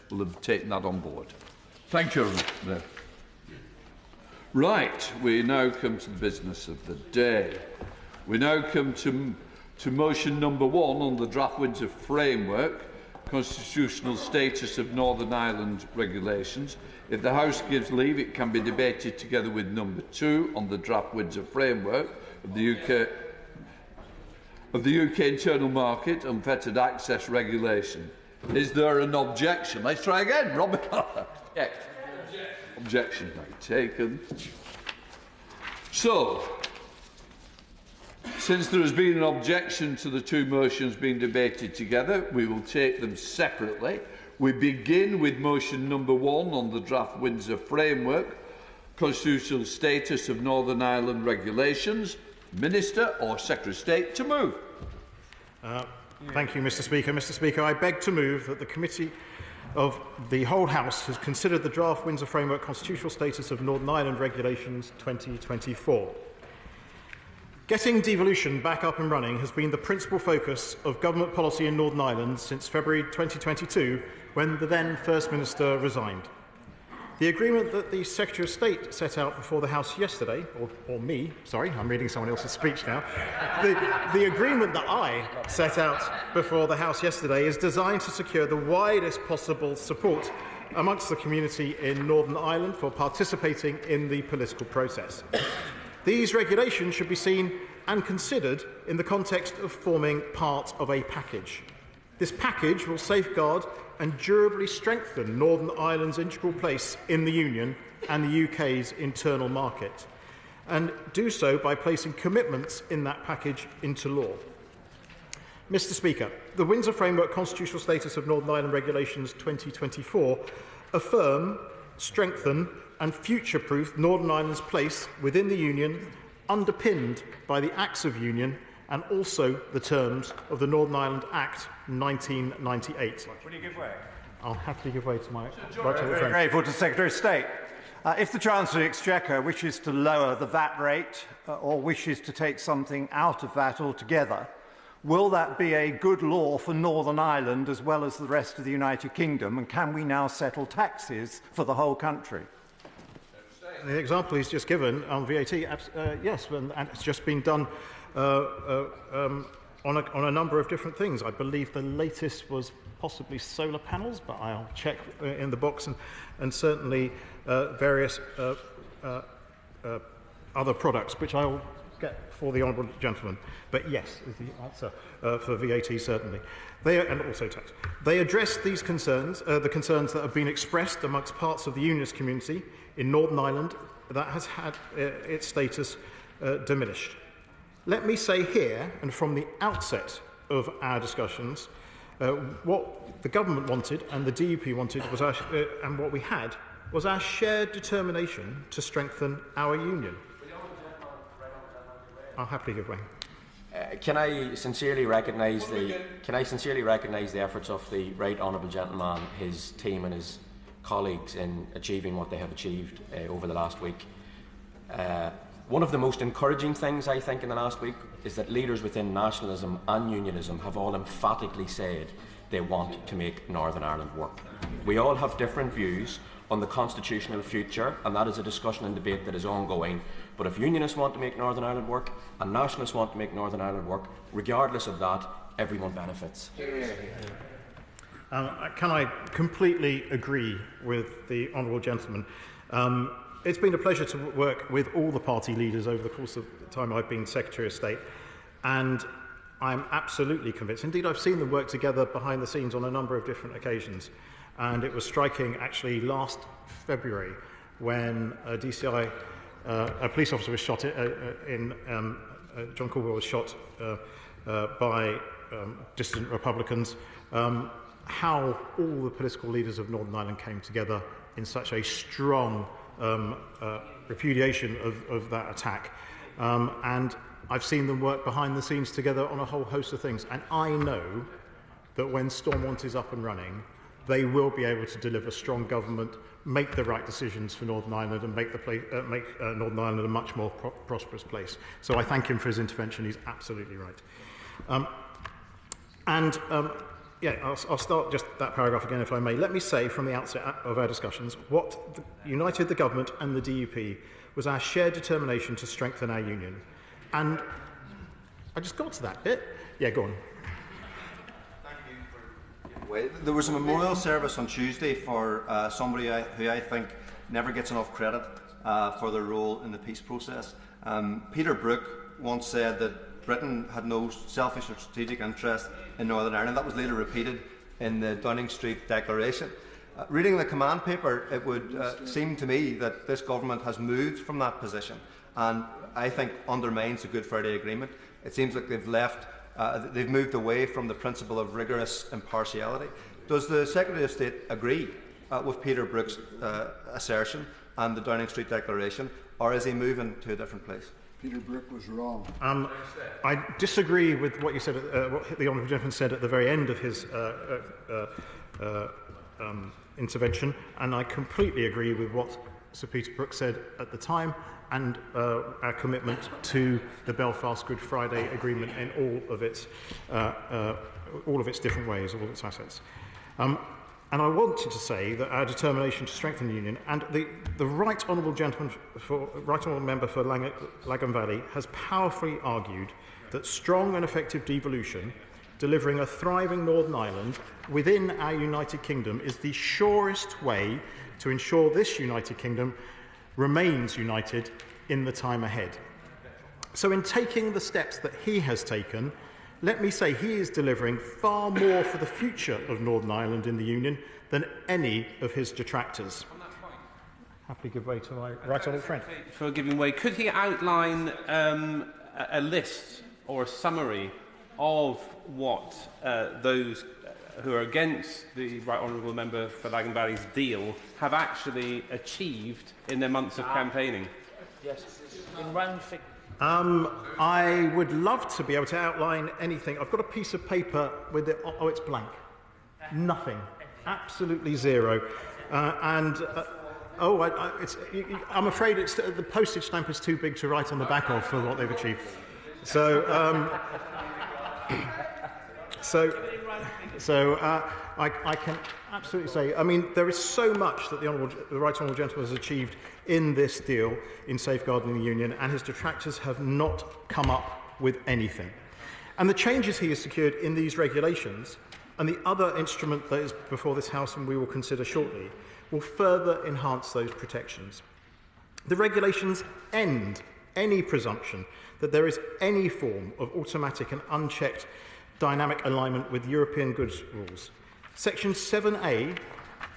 will have taken that on board. Thank you, Mayor. Right, we now come to the business of the day. We now come to motion number 1 on the draft Windsor Framework, constitutional status of Northern Ireland regulations. If the House gives leave, it can be debated together with number 2 on the draft Windsor Framework of the UK internal market unfettered access regulation. Is there an objection? Let's try again. Robert. Yeah. Objection taken. So, since there has been an objection to the 2 motions being debated together, we will take them separately. We begin with motion number 1 on the draft Windsor Framework, constitutional status of Northern Ireland regulations. Minister or Secretary of State to move. Thank you, Mr. Speaker. Mr. Speaker, I beg to move that the Committee of the whole House has considered the draft Windsor Framework constitutional status of Northern Ireland regulations 2024. Getting devolution back up and running has been the principal focus of government policy in Northern Ireland since February 2022, when the then First Minister resigned. The agreement that the Secretary of State set out before the House yesterday, or me, sorry, I'm reading someone else's speech now. The agreement that I set out before the House yesterday is designed to secure the widest possible support amongst the community in Northern Ireland for participating in the political process. These regulations should be seen and considered in the context of forming part of a package. This package will safeguard and durably strengthen Northern Ireland's integral place in the Union and the UK's internal market, and do so by placing commitments in that package into law. Mr. Speaker, the Windsor Framework Constitutional Status of Northern Ireland Regulations 2024 affirm, strengthen and future-proof Northern Ireland's place within the Union, underpinned by the Acts of Union and also the terms of the Northern Ireland Act 1998. Will you give way? I'll happily give way to my Very grateful to Secretary of State. If the Chancellor of the Exchequer wishes to lower the VAT rate or wishes to take something out of VAT altogether, will that be a good law for Northern Ireland as well as the rest of the United Kingdom? And can we now settle taxes for the whole country? The example he's just given on VAT, yes, and it's just been done on a number of different things. I believe the latest was possibly solar panels, but I'll check in the box, and certainly various other products, which I'll get for the honourable gentleman. But yes, is the answer for VAT, certainly. And also tax. They address these concerns, the concerns that have been expressed amongst parts of the Unionist community in Northern Ireland that has had its status diminished. Let me say here, and from the outset of our discussions, what the government wanted and the DUP wanted was and what we had was our shared determination to strengthen our union. I'll happily give way. Can I sincerely recognise the efforts of the right honourable gentleman, his team and his colleagues in achieving what they have achieved over the last week. One of the most encouraging things, I think, in the last week is that leaders within nationalism and unionism have all emphatically said they want to make Northern Ireland work. We all have different views on the constitutional future, and that is a discussion and debate that is ongoing. But if Unionists want to make Northern Ireland work and Nationalists want to make Northern Ireland work, regardless of that, everyone benefits. Can I completely agree with the honourable gentleman? It's been a pleasure to work with all the party leaders over the course of the time I've been Secretary of State, and I'm absolutely convinced. Indeed, I've seen them work together behind the scenes on a number of different occasions, and it was striking actually last February when a DCI, a police officer was shot John Caldwell was shot by dissident Republicans, how all the political leaders of Northern Ireland came together in such a strong repudiation of that attack. And I've seen them work behind the scenes together on a whole host of things. And I know that when Stormont is up and running, they will be able to deliver strong government, make the right decisions for Northern Ireland, and make Northern Ireland a much more prosperous place. So I thank him for his intervention. He's absolutely right. I'll start just that paragraph again, if I may. Let me say from the outset of our discussions what united the government and the DUP was our shared determination to strengthen our union. And I just got to that bit. Yeah, go on. There was a memorial service on Tuesday for somebody who I think never gets enough credit for their role in the peace process. Peter Brook once said that Britain had no selfish or strategic interest in Northern Ireland. That was later repeated in the Downing Street Declaration. Reading the command paper, it would seem to me that this government has moved from that position, and I think undermines the Good Friday Agreement. It seems like they've moved away from the principle of rigorous impartiality. Does the Secretary of State agree with Peter Brook's assertion and the Downing Street Declaration, or is he moving to a different place? Peter Brook was wrong. I disagree with what you said. What the honourable gentleman said at the very end of his intervention, and I completely agree with what Sir Peter Brook said at the time, and our commitment to the Belfast Good Friday Agreement in all of its different ways, all of its assets. And I wanted to say that our determination to strengthen the union, and the right honourable member for Lagan Valley has powerfully argued that strong and effective devolution, delivering a thriving Northern Ireland within our United Kingdom, is the surest way to ensure this United Kingdom remains united in the time ahead. So in taking the steps that he has taken, let me say he is delivering far more for the future of Northern Ireland in the Union than any of his detractors. Happily give way to my right honourable friend. For giving way, could he outline a list or a summary of what those who are against the right honourable member for Lagan Valley's deal have actually achieved in their months of campaigning? Yes, in round figures. I would love to be able to outline anything. I've got a piece of paper with it. Oh, it's blank. Nothing. Absolutely zero. I'm afraid the postage stamp is too big to write on the back of for what they've achieved. I can absolutely say, I mean, there is so much that the right honourable gentleman has achieved in this deal in safeguarding the union, and his detractors have not come up with anything. And the changes he has secured in these regulations and the other instrument that is before this House and we will consider shortly will further enhance those protections. The regulations end any presumption that there is any form of automatic and unchecked dynamic alignment with European goods rules. Section 7A,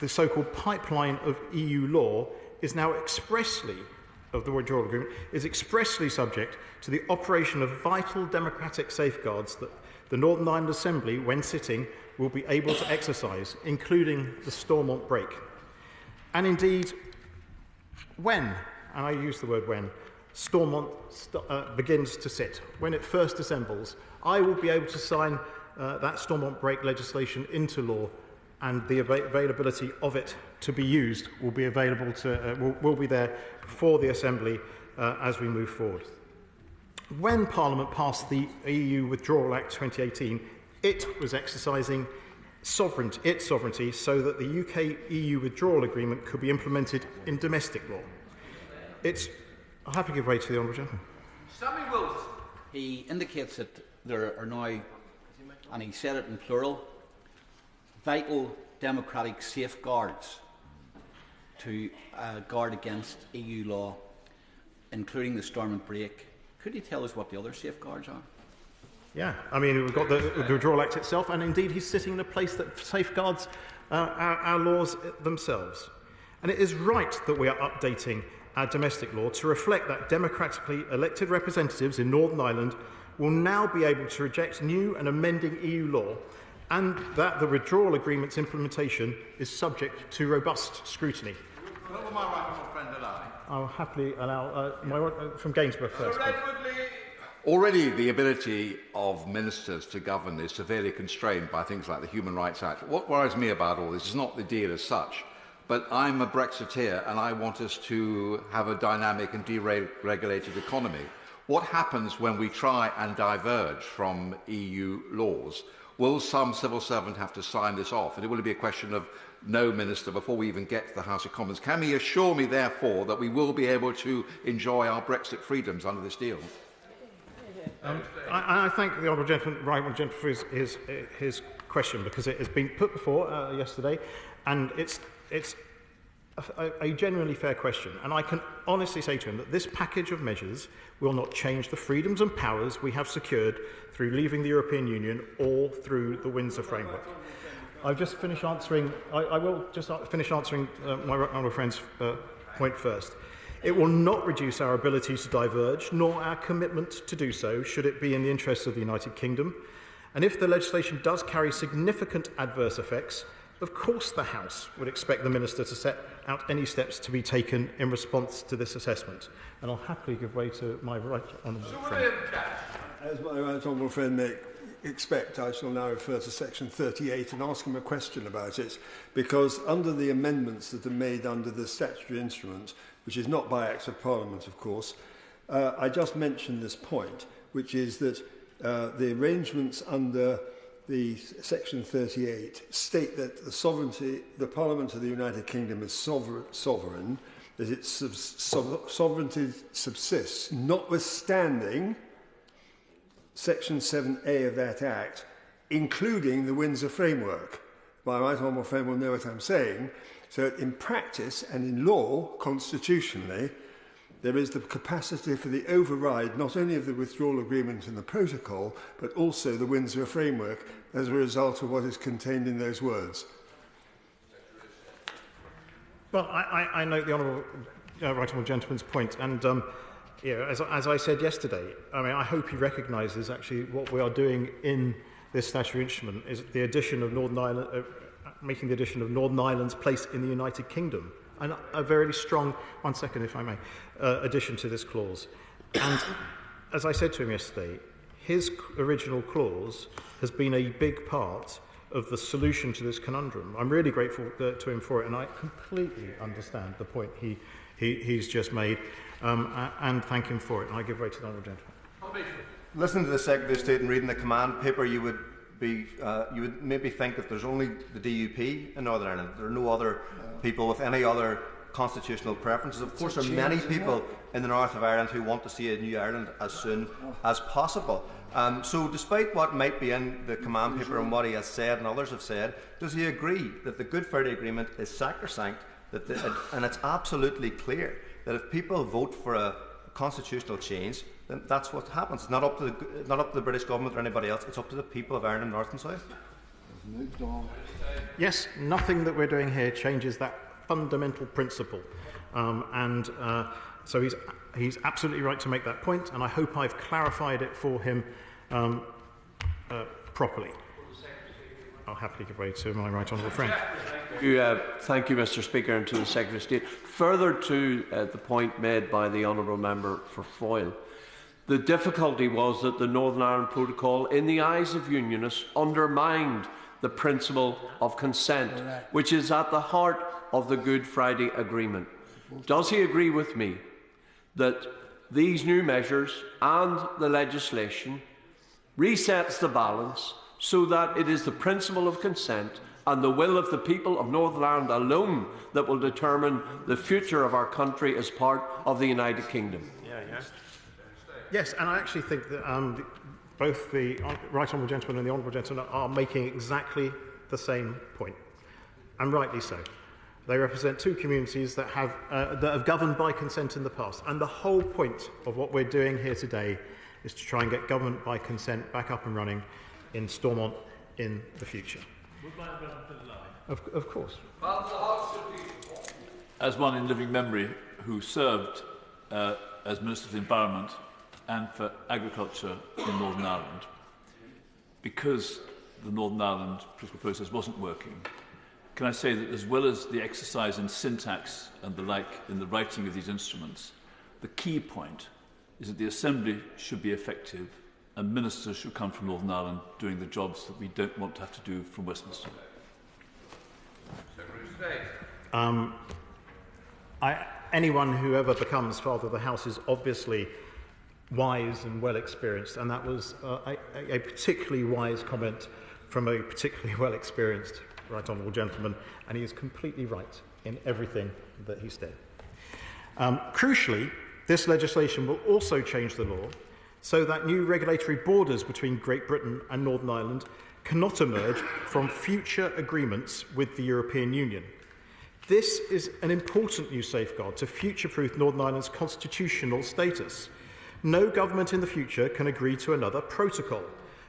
the so-called pipeline of EU law, is now expressly, of the withdrawal agreement, is expressly subject to the operation of vital democratic safeguards that the Northern Ireland Assembly, when sitting, will be able to exercise, including the Stormont break. And indeed, when, and I use the word when, Stormont begins to sit, when it first assembles, I will be able to sign that Stormont break legislation into law, and the availability of it to be used will be available to will be there for the Assembly as we move forward. When Parliament passed the EU Withdrawal Act 2018, it was exercising its sovereignty so that the UK-EU withdrawal agreement could be implemented in domestic law. I'll happily give way to the honourable gentleman. Sammy Wills. He indicates that there are now, and he said it in plural, vital democratic safeguards to guard against EU law, including the Stormont break. Could you tell us what the other safeguards are? Yeah, I mean, we've got the Withdrawal Act itself, and indeed he's sitting in a place that safeguards our laws themselves. And it is right that we are updating our domestic law to reflect that democratically elected representatives in Northern Ireland will now be able to reject new and amending EU law, and that the withdrawal agreement's implementation is subject to robust scrutiny. I'll happily allow from Gainsborough first. Already the ability of ministers to govern is severely constrained by things like the Human Rights Act. What worries me about all this is not the deal as such, but I'm a Brexiteer and I want us to have a dynamic and deregulated economy. What happens when we try and diverge from EU laws? Will some civil servant have to sign this off? And it will be a question of no minister before we even get to the House of Commons. Can he assure me, therefore, that we will be able to enjoy our Brexit freedoms under this deal? I thank the honourable gentleman for his question, because it has been put before yesterday, and it's a genuinely fair question. And I can honestly say to him that this package of measures will not change the freedoms and powers we have secured through leaving the European Union or through the Windsor Framework. I've just finished answering. I will just finish answering my honourable friend's point first. It will not reduce our ability to diverge, nor our commitment to do so, should it be in the interests of the United Kingdom. And if the legislation does carry significant adverse effects, of course the House would expect the Minister to set out any steps to be taken in response to this assessment. And I'll happily give way to my right honourable friend. As my right honourable friend may expect, I shall now refer to section 38 and ask him a question about it, because under the amendments that are made under the statutory instrument, which is not by Act of Parliament, of course, I just mentioned this point, which is that the arrangements under the section 38 state that the Parliament of the United Kingdom is sovereign, that its sovereignty subsists, notwithstanding section 7A of that Act, including the Windsor Framework. My right honourable friend will know what I'm saying. So in practice and in law, constitutionally, there is the capacity for the override not only of the withdrawal agreement and the protocol, but also the Windsor Framework as a result of what is contained in those words. Well, I note the honourable right honourable gentleman's point, and as I said yesterday, I mean, I hope he recognises actually what we are doing in this statutory instrument is the addition of Northern Ireland, making the addition of Northern Ireland's place in the United Kingdom, and a very strong, one second if I may, addition to this clause. And as I said to him yesterday, his original clause has been a big part of the solution to this conundrum. I'm really grateful to him for it, and I completely understand the point he's just made, and thank him for it. And I give way to the honourable gentleman. Listening to the Secretary of State and reading the command paper, you would maybe think that there's only the DUP in Northern Ireland. There are no other people with any other constitutional preferences. Of course, there are many people in the north of Ireland who want to see a new Ireland as soon as possible. So despite what might be in the command paper and what he has said and others have said, does he agree that the Good Friday Agreement is sacrosanct, and it's absolutely clear that if people vote for a constitutional change, then that's what happens? It's not up to the British government or anybody else, it's up to the people of Ireland, north and south. Yes, nothing that we're doing here changes that fundamental principle, so he's absolutely right to make that point, and I hope I've clarified it for him properly. I'll happily give way to my right honourable friend. Thank you, Mr. Speaker, and to the Secretary of State. Further to the point made by the honourable member for Foyle, the difficulty was that the Northern Ireland Protocol, in the eyes of Unionists, undermined the principle of consent, which is at the heart of the Good Friday Agreement. Does he agree with me that these new measures and the legislation resets the balance so that it is the principle of consent and the will of the people of Northern Ireland alone that will determine the future of our country as part of the United Kingdom? Yes, and I actually think that both the right honourable gentleman and the honourable gentleman are making exactly the same point, and rightly so. They represent two communities that have governed by consent in the past, and the whole point of what we're doing here today is to try and get government by consent back up and running in Stormont in the future. Of course. As one in living memory who served as Minister for the Environment and for Agriculture in Northern Ireland, because the Northern Ireland political process wasn't working, can I say that as well as the exercise in syntax and the like in the writing of these instruments, the key point is that the Assembly should be effective and ministers should come from Northern Ireland doing the jobs that we don't want to have to do from Westminster. Anyone who ever becomes Father of the House is obviously wise and well experienced, and that was a particularly wise comment from a particularly well-experienced right honourable gentleman, and he is completely right in everything that he said. Crucially, this legislation will also change the law so that new regulatory borders between Great Britain and Northern Ireland cannot emerge from future agreements with the European Union. This is an important new safeguard to future-proof Northern Ireland's constitutional status. No government in the future can agree to another protocol,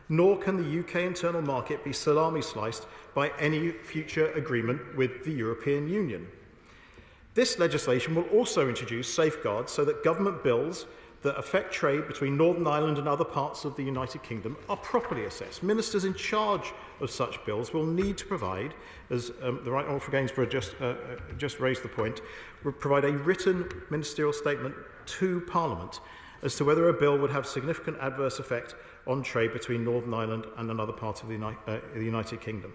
nor can the UK internal market be salami-sliced by any future agreement with the European Union. This legislation will also introduce safeguards so that government bills that affect trade between Northern Ireland and other parts of the United Kingdom are properly assessed. Ministers in charge of such bills will need to provide, as the Right Honourable Gainsborough just raised the point, will provide a written ministerial statement to Parliament as to whether a bill would have significant adverse effect on trade between Northern Ireland and another part of the United Kingdom.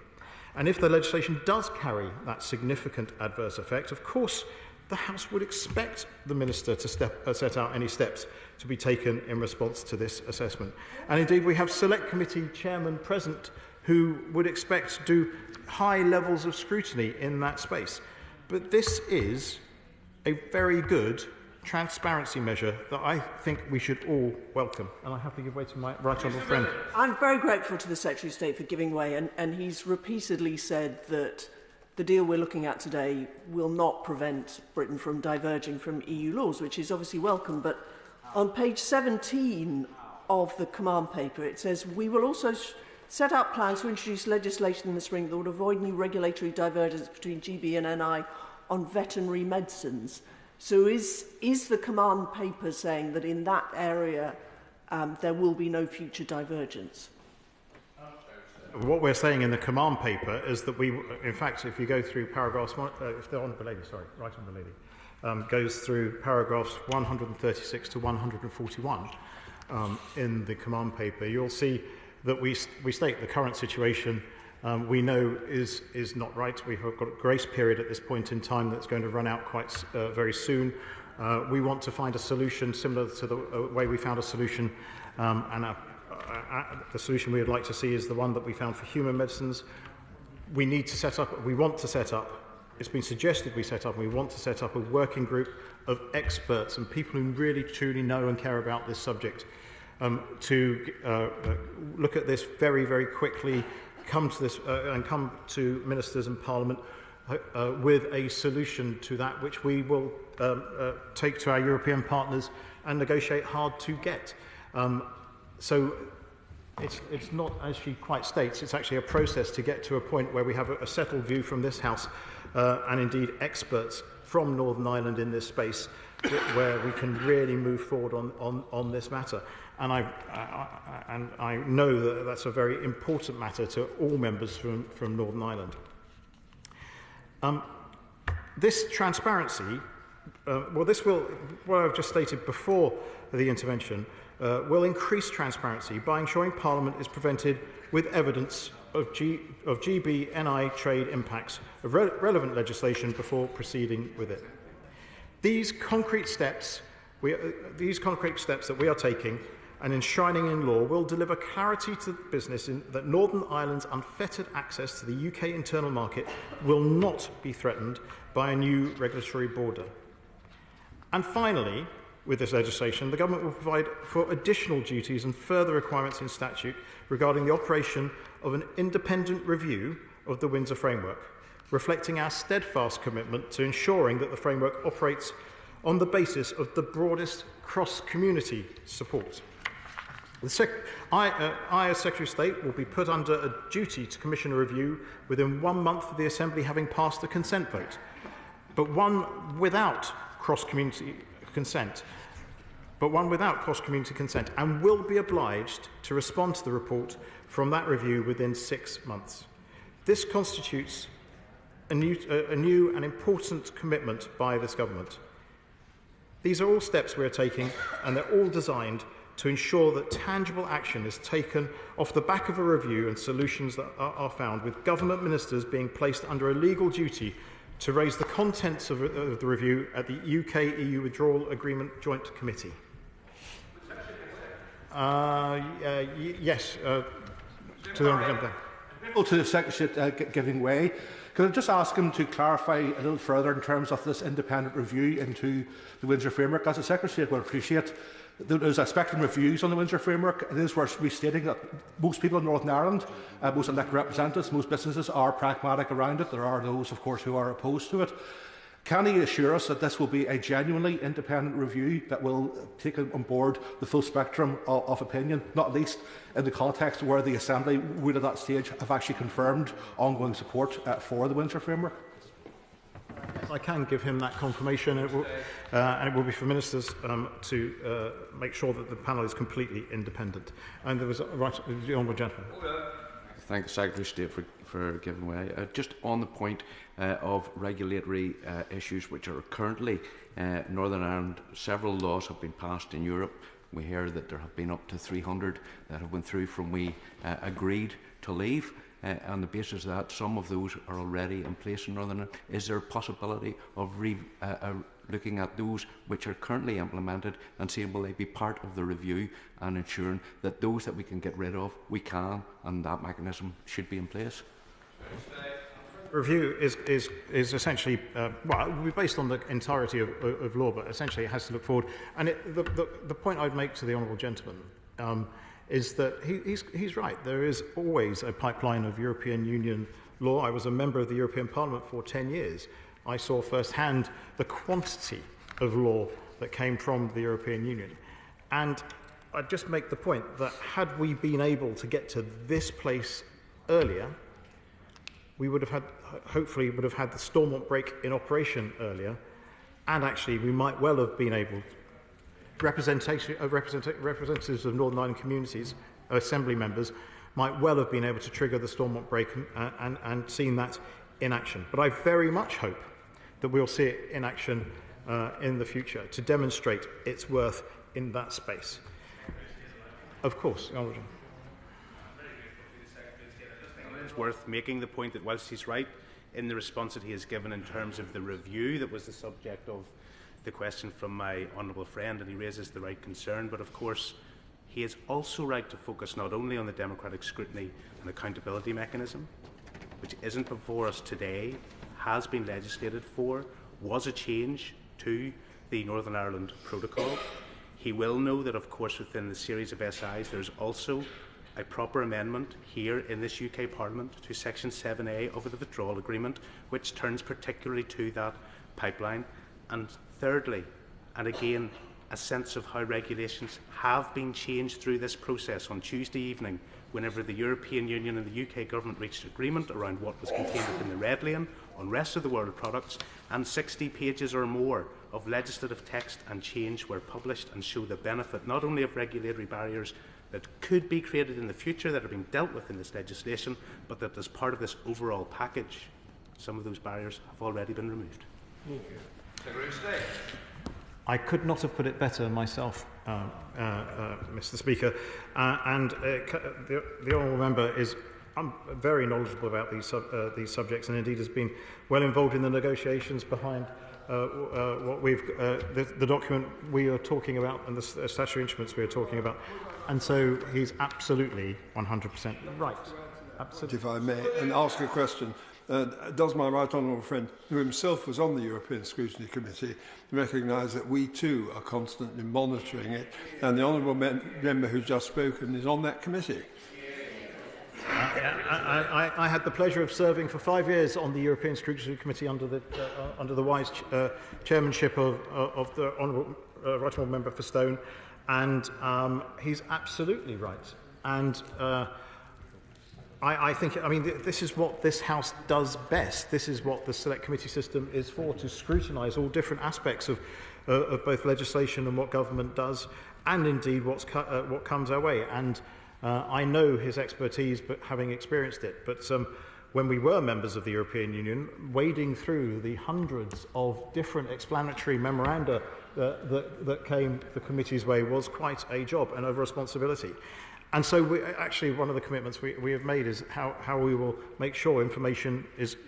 And if the legislation does carry that significant adverse effect, of course, the House would expect the Minister to set out any steps to be taken in response to this assessment. And indeed, we have Select Committee chairmen present who would expect to do high levels of scrutiny in that space. But this is a very good transparency measure that I think we should all welcome. And I have to give way to my right honourable friend. I'm very grateful to the Secretary of State for giving way, and he's repeatedly said that the deal we're looking at today will not prevent Britain from diverging from EU laws, which is obviously welcome. But on page 17 of the command paper, it says, we will also set out plans to introduce legislation in the spring that would avoid new regulatory divergence between GB and NI on veterinary medicines. So is the command paper saying that in that area there will be no future divergence? What we're saying in the command paper is that we, in fact, if you go through paragraphs, if the Honourable Lady, sorry, Right Honourable Lady, goes through paragraphs 136 to 141 in the command paper, you'll see that we state the current situation we know is not right. We've got a grace period at this point in time that's going to run out quite very soon. We want to find a solution similar to the way we found a solution, the solution we would like to see is the one that we found for human medicines. We want to set up, it's been suggested we set up, we want to set up a working group of experts and people who really truly know and care about this subject to look at this very, very quickly, come to ministers and Parliament with a solution to that which we will take to our European partners and negotiate hard to get. So it's not, as she quite states, it's actually a process to get to a point where we have a settled view from this House and indeed experts from Northern Ireland in this space where we can really move forward on this matter. And I know that that's a very important matter to all members from Northern Ireland. This transparency, what I've just stated before the intervention, will increase transparency by ensuring Parliament is presented with evidence of GB-NI trade impacts of relevant legislation before proceeding with it. These concrete steps that we are taking and enshrining in law will deliver clarity to business in that Northern Ireland's unfettered access to the UK internal market will not be threatened by a new regulatory border. And finally, with this legislation, the Government will provide for additional duties and further requirements in statute regarding the operation of an independent review of the Windsor Framework, reflecting our steadfast commitment to ensuring that the framework operates on the basis of the broadest cross-community support. I, as Secretary of State, will be put under a duty to commission a review within 1 month of the Assembly having passed a consent vote, but one without cross-community consent, and will be obliged to respond to the report from that review within 6 months. This constitutes a new and important commitment by this Government. These are all steps we are taking, and they're all designed to ensure that tangible action is taken off the back of a review and solutions that are found, with government ministers being placed under a legal duty to raise the contents of the review at the UK-EU Withdrawal Agreement Joint Committee. Yes, to the Honourable Member. To the Secretary giving way, could I just ask him to clarify a little further in terms of this independent review into the Windsor Framework? As the Secretary would appreciate, there's a spectrum of views on the Windsor Framework. It is worth restating that most people in Northern Ireland, most elected representatives, most businesses are pragmatic around it. There are those, of course, who are opposed to it. Can he assure us that this will be a genuinely independent review that will take on board the full spectrum of opinion, not least in the context where the Assembly would at that stage have actually confirmed ongoing support for the Windsor Framework? I can give him that confirmation, and it will be for ministers to make sure that the panel is completely independent. And there was the honourable gentleman. Thank the Secretary of State for giving way. Just on the point of regulatory issues which are currently Northern Ireland, several laws have been passed in Europe. We hear that there have been up to 300 that have went through from we agreed to leave. On the basis of that, some of those are already in place in Northern Ireland. Is there a possibility of looking at those which are currently implemented and seeing will they be part of the review and ensuring that those that we can get rid of, we can, and that mechanism should be in place? Review is essentially, well, it will be based on the entirety of law, but essentially it has to look forward. And the point I'd make to the honourable gentleman is that he's right. There is always a pipeline of European Union law. I was a member of the European Parliament for 10 years. I saw firsthand the quantity of law that came from the European Union. And I'd just make the point that had we been able to get to this place earlier, we would have had, hopefully, would have had the Stormont break in operation earlier, and actually we might well have been able, representatives of Northern Ireland communities, Assembly members, might well have been able to trigger the Stormont break and seen that in action. But I very much hope that we'll see it in action in the future to demonstrate its worth in that space. Of course, Honourable. It's worth making the point that whilst he's right in the response that he has given in terms of the review that was the subject of the question from my honourable friend, and he raises the right concern, but of course he is also right to focus not only on the democratic scrutiny and accountability mechanism, which isn't before us today, has been legislated for, was a change to the Northern Ireland Protocol. He will know that, of course, within the series of SIs, there's also a proper amendment here in this UK Parliament to Section 7A of the Withdrawal Agreement, which turns particularly to that pipeline. And thirdly, and again, a sense of how regulations have been changed through this process. On Tuesday evening, whenever the European Union and the UK Government reached agreement around what was contained within the red lane on rest of the world products, and 60 pages or more of legislative text and change were published and show the benefit not only of regulatory barriers that could be created in the future that are being dealt with in this legislation, but that as part of this overall package, some of those barriers have already been removed. Thank you. I could not have put it better myself, Mr. Speaker. The honourable member is very knowledgeable about these subjects, and indeed has been well involved in the negotiations behind what the document we are talking about and the statutory instruments we are talking about. And so he's absolutely 100% right. Absolutely. If I may, and ask a question. Does my right honourable friend, who himself was on the European Scrutiny Committee, recognise that we too are constantly monitoring it, and the honourable member who's just spoken is on that committee? I had the pleasure of serving for 5 years on the European Scrutiny Committee under the wise chairmanship of the honourable right honourable member for Stone, and he's absolutely right. And I think, I mean, this is what this House does best. This is what the Select Committee system is for, to scrutinise all different aspects of both legislation and what government does, and indeed what comes our way. And I know his expertise, but having experienced it. But when we were members of the European Union, wading through the hundreds of different explanatory memoranda that came the committee's way was quite a job and a responsibility. And so actually one of the commitments we have made is how we will make sure information is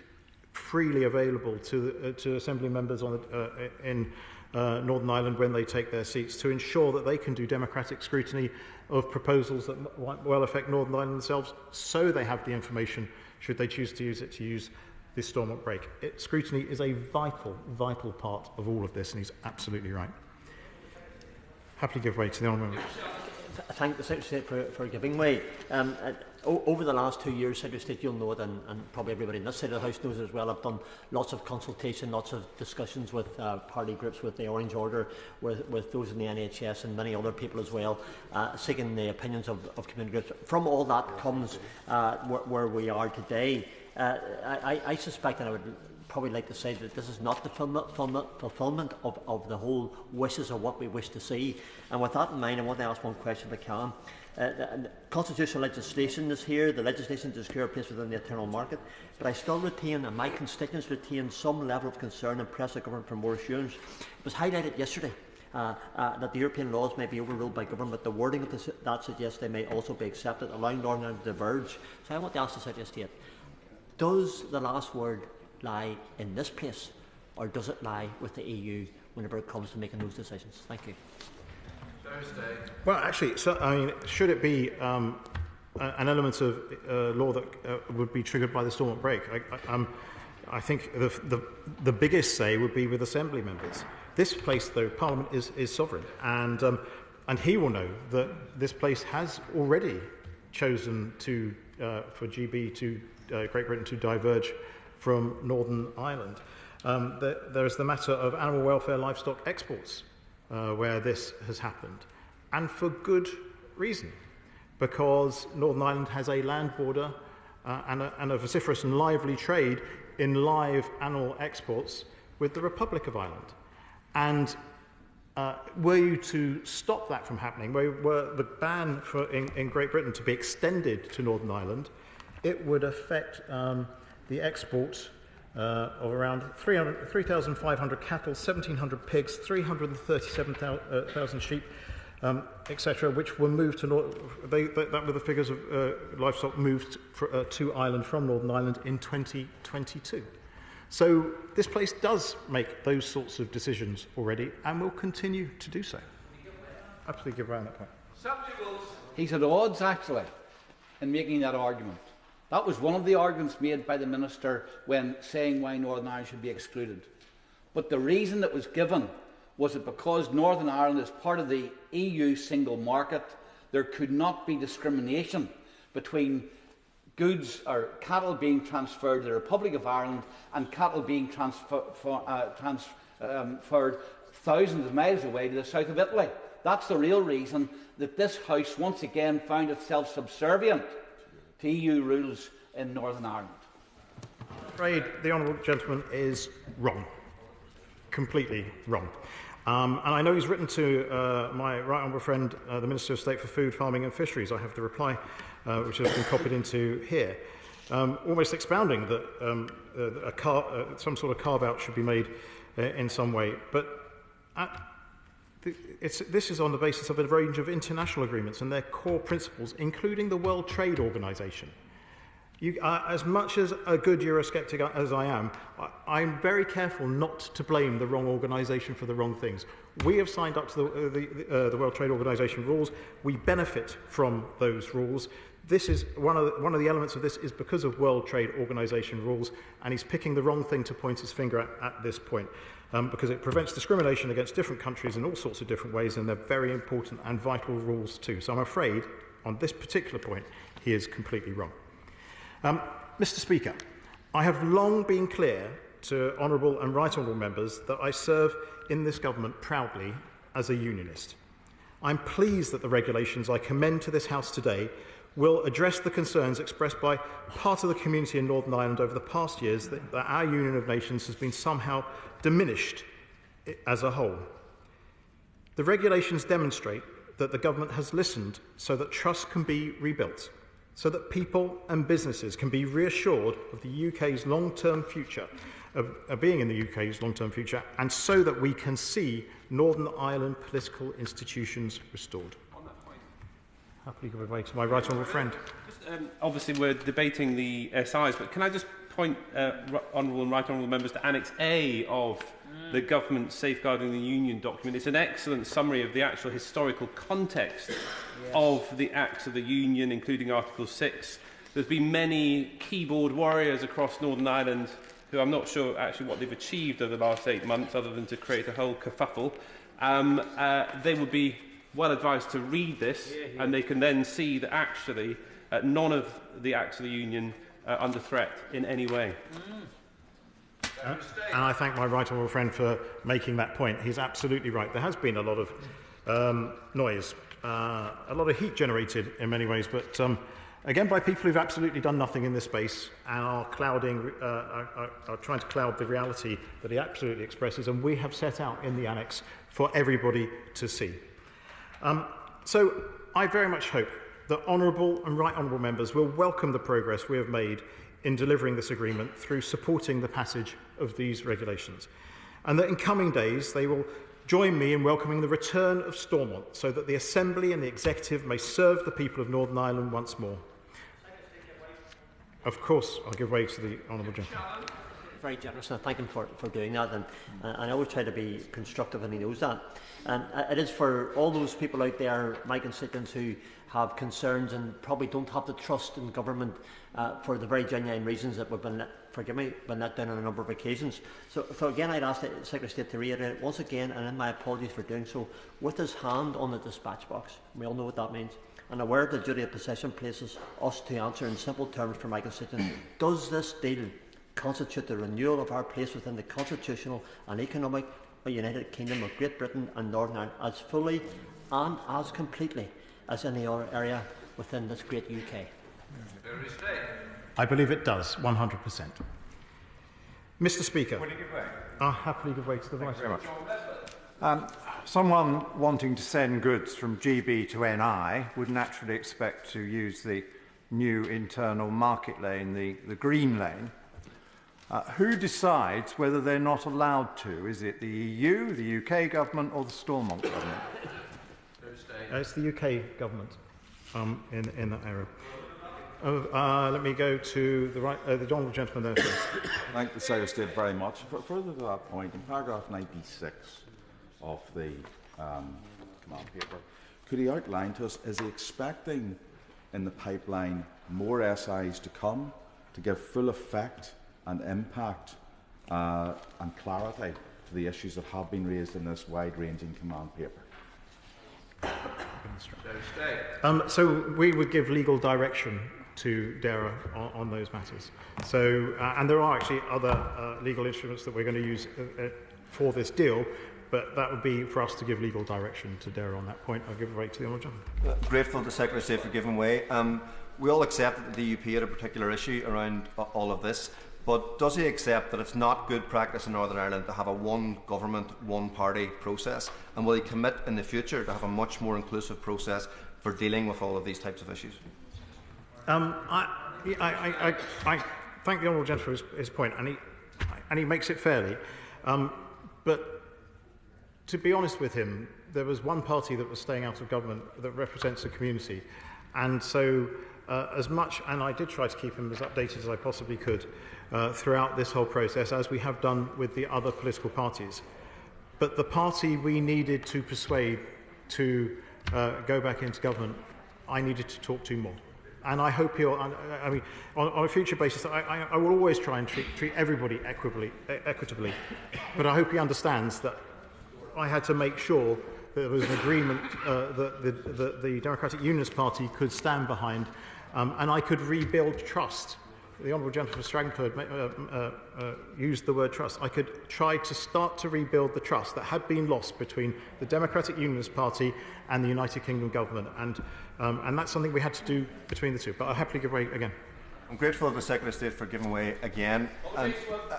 freely available to Assembly members in Northern Ireland when they take their seats, to ensure that they can do democratic scrutiny of proposals that might well affect Northern Ireland themselves, so they have the information, should they choose to use it, to use this Stormont break. Scrutiny is a vital, vital part of all of this, and he's absolutely right. Happily give way to the Honourable Member. Thank the Secretary of State for giving way. Over the last 2 years, Secretary of State, you'll know it, and probably everybody in this side of the House knows it as well, I've done lots of consultation, lots of discussions with party groups, with the Orange Order, with those in the NHS and many other people as well, seeking the opinions of community groups. From all that comes where we are today. I suspect, and I would probably like to say, that this is not the fulfilment of the whole wishes of what we wish to see. And with that in mind, I want to ask one question if I can. The constitutional legislation is here, the legislation to secure a place within the internal market, but I still retain, and my constituents retain, some level of concern and press the government for more assurance. It was highlighted yesterday that the European laws may be overruled by government, but the wording of that suggests they may also be accepted, allowing Northern Ireland to diverge. So I want to ask the Secretary of State, does the last word lie in this place, or does it lie with the EU whenever it comes to making those decisions? Thank you. Well, actually, should it be an element of law that would be triggered by the Stormont break? I think the biggest say would be with Assembly members. This place, though, Parliament is sovereign, and he will know that this place has already chosen to for GB to Great Britain to diverge from Northern Ireland. There is the matter of animal welfare livestock exports, where this has happened, and for good reason, because Northern Ireland has a land border and a vociferous and lively trade in live animal exports with the Republic of Ireland. And were you to stop that from happening, were the ban in Great Britain to be extended to Northern Ireland, it would affect the export of around 3,500 cattle, 1,700 pigs, 337,000 sheep, etc., which were moved to that were the figures of livestock moved to Ireland from Northern Ireland in 2022. So this place does make those sorts of decisions already, and will continue to do so. Absolutely give way on that point. He's at odds, actually, in making that argument. That was one of the arguments made by the Minister when saying why Northern Ireland should be excluded. But the reason that was given was that because Northern Ireland is part of the EU single market, there could not be discrimination between goods or cattle being transferred to the Republic of Ireland and cattle being transferred thousands of miles away to the south of Italy. That's the real reason that this House once again found itself subservient to EU rules in Northern Ireland. I'm afraid the honourable gentleman is wrong. Completely wrong. And I know he's written to my right honourable friend, the Minister of State for Food, Farming and Fisheries. I have the reply, which has been copied into here, almost expounding that some sort of carve-out should be made in some way. But this is on the basis of a range of international agreements and their core principles, including the World Trade Organization. As much as a good Eurosceptic as I am, I'm very careful not to blame the wrong organisation for the wrong things. We have signed up to the World Trade Organization rules. We benefit from those rules. This is one of the elements of this is because of World Trade Organization rules, and he's picking the wrong thing to point his finger at this point, because it prevents discrimination against different countries in all sorts of different ways, and they're very important and vital rules too. So I'm afraid, on this particular point, he is completely wrong. Mr. Speaker, I have long been clear to honourable and right honourable members that I serve in this government proudly as a Unionist. I'm pleased that the regulations I commend to this House today will address the concerns expressed by part of the community in Northern Ireland over the past years that our Union of Nations has been somehow diminished as a whole. The regulations demonstrate that the government has listened so that trust can be rebuilt, so that people and businesses can be reassured of the UK's long-term future, of being in the UK's long-term future, and so that we can see Northern Ireland political institutions restored. Happily give way to my right honourable friend. Obviously, we're debating the size, but can I just point, Honourable and Right Honourable Members, to Annex A of the Government Safeguarding the Union document. It's an excellent summary of the actual historical context of the Acts of the Union, including Article 6. There's been many keyboard warriors across Northern Ireland who I'm not sure actually what they've achieved over the last 8 months other than to create a whole kerfuffle. They would be well advised to read this, and they can then see that actually none of the Acts of the Union are under threat in any way. And I thank my right honourable friend for making that point. He's absolutely right. There has been a lot of noise, a lot of heat generated in many ways, but again by people who've absolutely done nothing in this space and are clouding, are trying to cloud the reality that he absolutely expresses, and we have set out in the annex for everybody to see. So I very much hope that honourable and right honourable members will welcome the progress we have made in delivering this agreement through supporting the passage of these regulations, and that in coming days they will join me in welcoming the return of Stormont so that the Assembly and the Executive may serve the people of Northern Ireland once more. Of course, I'll give way to the honourable gentleman. Very generous, and I thank him for doing that, and I always try to be constructive, and he knows that. And it is for all those people out there, my constituents, who have concerns and probably don't have the trust in government for the very genuine reasons that we've been, forgive me, been let down on a number of occasions. So again, I'd ask the Secretary of State to reiterate once again, and in my apologies for doing so, with his hand on the dispatch box. We all know what that means. And aware of the duty of possession places us to answer in simple terms for my constituents. Does this deal constitute the renewal of our place within the constitutional and economic United Kingdom of Great Britain and Northern Ireland as fully and as completely as any other area within this great UK? I believe it does, 100%. Mr. Speaker, Will you give way? I'll happily give way to the Vice. Very much. Someone wanting to send goods from GB to NI would naturally expect to use the new internal market lane, the green lane. Who decides whether they're not allowed to? Is it the EU, the UK government, or the Stormont government? It's the UK government in that area. Let me go to the right, the honourable gentleman there first. Thank the Secretary of State very much. Further to that point, in paragraph 96 of the command paper, could he outline to us, is he expecting in the pipeline more SIs to come to give full effect and impact and clarity to the issues that have been raised in this wide-ranging command paper? So we would give legal direction to DERA on those matters. So, and there are actually other legal instruments that we're going to use for this deal, but that would be for us to give legal direction to DERA on that point. I'll give it right to the honourable gentleman. Grateful to Secretary of State for giving way. We all accept that the DUP had a particular issue around all of this, but does he accept that it's not good practice in Northern Ireland to have a one government, one party process? And will he commit in the future to have a much more inclusive process for dealing with all of these types of issues? I thank the honourable gentleman for his point, and he makes it fairly. But to be honest with him, there was one party that was staying out of government that represents the community, and so as much, and I did try to keep him as updated as I possibly could throughout this whole process, as we have done with the other political parties. But the party we needed to persuade to go back into government, I needed to talk to more. And I hope he'll, I mean, on a future basis, I will always try and treat everybody equitably. But I hope he understands that I had to make sure that there was an agreement that the Democratic Unionist Party could stand behind, and I could rebuild trust. The honourable gentleman from Strangford used the word trust. I could try to start to rebuild the trust that had been lost between the Democratic Unionist Party and the United Kingdom government, and that's something we had to do between the two. But I'll happily give way again. I'm grateful to the Secretary of State for giving way again. And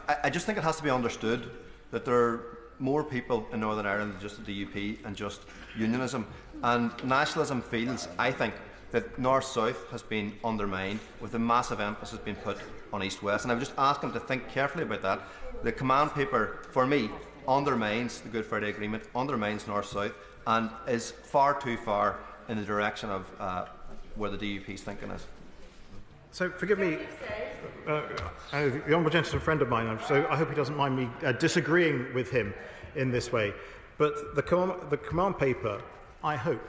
I just think it has to be understood that there are more people in Northern Ireland than just the DUP and just unionism. And nationalism feels, I think, that North-South has been undermined with a massive emphasis being put on East-West. And I would just ask him to think carefully about that. The command paper, for me, undermines the Good Friday Agreement, undermines North-South, and is far too far in the direction of where the DUP's thinking is. So forgive me, the honourable gentleman is a friend of mine, so I hope he doesn't mind me disagreeing with him in this way. But the command paper, I hope,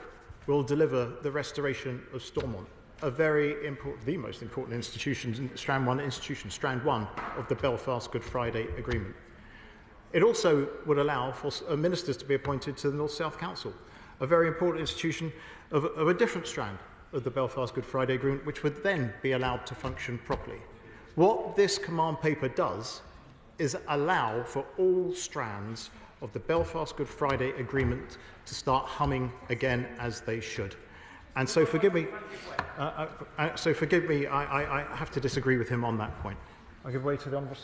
will deliver the restoration of Stormont, a very important, the most important institution, strand one of the Belfast Good Friday Agreement. It also would allow for ministers to be appointed to the North-South Council, a very important institution of a different strand of the Belfast Good Friday Agreement, which would then be allowed to function properly. What this command paper does is allow for all strands of the Belfast Good Friday Agreement to start humming again as they should. And so forgive me, I have to disagree with him on that point. I'll give way to the Honourable...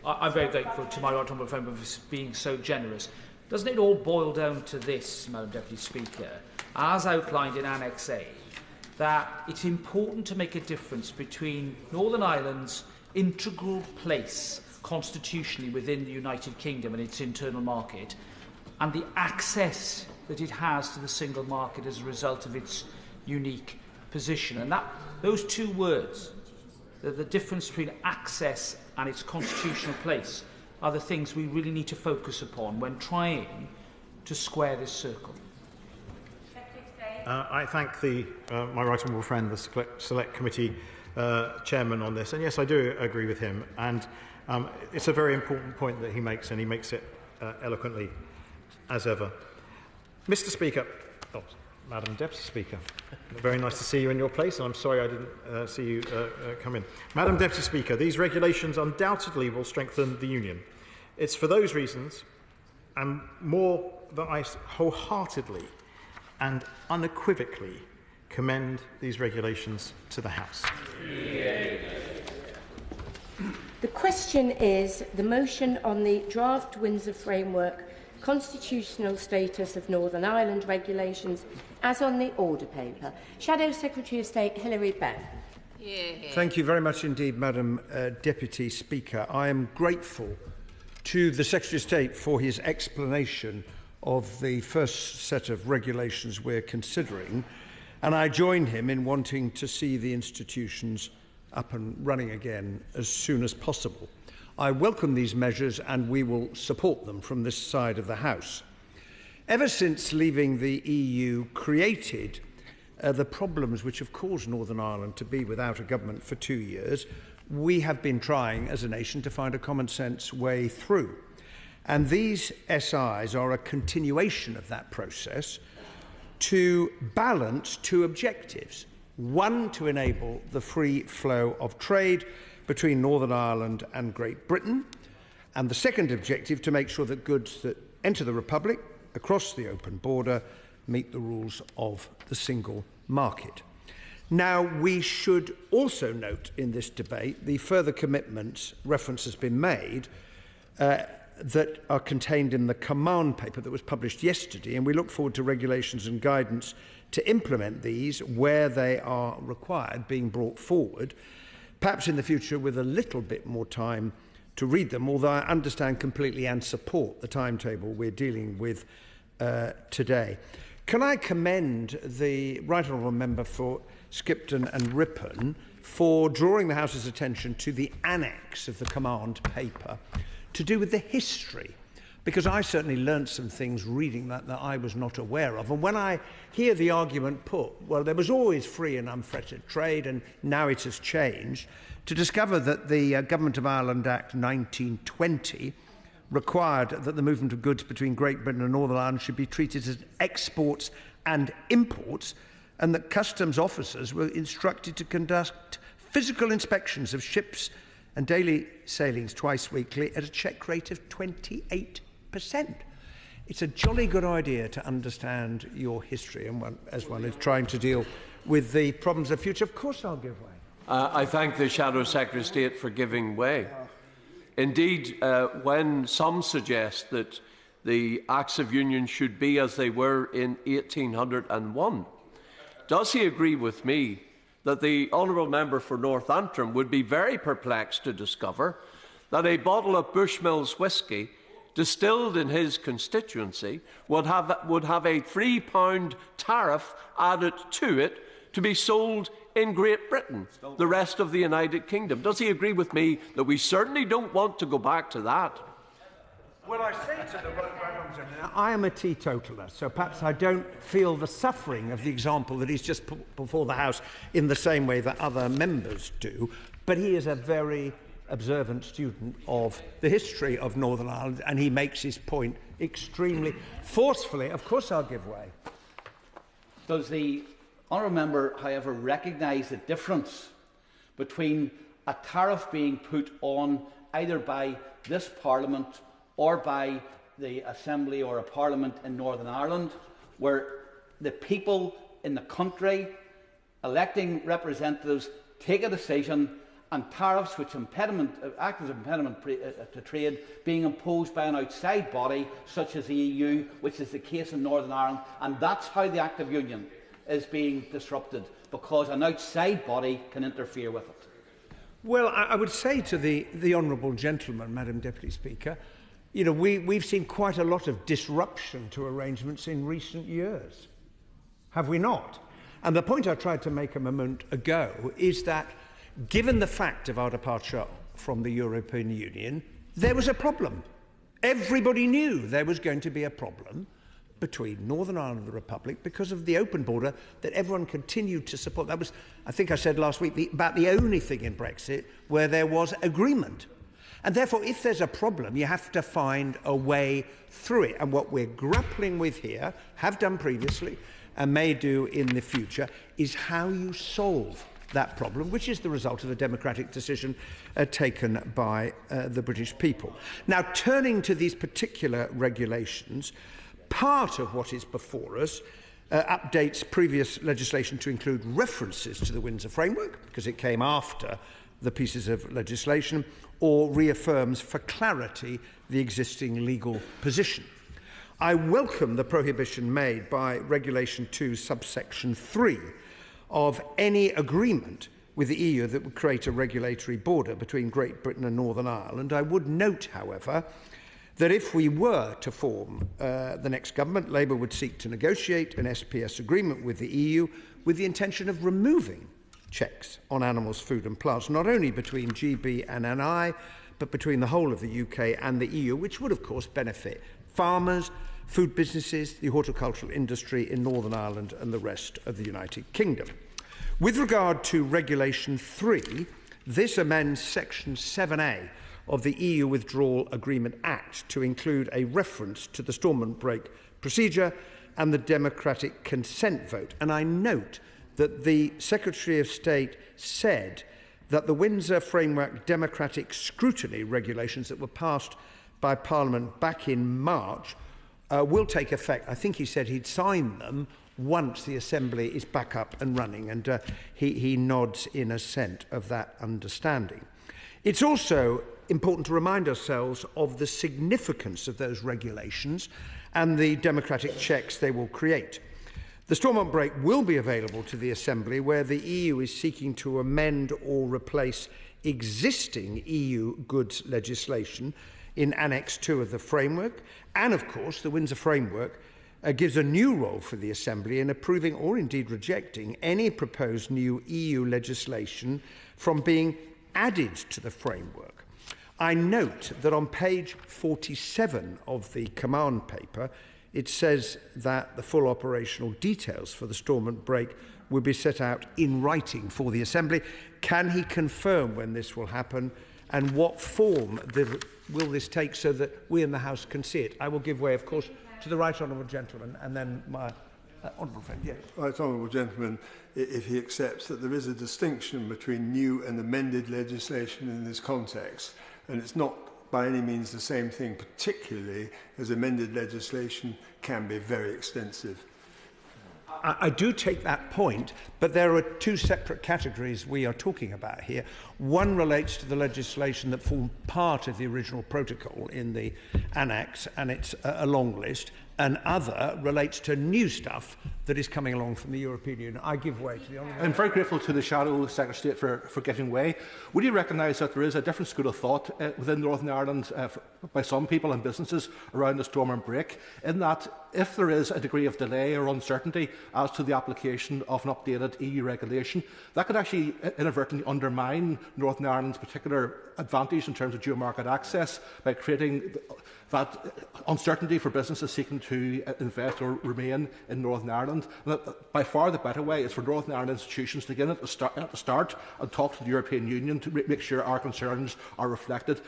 I'm very grateful to my right honourable friend for being so generous. Doesn't it all boil down to this, Madam Deputy Speaker, as outlined in Annex A, that it's important to make a difference between Northern Ireland's integral place constitutionally within the United Kingdom and its internal market and the access that it has to the single market as a result of its unique position. And those two words, the difference between access and its constitutional place, are the things we really need to focus upon when trying to square this circle. I thank my right honourable friend, the Select Committee chairman, on this. And yes, I do agree with him. And it's a very important point that he makes, and he makes it eloquently as ever. Mr. Speaker, Madam Deputy Speaker, very nice to see you in your place, and I'm sorry I didn't see you come in. Madam Deputy Speaker, these regulations undoubtedly will strengthen the Union. It's for those reasons, and more, that I wholeheartedly and unequivocally commend these regulations to the House. The question is the motion on the draft Windsor Framework constitutional status of Northern Ireland regulations as on the order paper. Shadow Secretary of State Hilary Benn. Thank you very much indeed, Madam Deputy Speaker. I am grateful to the Secretary of State for his explanation of the first set of regulations we're considering, and I join him in wanting to see the institutions up and running again as soon as possible. I welcome these measures and we will support them from this side of the House. Ever since leaving the EU created the problems which have caused Northern Ireland to be without a government for 2 years, we have been trying as a nation to find a common sense way through. And these SIs are a continuation of that process to balance two objectives. One, to enable the free flow of trade between Northern Ireland and Great Britain, and the second objective, to make sure that goods that enter the Republic across the open border meet the rules of the single market. Now, we should also note in this debate the further commitments, reference has been made, that are contained in the command paper that was published yesterday, and we look forward to regulations and guidance to implement these where they are required being brought forward, perhaps in the future with a little bit more time to read them, although I understand completely and support the timetable we're dealing with today. Can I commend the Right Honourable Member for Skipton and Ripon for drawing the House's attention to the annex of the command paper to do with the history, because I certainly learnt some things reading that I was not aware of. And when I hear the argument put, well, there was always free and unfettered trade and now it has changed, to discover that the Government of Ireland Act 1920 required that the movement of goods between Great Britain and Northern Ireland should be treated as exports and imports, and that customs officers were instructed to conduct physical inspections of ships and daily sailings twice weekly at a check rate of 28%. It's a jolly good idea to understand your history, and as one is trying to deal with the problems of the future. Of course I'll give way. I thank the Shadow Secretary of State for giving way. Indeed, when some suggest that the Acts of Union should be as they were in 1801, does he agree with me that the Honourable Member for North Antrim would be very perplexed to discover that a bottle of Bushmills whisky distilled in his constituency would have a £3 tariff added to it to be sold in Great Britain, the rest of the United Kingdom? Does he agree with me that we certainly don't want to go back to that? Well, I say to the right, I am a teetotaler, so perhaps I don't feel the suffering of the example that he's just put before the House in the same way that other members do, but he is a very observant student of the history of Northern Ireland, and he makes his point extremely forcefully. Of course I'll give way. Does the honourable member, however, recognise the difference between a tariff being put on either by this Parliament or by the Assembly or a Parliament in Northern Ireland, where the people in the country electing representatives take a decision, and tariffs which act as an impediment to trade being imposed by an outside body such as the EU, which is the case in Northern Ireland, and that's how the Act of Union is being disrupted, because an outside body can interfere with it. Well, I would say to the honourable gentleman, Madam Deputy Speaker, you know, we've seen quite a lot of disruption to arrangements in recent years, have we not? And the point I tried to make a moment ago is that, given the fact of our departure from the European Union, there was a problem. Everybody knew there was going to be a problem between Northern Ireland and the Republic because of the open border that everyone continued to support. That was, I think I said last week, about the only thing in Brexit where there was agreement. And therefore, if there's a problem, you have to find a way through it. And what we're grappling with here, have done previously, and may do in the future, is how you solve that problem, which is the result of a democratic decision taken by the British people. Now, turning to these particular regulations, part of what is before us updates previous legislation to include references to the Windsor Framework, because it came after the pieces of legislation, or reaffirms for clarity the existing legal position. I welcome the prohibition made by Regulation 2, subsection 3, of any agreement with the EU that would create a regulatory border between Great Britain and Northern Ireland. I would note, however, that if we were to form the next government, Labour would seek to negotiate an SPS agreement with the EU with the intention of removing checks on animals, food and plants, not only between GB and NI, but between the whole of the UK and the EU, which would, of course, benefit farmers, food businesses, the horticultural industry in Northern Ireland and the rest of the United Kingdom. With regard to Regulation 3, this amends Section 7A of the EU Withdrawal Agreement Act to include a reference to the storm and break procedure and the democratic consent vote. And I note that the Secretary of State said that the Windsor Framework democratic scrutiny regulations that were passed by Parliament back in March will take effect. I think he said he'd sign them once the Assembly is back up and running, and he nods in assent of that understanding. It's also important to remind ourselves of the significance of those regulations and the democratic checks they will create. The Stormont break will be available to the Assembly, where the EU is seeking to amend or replace existing EU goods legislation in Annex 2 of the framework. And, of course, the Windsor Framework gives a new role for the Assembly in approving or indeed rejecting any proposed new EU legislation from being added to the framework. I note that on page 47 of the command paper, it says that the full operational details for the Stormont break will be set out in writing for the Assembly. Can he confirm when this will happen, and what form will this take so that we in the House can see it? I will give way, of course, to the right honourable gentleman, and then my honourable friend. Yes. Right honourable gentleman, if he accepts that there is a distinction between new and amended legislation in this context, and it's not by any means the same thing, particularly as amended legislation can be very extensive. I do take that point, but there are two separate categories we are talking about here. One relates to the legislation that formed part of the original protocol in the annex, and it's a long list. and other relates to new stuff that is coming along from the European Union. I give way to the Honourable. I'm very grateful to the Shadow Secretary of State for giving way. Would you recognise that there is a different school of thought within Northern Ireland by some people and businesses around the Stormont break, in that if there is a degree of delay or uncertainty as to the application of an updated EU regulation, that could actually inadvertently undermine Northern Ireland's particular advantage in terms of dual market access by creating that uncertainty for businesses seeking to invest or remain in Northern Ireland. And by far the better way is for Northern Ireland institutions to begin at the start and talk to the European Union to make sure our concerns are reflected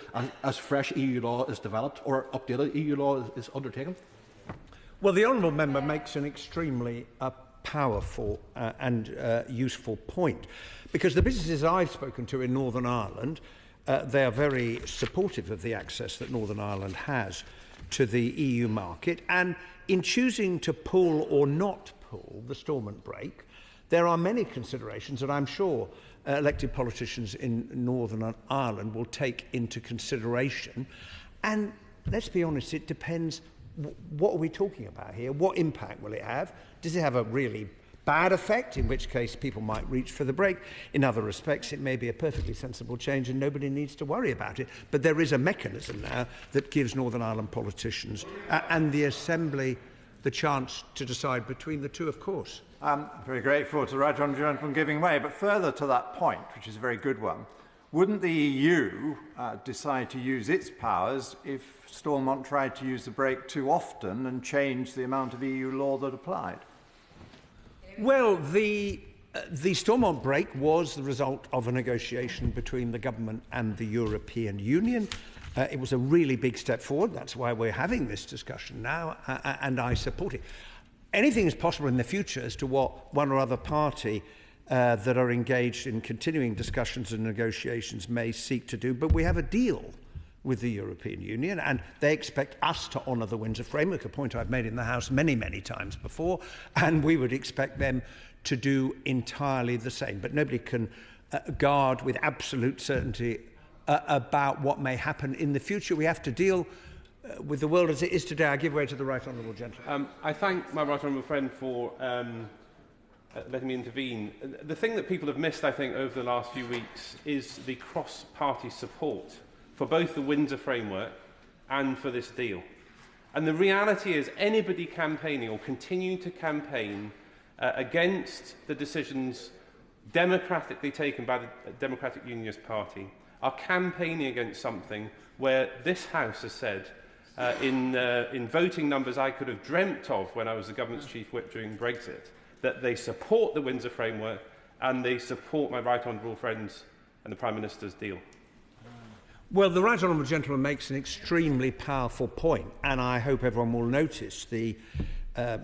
as fresh EU law is developed or updated EU law is undertaken. Well, the Honourable Member makes an extremely powerful and useful point, because the businesses I've spoken to in Northern Ireland, they are very supportive of the access that Northern Ireland has to the EU market, and in choosing to pull or not pull the Stormont break, there are many considerations that I'm sure elected politicians in Northern Ireland will take into consideration. And let's be honest, it depends. What are we talking about here? What impact will it have? Does it have a really bad effect, in which case people might reach for the break? In other respects, it may be a perfectly sensible change and nobody needs to worry about it. But there is a mechanism now that gives Northern Ireland politicians and the Assembly the chance to decide between the two, of course. I'm very grateful to the right honourable gentleman giving way. But further to that point, which is a very good one, wouldn't the EU decide to use its powers if Stormont tried to use the break too often and change the amount of EU law that applied? Well, the Stormont break was the result of a negotiation between the government and the European Union. It was a really big step forward. That's why we're having this discussion now, and I support it. Anything is possible in the future as to what one or other party that are engaged in continuing discussions and negotiations may seek to do, but we have a deal with the European Union and they expect us to honour the Windsor Framework, a point I've made in the House many, many times before, and we would expect them to do entirely the same. But nobody can guard with absolute certainty about what may happen in the future. We have to deal with the world as it is today. I give way to the right honourable gentleman. I thank my right honourable friend for letting me intervene. The thing that people have missed, I think, over the last few weeks is the cross-party support for both the Windsor Framework and for this deal. And the reality is anybody campaigning or continuing to campaign against the decisions democratically taken by the Democratic Unionist Party are campaigning against something where this House has said in voting numbers I could have dreamt of when I was the government's chief whip during Brexit, that they support the Windsor Framework and they support my right honourable friends and the Prime Minister's deal. Well, the right honourable gentleman makes an extremely powerful point, and I hope everyone will notice the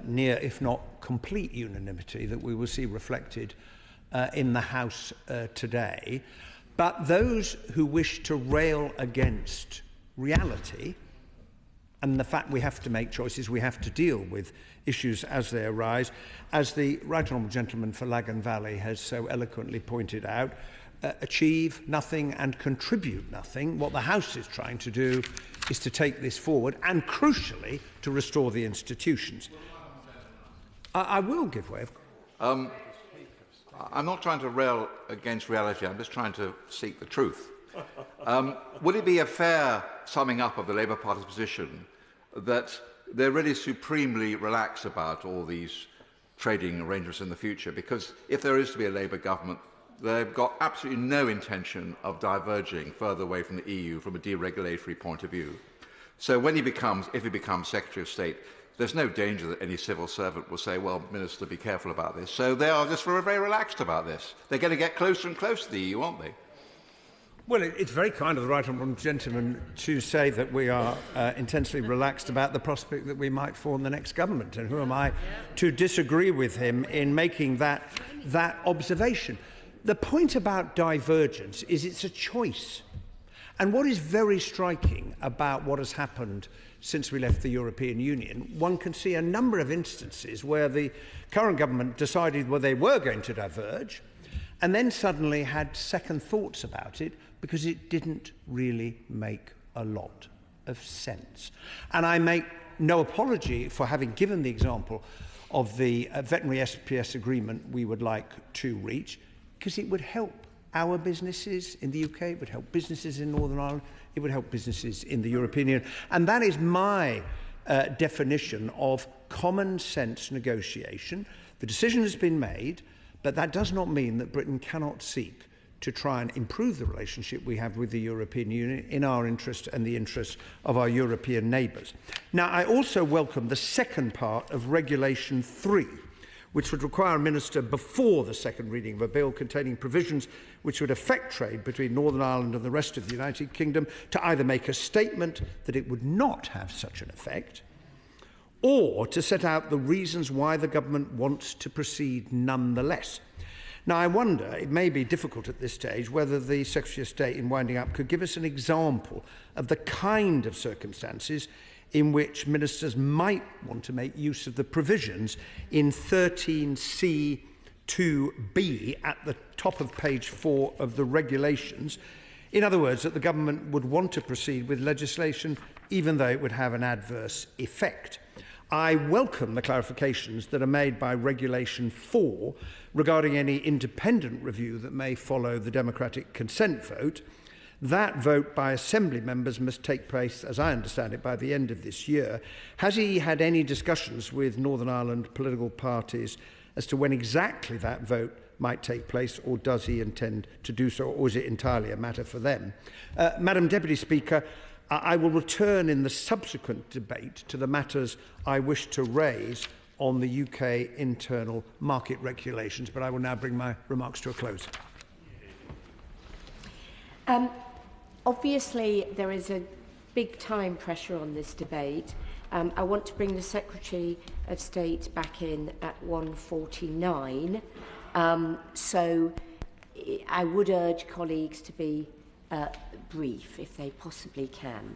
near, if not complete, unanimity that we will see reflected in the House today. But those who wish to rail against reality and the fact we have to make choices, we have to deal with issues as they arise, as the right honourable gentleman for Lagan Valley has so eloquently pointed out, achieve nothing and contribute nothing. What the House is trying to do is to take this forward and, crucially, to restore the institutions. I will give way. I'm not trying to rail against reality, I'm just trying to seek the truth. Would it be a fair summing up of the Labour Party's position that they're really supremely relaxed about all these trading arrangements in the future? Because if there is to be a Labour government, they've got absolutely no intention of diverging further away from the EU from a deregulatory point of view. So when if he becomes Secretary of State, there's no danger that any civil servant will say, well, Minister, be careful about this. So they are just very relaxed about this. They're going to get closer and closer to the EU, aren't they? Well, it's very kind of the right honourable gentleman to say that we are intensely relaxed about the prospect that we might form the next government. And who am I to disagree with him in making that observation? The point about divergence is it's a choice. And what is very striking about what has happened since we left the European Union, one can see a number of instances where the current government decided, well, they were going to diverge, and then suddenly had second thoughts about it because it didn't really make a lot of sense. And I make no apology for having given the example of the veterinary SPS agreement we would like to reach, because it would help our businesses in the UK, it would help businesses in Northern Ireland, it would help businesses in the European Union. And that is my definition of common sense negotiation. The decision has been made, but that does not mean that Britain cannot seek to try and improve the relationship we have with the European Union in our interest and the interest of our European neighbours. Now, I also welcome the second part of Regulation 3, which would require a minister before the second reading of a bill containing provisions which would affect trade between Northern Ireland and the rest of the United Kingdom to either make a statement that it would not have such an effect, or to set out the reasons why the government wants to proceed nonetheless. Now, I wonder, it may be difficult at this stage, whether the Secretary of State, in winding up, could give us an example of the kind of circumstances in which ministers might want to make use of the provisions in 13C2B at the top of page 4 of the regulations. In other words, that the government would want to proceed with legislation even though it would have an adverse effect. I welcome the clarifications that are made by Regulation 4 regarding any independent review that may follow the democratic consent vote. That vote by Assembly members must take place, as I understand it, by the end of this year. Has he had any discussions with Northern Ireland political parties as to when exactly that vote might take place, or does he intend to do so, or is it entirely a matter for them? Madam Deputy Speaker, I will return in the subsequent debate to the matters I wish to raise on the UK internal market regulations, but I will now bring my remarks to a close. Obviously, there is a big time pressure on this debate. I want to bring the Secretary of State back in at 1:49. So I would urge colleagues to be brief, if they possibly can.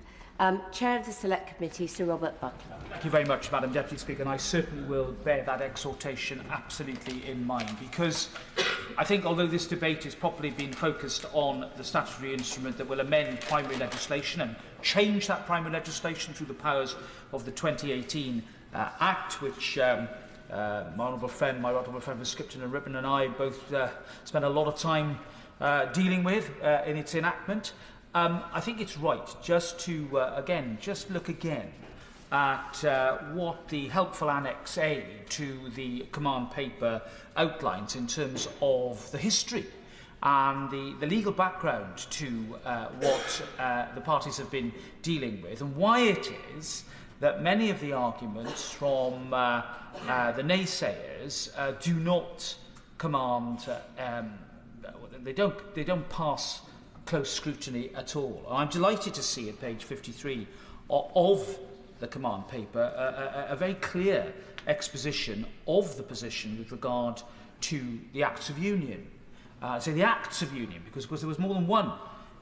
Chair of the Select Committee, Sir Robert Buckland. Thank you very much, Madam Deputy Speaker, and I certainly will bear that exhortation absolutely in mind, because I think although this debate has properly been focused on the statutory instrument that will amend primary legislation and change that primary legislation through the powers of the 2018 Act, which my honourable friend for Skipton and Ripon and I both spent a lot of time dealing with in its enactment, I think it's right just to, look again at what the helpful Annex A to the command paper outlines in terms of the history and the legal background to what the parties have been dealing with, and why it is that many of the arguments from the naysayers do not command, they don't pass close scrutiny at all. And I'm delighted to see at page 53 of the command paper a very clear exposition of the position with regard to the Acts of Union. So the Acts of Union, because there was more than one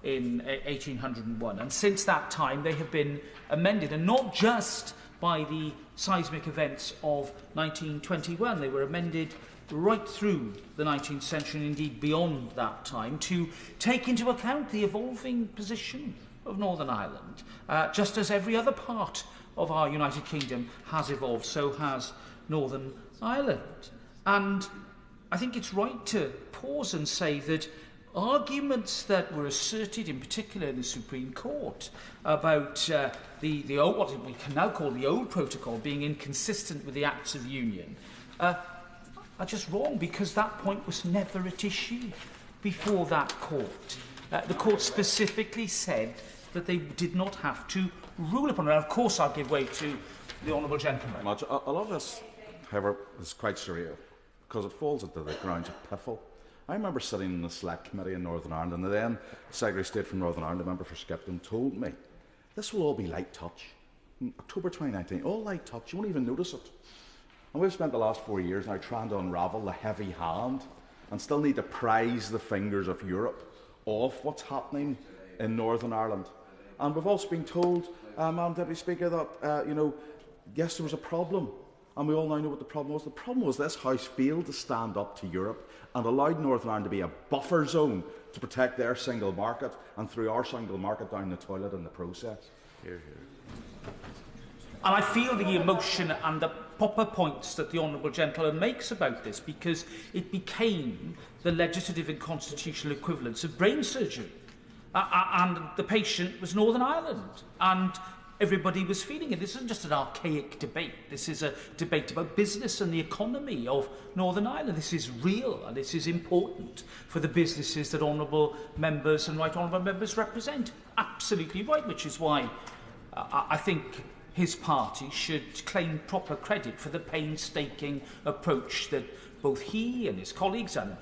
in 1801, and since that time they have been amended, and not just by the seismic events of 1921. They were amended right through the 19th century, and indeed beyond that time, to take into account the evolving position of Northern Ireland. Just as every other part of our United Kingdom has evolved, so has Northern Ireland. And I think it's right to pause and say that arguments that were asserted, in particular in the Supreme Court, about the old, what we can now call the old protocol, being inconsistent with the Acts of Union, are just wrong, because that point was never at issue before that court. The court specifically said that they did not have to rule upon it. And of course, I'll give way to the honourable gentleman. Much. A lot of this, however, is quite surreal, because it falls into the grounds of piffle. I remember sitting in the Select Committee in Northern Ireland, and the then Secretary of State from Northern Ireland, a member for Skipton, told me this will all be light touch. In October 2019, all light touch, you won't even notice it. And we've spent the last 4 years now trying to unravel the heavy hand and still need to prise the fingers of Europe off what's happening in Northern Ireland. And we've also been told, Madam Deputy Speaker, that yes, there was a problem, and we all now know what the problem was. The problem was this House failed to stand up to Europe and allowed Northern Ireland to be a buffer zone to protect their single market, and through our single market down the toilet in the process. Hear, hear. And I feel the emotion and the proper points that the honourable gentleman makes about this, because it became the legislative and constitutional equivalence of brain surgery. And the patient was Northern Ireland. And everybody was feeling it. This isn't just an archaic debate. This is a debate about business and the economy of Northern Ireland. This is real and this is important for the businesses that honourable members and right honourable members represent. Absolutely right, which is why I think his party should claim proper credit for the painstaking approach that both he and his colleagues and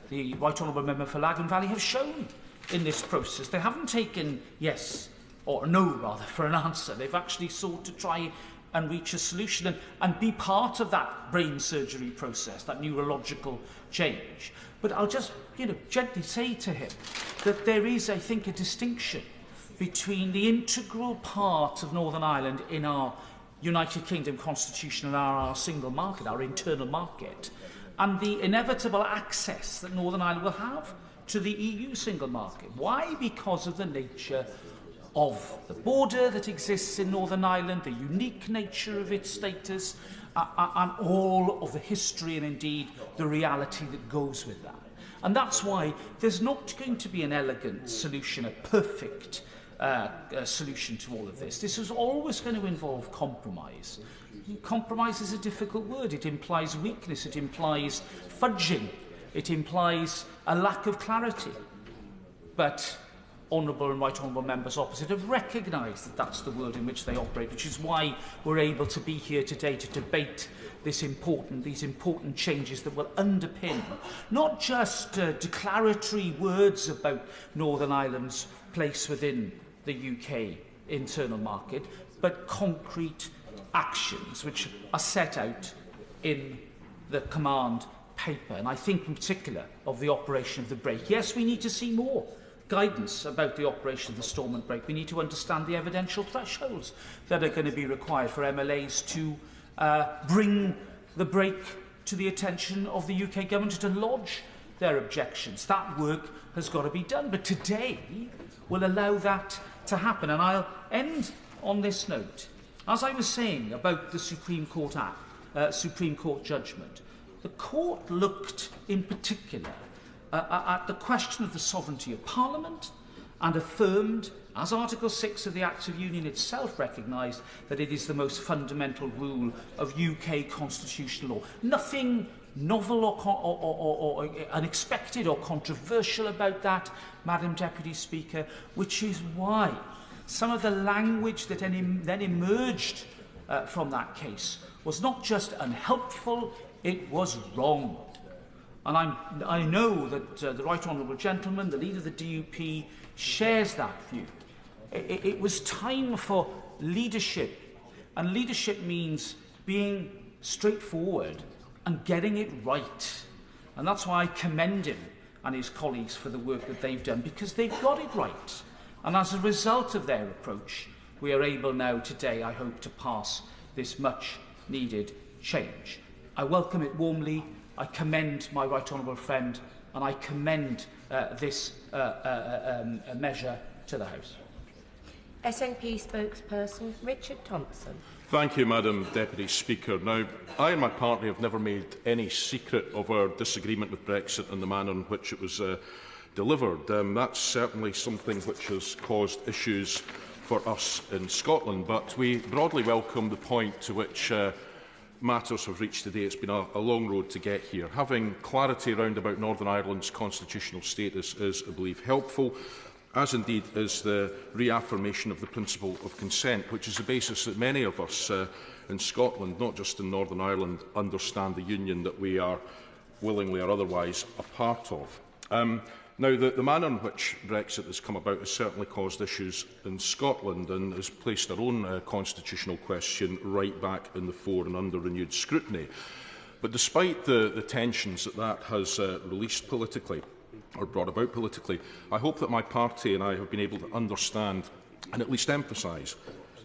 the Right Honourable Member for Lagan Valley have shown in this process. They haven't taken yes or no, rather, for an answer. They've actually sought to try and reach a solution and be part of that brain surgery process, that neurological change. But I'll just, gently say to him that there is, I think, a distinction between the integral part of Northern Ireland in our United Kingdom constitution and our single market, our internal market, and the inevitable access that Northern Ireland will have to the EU single market. Why? Because of the nature of the border that exists in Northern Ireland, the unique nature of its status, and all of the history and indeed the reality that goes with that. And that's why there's not going to be an elegant solution, a perfect solution to all of this. This is always going to involve compromise. Compromise is a difficult word. It implies weakness. It implies fudging. It implies a lack of clarity. But honourable and right honourable members opposite have recognised that that's the world in which they operate, which is why we're able to be here today to debate these important changes that will underpin not just declaratory words about Northern Ireland's place within the UK internal market, but concrete actions which are set out in the command paper. And I think in particular of the operation of the brake. Yes, we need to see more guidance about the operation of the Stormont brake. We need to understand the evidential thresholds that are going to be required for MLAs to bring the brake to the attention of the UK government, to lodge their objections. That work has got to be done. But today will allow that to happen. And I'll end on this note. As I was saying about the Supreme Court judgment, the court looked in particular at the question of the sovereignty of Parliament and affirmed, as Article 6 of the Act of Union itself recognised, that it is the most fundamental rule of UK constitutional law. Nothing novel or unexpected or controversial about that, Madam Deputy Speaker, which is why some of the language that then emerged from that case was not just unhelpful, it was wrong. And I know that the Right Honourable Gentleman, the leader of the DUP, shares that view. It was time for leadership, and leadership means being straightforward and getting it right. And that's why I commend him and his colleagues for the work that they've done, because they've got it right. And as a result of their approach, we are able now today, I hope, to pass this much-needed change. I welcome it warmly. I commend my right honourable friend, and I commend this measure to the House. SNP spokesperson Richard Thomson. Thank you, Madam Deputy Speaker. Now, I and my party have never made any secret of our disagreement with Brexit and the manner in which it was delivered. That's certainly something which has caused issues for us in Scotland, but we broadly welcome the point to which matters have reached today. It's been a long road to get here. Having clarity around about Northern Ireland's constitutional status is, I believe, helpful, as indeed is the reaffirmation of the principle of consent, which is the basis that many of us in Scotland, not just in Northern Ireland, understand the union that we are willingly or otherwise a part of. Now, the manner in which Brexit has come about has certainly caused issues in Scotland and has placed our own constitutional question right back in the fore and under renewed scrutiny. But despite the tensions that has released politically, or brought about politically, I hope that my party and I have been able to understand and at least empathise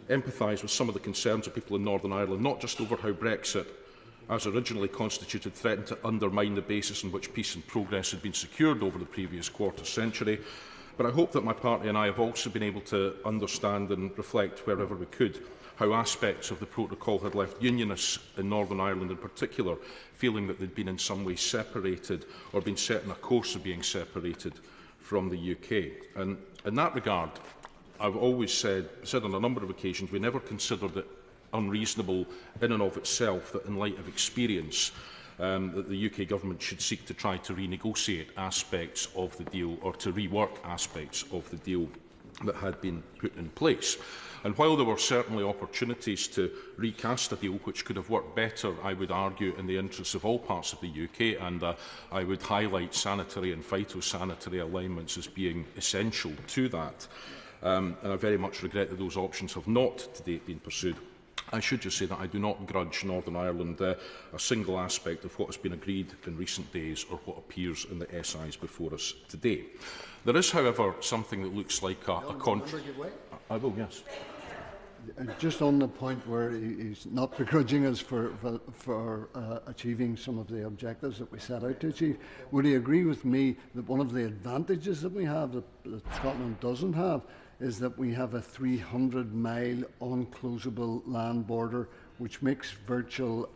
with some of the concerns of people in Northern Ireland, not just over how Brexit, as originally constituted, threatened to undermine the basis on which peace and progress had been secured over the previous quarter century, but I hope that my party and I have also been able to understand and reflect wherever we could how aspects of the protocol had left Unionists in Northern Ireland in particular feeling that they'd been in some way separated or been set on a course of being separated from the UK. And in that regard, I've always said on a number of occasions, we never considered it unreasonable in and of itself that in light of experience that the UK government should seek to try to renegotiate aspects of the deal or to rework aspects of the deal that had been put in place. And while there were certainly opportunities to recast a deal which could have worked better, I would argue, in the interests of all parts of the UK, and I would highlight sanitary and phytosanitary alignments as being essential to that. And I very much regret that those options have not to date been pursued. I should just say that I do not grudge Northern Ireland a single aspect of what has been agreed in recent days or what appears in the SIs before us today. There is, however, something that looks like a I will, yes. Just on the point where he's not begrudging us for achieving some of the objectives that we set out to achieve, would he agree with me that one of the advantages that we have that Scotland doesn't have is that we have a 300-mile unclosable land border, which makes virtual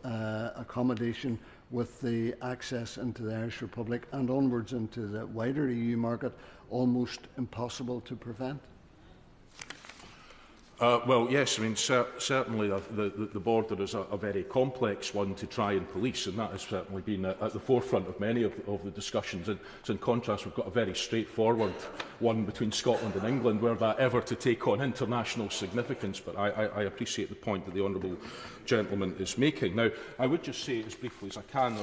accommodation with the access into the Irish Republic and onwards into the wider EU market almost impossible to prevent? Well, yes, I mean, certainly the border is a very complex one to try and police, and that has certainly been at the forefront of many of the discussions. And so in contrast, we've got a very straightforward one between Scotland and England, were that ever to take on international significance. But I appreciate the point that the honourable gentleman is making. Now, I would just say as briefly as I can,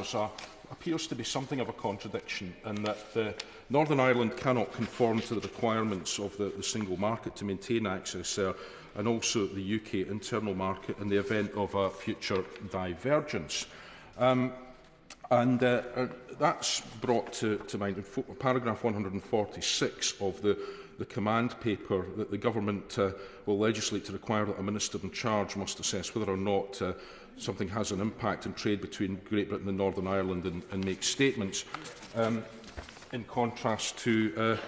appears to be something of a contradiction in that Northern Ireland cannot conform to the requirements of the single market to maintain access there, and also the UK internal market in the event of a future divergence. That's brought to mind in paragraph 146 of the command paper that the government will legislate to require that a minister in charge must assess whether or not something has an impact on trade between Great Britain and Northern Ireland and make statements, in contrast to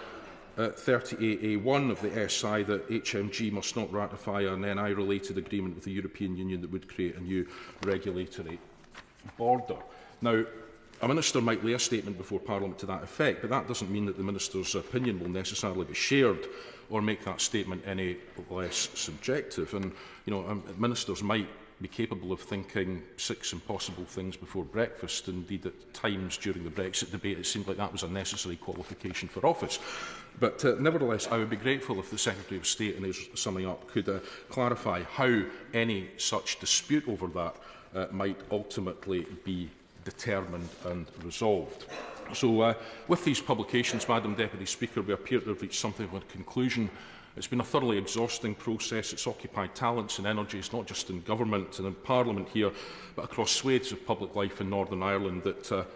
38A1 of the SI that HMG must not ratify an NI-related agreement with the European Union that would create a new regulatory border. Now, a minister might lay a statement before Parliament to that effect, but that doesn't mean that the minister's opinion will necessarily be shared or make that statement any less subjective. And, ministers might be capable of thinking 6 impossible things before breakfast. Indeed, at times during the Brexit debate, it seemed like that was a necessary qualification for office. But nevertheless, I would be grateful if the Secretary of State, in his summing up, could clarify how any such dispute over that might ultimately be determined and resolved. So, with these publications, Madam Deputy Speaker, we appear to have reached something of a conclusion. It's been a thoroughly exhausting process. It's occupied talents and energies, not just in government and in Parliament here, but across swathes of public life in Northern Ireland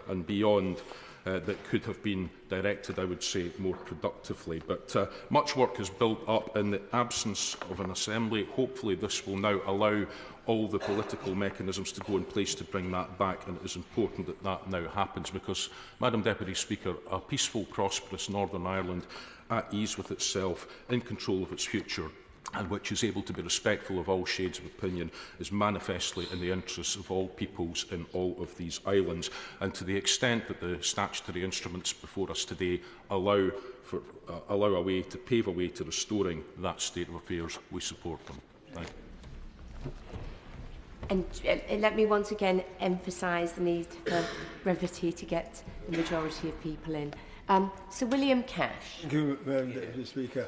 and beyond that could have been directed, I would say, more productively. But much work is built up in the absence of an assembly. Hopefully this will now allow all the political mechanisms to go in place to bring that back, and it is important that that now happens because, Madam Deputy Speaker, a peaceful, prosperous Northern Ireland at ease with itself, in control of its future, and which is able to be respectful of all shades of opinion, is manifestly in the interests of all peoples in all of these islands. And to the extent that the statutory instruments before us today allow a way to pave a way to restoring that state of affairs, we support them. Thank you. And let me once again emphasise the need for brevity to get the majority of people in. Sir William Cash. Thank you, Madam Deputy Speaker.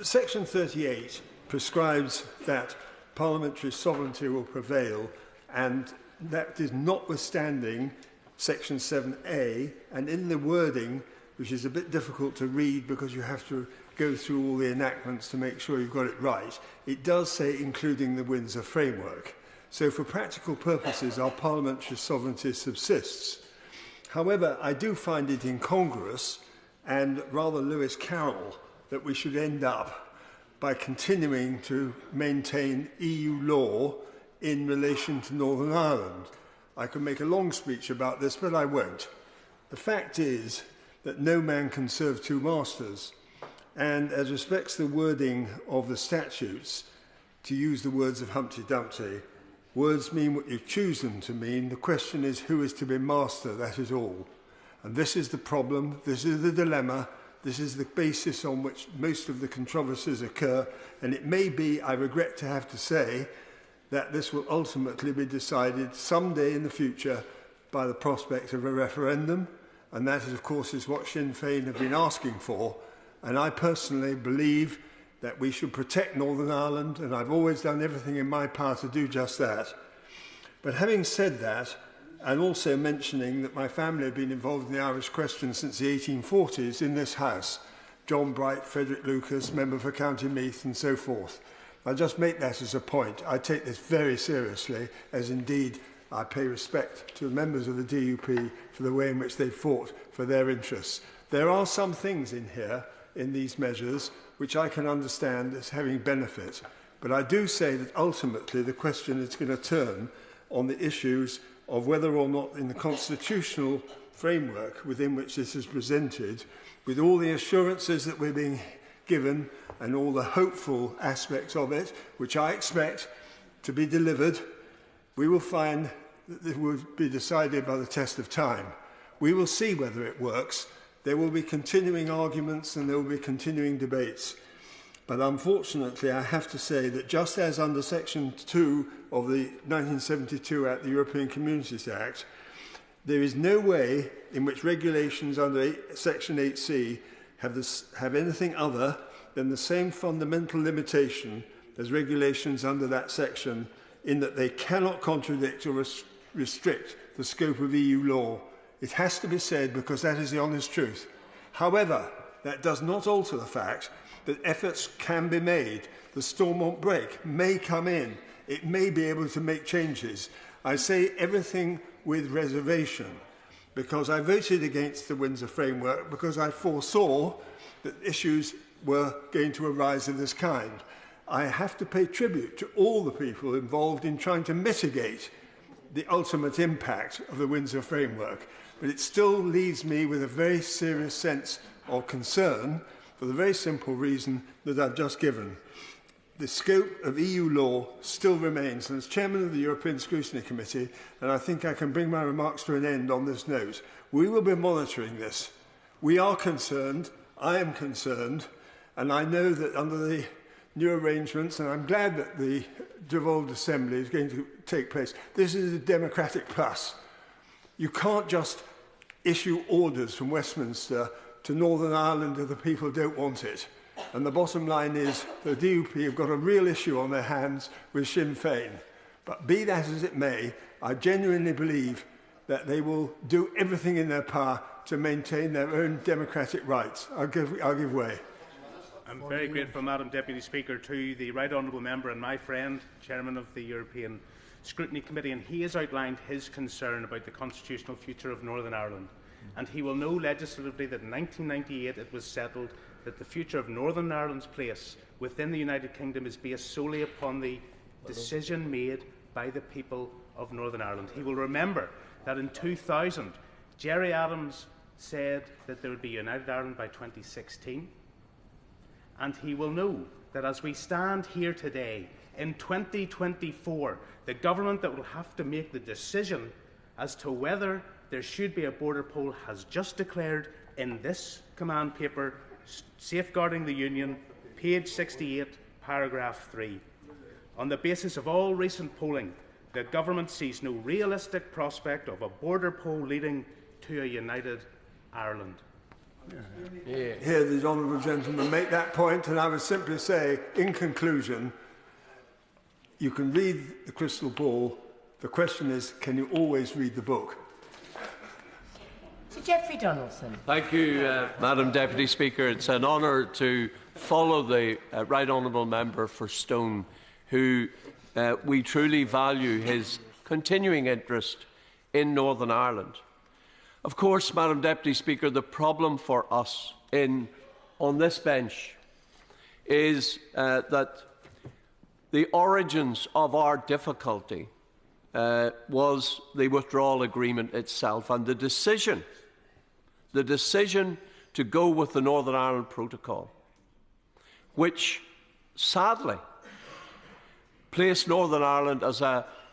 Section 38 prescribes that parliamentary sovereignty will prevail, and that is notwithstanding Section 7A, and in the wording, which is a bit difficult to read because you have to go through all the enactments to make sure you've got it right, it does say including the Windsor Framework. So for practical purposes, our parliamentary sovereignty subsists. However, I do find it incongruous and rather Lewis Carroll that we should end up by continuing to maintain EU law in relation to Northern Ireland. I could make a long speech about this, but I won't. The fact is that no man can serve two masters, and as respects the wording of the statutes, to use the words of Humpty Dumpty, words mean what you choose them to mean. The question is who is to be master, that is all. And this is the problem, this is the dilemma, this is the basis on which most of the controversies occur, and it may be, I regret to have to say, that this will ultimately be decided someday in the future by the prospect of a referendum, and that, of course, is what Sinn Féin have been asking for. And I personally believe that we should protect Northern Ireland, and I've always done everything in my power to do just that. But having said that, and also mentioning that my family have been involved in the Irish question since the 1840s in this House, John Bright, Frederick Lucas, member for County Meath, and so forth. I just make that as a point. I take this very seriously, as indeed I pay respect to the members of the DUP for the way in which they fought for their interests. There are some things in here, in these measures, which I can understand as having benefit. But I do say that ultimately the question is going to turn on the issues of whether or not in the constitutional framework within which this is presented, with all the assurances that we're being given and all the hopeful aspects of it, which I expect to be delivered, we will find that it will be decided by the test of time. We will see whether it works. There will be continuing arguments and there will be continuing debates. But unfortunately, I have to say that just as under Section 2 of the 1972 Act, the European Communities Act, there is no way in which regulations under Section 8C have anything other than the same fundamental limitation as regulations under that section, in that they cannot contradict or restrict the scope of EU law. It has to be said because that is the honest truth. However, that does not alter the fact that efforts can be made. The Stormont break may come in. It may be able to make changes. I say everything with reservation because I voted against the Windsor Framework because I foresaw that issues were going to arise of this kind. I have to pay tribute to all the people involved in trying to mitigate the ultimate impact of the Windsor Framework, but it still leaves me with a very serious sense of concern for the very simple reason that I've just given. The scope of EU law still remains, and as Chairman of the European Scrutiny Committee, and I think I can bring my remarks to an end on this note, we will be monitoring this. We are concerned, I am concerned, and I know that under the new arrangements, and I'm glad that the devolved assembly is going to take place, this is a democratic plus. You can't just issue orders from Westminster to Northern Ireland if the people don't want it. And the bottom line is the DUP have got a real issue on their hands with Sinn Féin. But be that as it may, I genuinely believe that they will do everything in their power to maintain their own democratic rights. I'll give way. I'm very grateful, Madam Deputy Speaker, to the Right Honourable Member and my friend, Chairman of the European Scrutiny Committee, and he has outlined his concern about the constitutional future of Northern Ireland. And he will know legislatively that in 1998 it was settled that the future of Northern Ireland's place within the United Kingdom is based solely upon the decision made by the people of Northern Ireland. He will remember that in 2000, Gerry Adams said that there would be United Ireland by 2016. And he will know that as we stand here today, in 2024, the government that will have to make the decision as to whether there should be a border poll has just declared in this command paper, Safeguarding the Union, page 68, paragraph 3. On the basis of all recent polling, the government sees no realistic prospect of a border poll leading to a united Ireland. Hear the honourable gentleman make that point, and I would simply say, in conclusion, you can read the crystal ball. The question is, can you always read the book? Sir Geoffrey Donaldson. Thank you, Madam Deputy Speaker. It's an honour to follow the Right Honourable Member for Stone, who we truly value his continuing interest in Northern Ireland. Of course, Madam Deputy Speaker, the problem for us on this bench is that the origins of our difficulty was the withdrawal agreement itself and the decision to go with the Northern Ireland Protocol, which sadly place Northern Ireland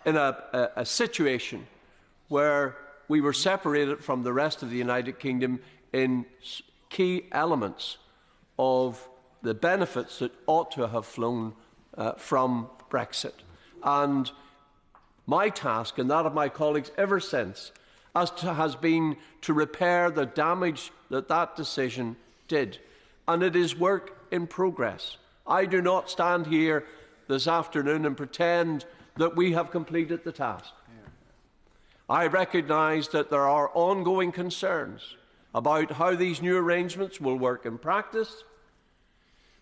in a situation where we were separated from the rest of the United Kingdom in key elements of the benefits that ought to have flown from Brexit. And my task, and that of my colleagues ever since, has been to repair the damage that that decision did. And it is work in progress. I do not stand here this afternoon and pretend that we have completed the task. I recognise that there are ongoing concerns about how these new arrangements will work in practice,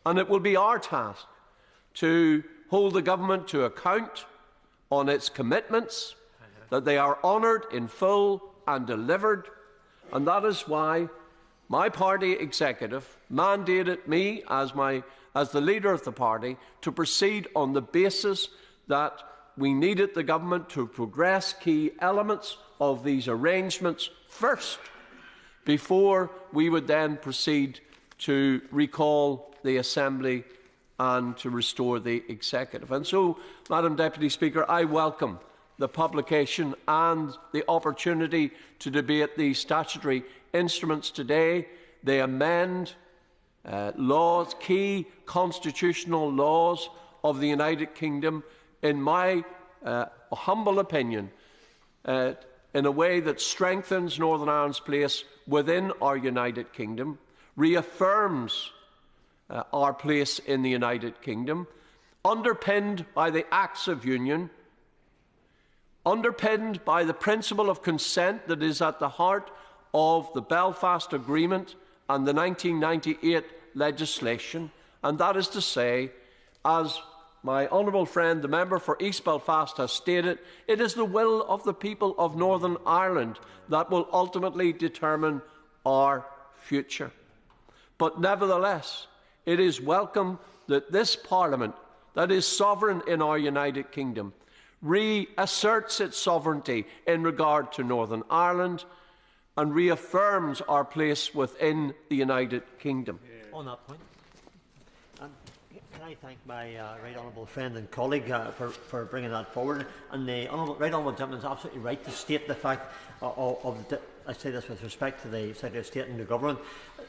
and it will be our task to hold the government to account on its commitments, that they are honoured in full and delivered, and that is why my party executive mandated me as the leader of the party to proceed on the basis that we needed the government to progress key elements of these arrangements first, before we would then proceed to recall the Assembly and to restore the executive. And so, Madam Deputy Speaker, I welcome the publication and the opportunity to debate these statutory instruments today. They amend laws, key constitutional laws of the United Kingdom, in my humble opinion, in a way that strengthens Northern Ireland's place within our United Kingdom, reaffirms our place in the United Kingdom, underpinned by the Acts of Union, underpinned by the principle of consent that is at the heart of the Belfast Agreement and the 1998 legislation, and that is to say, as my honourable friend, the member for East Belfast, has stated, it is the will of the people of Northern Ireland that will ultimately determine our future. But nevertheless, it is welcome that this Parliament, that is sovereign in our United Kingdom, reasserts its sovereignty in regard to Northern Ireland and reaffirms our place within the United Kingdom. On that point, can I thank my right honourable friend and colleague for bringing that forward? And the right honourable gentleman is absolutely right to state the fact I say this with respect to the Secretary of State and the government,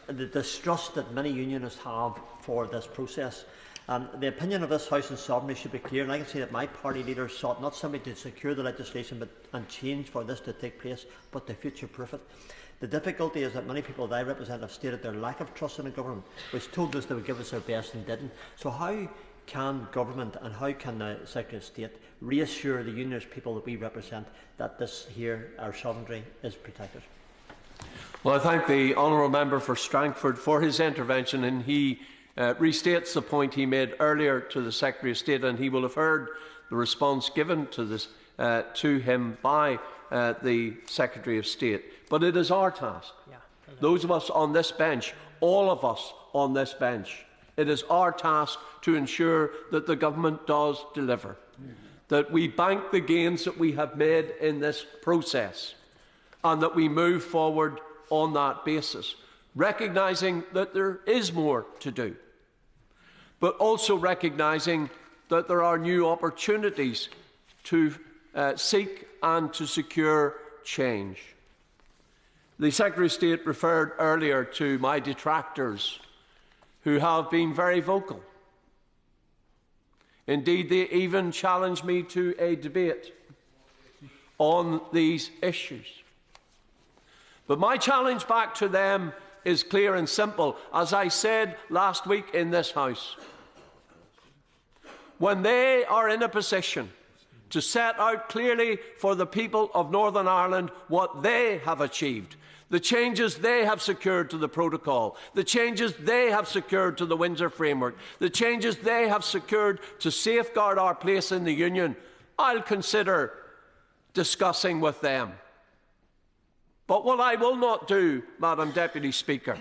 the distrust that many unionists have for this process. The opinion of this House and Sovereignty should be clear, and I can say that my party leaders sought not simply to secure the legislation and change for this to take place, but to future-proof it. The difficulty is that many people that I represent have stated their lack of trust in the government, which told us they would give us their best and didn't. So how can government and how can the Secretary of State reassure the unionist people that we represent that this here, our sovereignty, is protected? Well, I thank the honourable member for Strangford for his intervention, and he restates the point he made earlier to the Secretary of State, and he will have heard the response given to this to him by the Secretary of State. But it is our task, those of us on this bench, all of us on this bench, it is our task to ensure that the government does deliver, that we bank the gains that we have made in this process, and that we move forward on that basis, recognising that there is more to do, but also recognising that there are new opportunities to seek and to secure change. The Secretary of State referred earlier to my detractors who have been very vocal. Indeed, they even challenged me to a debate on these issues. But my challenge back to them is clear and simple. As I said last week in this House, when they are in a position to set out clearly for the people of Northern Ireland what they have achieved, the changes they have secured to the protocol, the changes they have secured to the Windsor Framework, the changes they have secured to safeguard our place in the Union, I'll consider discussing with them. But what I will not do, Madam Deputy Speaker,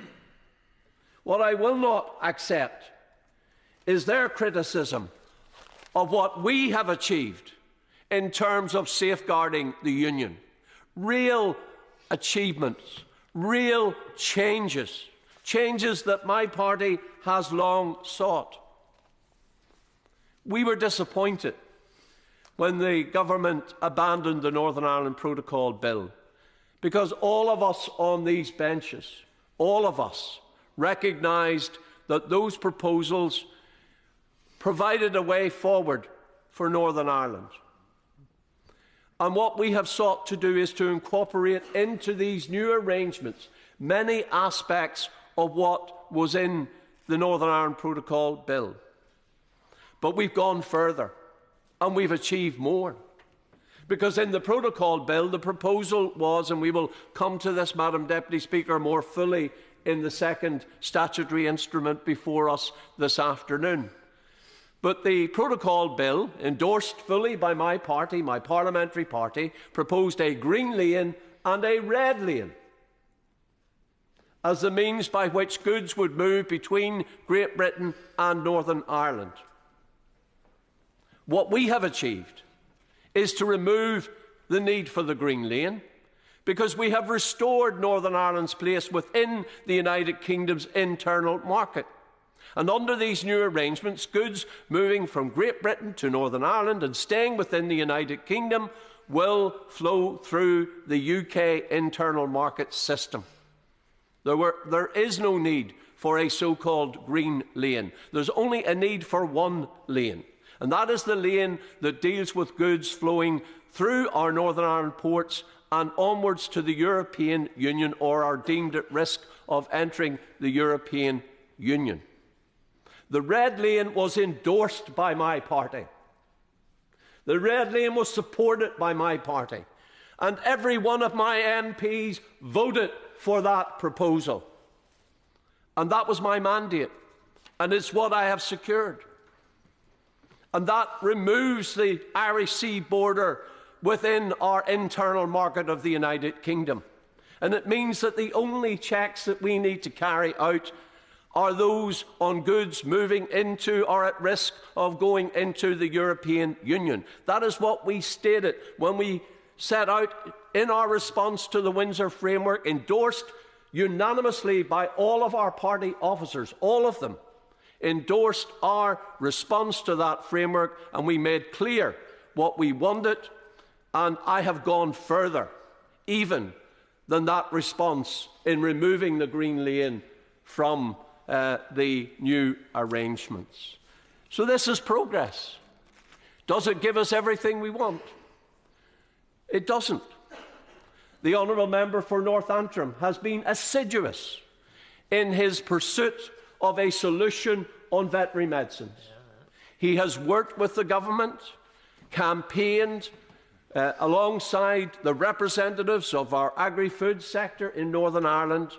what I will not accept is their criticism of what we have achieved in terms of safeguarding the Union. Real achievements, real changes, changes that my party has long sought. We were disappointed when the government abandoned the Northern Ireland Protocol Bill, because all of us on these benches, all of us, recognised that those proposals provided a way forward for Northern Ireland. And what we have sought to do is to incorporate into these new arrangements many aspects of what was in the Northern Ireland Protocol Bill. But we've gone further, and we've achieved more. Because in the Protocol Bill, the proposal was, and we will come to this, Madam Deputy Speaker, more fully in the second statutory instrument before us this afternoon. But the Protocol Bill, endorsed fully by my party, my parliamentary party, proposed a green lane and a red lane as the means by which goods would move between Great Britain and Northern Ireland. What we have achieved is to remove the need for the green lane, because we have restored Northern Ireland's place within the United Kingdom's internal market. And under these new arrangements, goods moving from Great Britain to Northern Ireland and staying within the United Kingdom will flow through the UK internal market system. There is no need for a so-called green lane. There's only a need for one lane, and that is the lane that deals with goods flowing through our Northern Ireland ports and onwards to the European Union, or are deemed at risk of entering the European Union. The red lane was endorsed by my party. The red lane was supported by my party. And every one of my MPs voted for that proposal. And that was my mandate. And it's what I have secured. And that removes the Irish Sea border within our internal market of the United Kingdom. And it means that the only checks that we need to carry out are those on goods moving into or at risk of going into the European Union. That is what we stated when we set out in our response to the Windsor Framework, endorsed unanimously by all of our party officers, all of them, endorsed our response to that framework, and we made clear what we wanted, and I have gone further even than that response in removing the green lane from the new arrangements. So this is progress. Does it give us everything we want? It doesn't. The Honourable Member for North Antrim has been assiduous in his pursuit of a solution on veterinary medicines. He has worked with the government, campaigned alongside the representatives of our agri-food sector in Northern Ireland,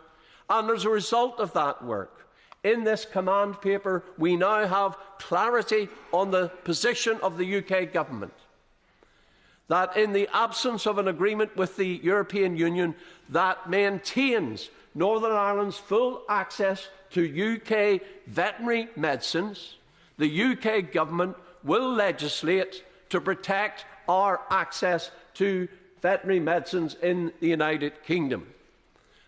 and as a result of that work, in this command paper, we now have clarity on the position of the UK government, that in the absence of an agreement with the European Union that maintains Northern Ireland's full access to UK veterinary medicines, the UK government will legislate to protect our access to veterinary medicines in the United Kingdom.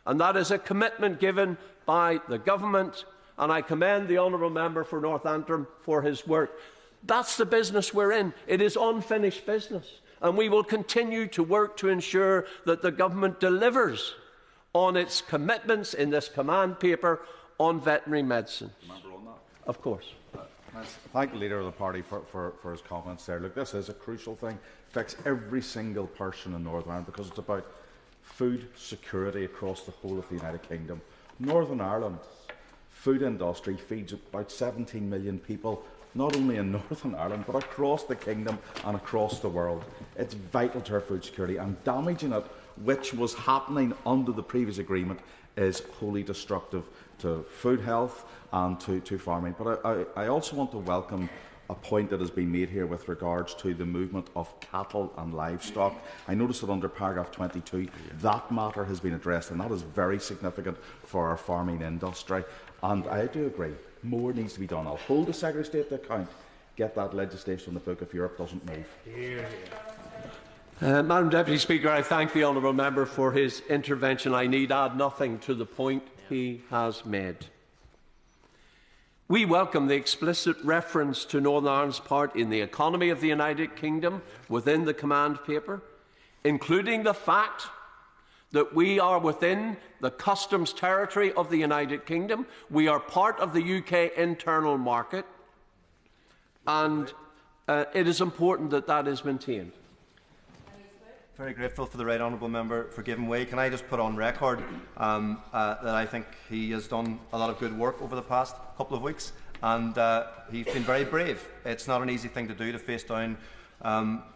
And that is a commitment given by the government, and I commend the Honourable Member for North Antrim for his work. That's the business we're in. It is unfinished business, and we will continue to work to ensure that the government delivers on its commitments in this command paper on veterinary medicine. Of course. Thank the Leader of the Party for his comments there. Look, this is a crucial thing. It affects every single person in Northern Ireland because it's about food security across the whole of the United Kingdom. Northern Ireland's food industry feeds about 17 million people, not only in Northern Ireland, but across the kingdom and across the world. It's vital to our food security, and damaging it, which was happening under the previous agreement, is wholly destructive to food health and to farming. But I also want to welcome a point that has been made here with regards to the movement of cattle and livestock. I noticed that under paragraph 22, that matter has been addressed, and that is very significant for our farming industry. And I do agree, more needs to be done. I'll hold the Secretary of State to account, get that legislation on the book if Europe doesn't move. Madam Deputy Speaker, I thank the Honourable Member for his intervention. I need add nothing to the point he has made. We welcome the explicit reference to Northern Ireland's part in the economy of the United Kingdom within the command paper, including the fact that we are within the customs territory of the United Kingdom. We are part of the UK internal market, and it is important that that is maintained. Very grateful for the right honourable member for giving way. Can I just put on record that I think he has done a lot of good work over the past couple of weeks, and he's been very brave. It's not an easy thing to do, to face down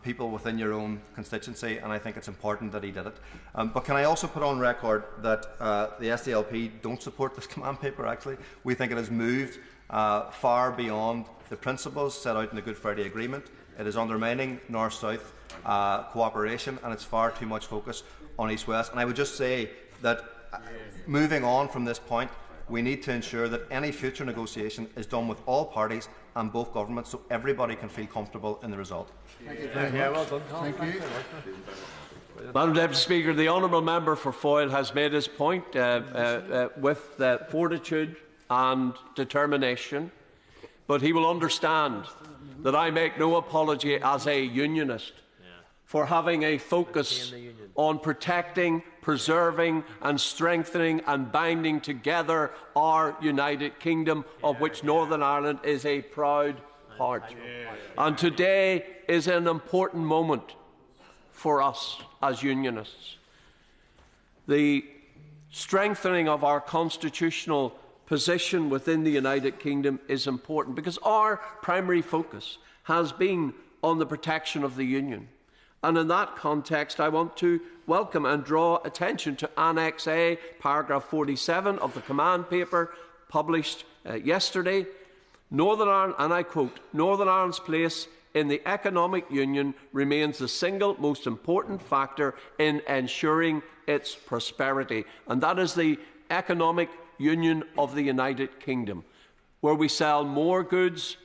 people within your own constituency, and I think it's important that he did it. But can I also put on record that the SDLP don't support this command paper, actually. We think it has moved far beyond the principles set out in the Good Friday Agreement. It is undermining North-South cooperation, and it's far too much focus on East-West. And I would just say that moving on from this point, we need to ensure that any future negotiation is done with all parties and both governments, so everybody can feel comfortable in the result. Thank you very much. Well done. Thank you. Madam Deputy Speaker, the honourable member for Foyle has made his point with fortitude and determination, but he will understand that I make no apology as a unionist for having a focus on protecting, preserving and strengthening and binding together our United Kingdom, of which Northern Ireland is a proud part. And today is an important moment for us as Unionists. The strengthening of our constitutional position within the United Kingdom is important because our primary focus has been on the protection of the Union. And in that context, I want to welcome and draw attention to Annex A, paragraph 47 of the command paper published yesterday. Northern Ireland, and I quote, "Northern Ireland's place in the economic union remains the single most important factor in ensuring its prosperity." And that is the economic union of the United Kingdom, where we sell more goods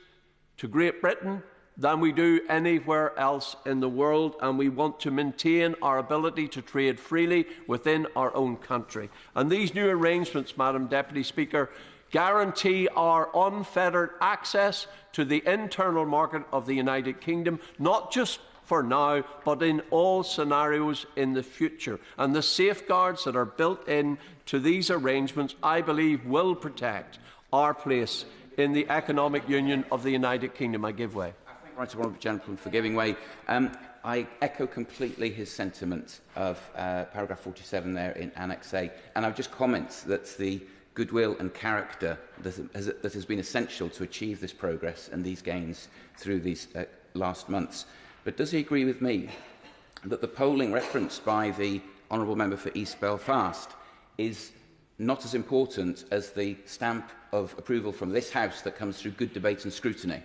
to Great Britain than we do anywhere else in the world, and we want to maintain our ability to trade freely within our own country. And these new arrangements, Madam Deputy Speaker, guarantee our unfettered access to the internal market of the United Kingdom, not just for now, but in all scenarios in the future. And the safeguards that are built in to these arrangements, I believe, will protect our place in the economic union of the United Kingdom. I give way. Right, honourable gentleman for giving way. I echo completely his sentiment of paragraph 47 there in Annex A, and I would just comment that the goodwill and character that has been essential to achieve this progress and these gains through these last months. But does he agree with me that the polling referenced by the honourable member for East Belfast is not as important as the stamp of approval from this House that comes through good debate and scrutiny?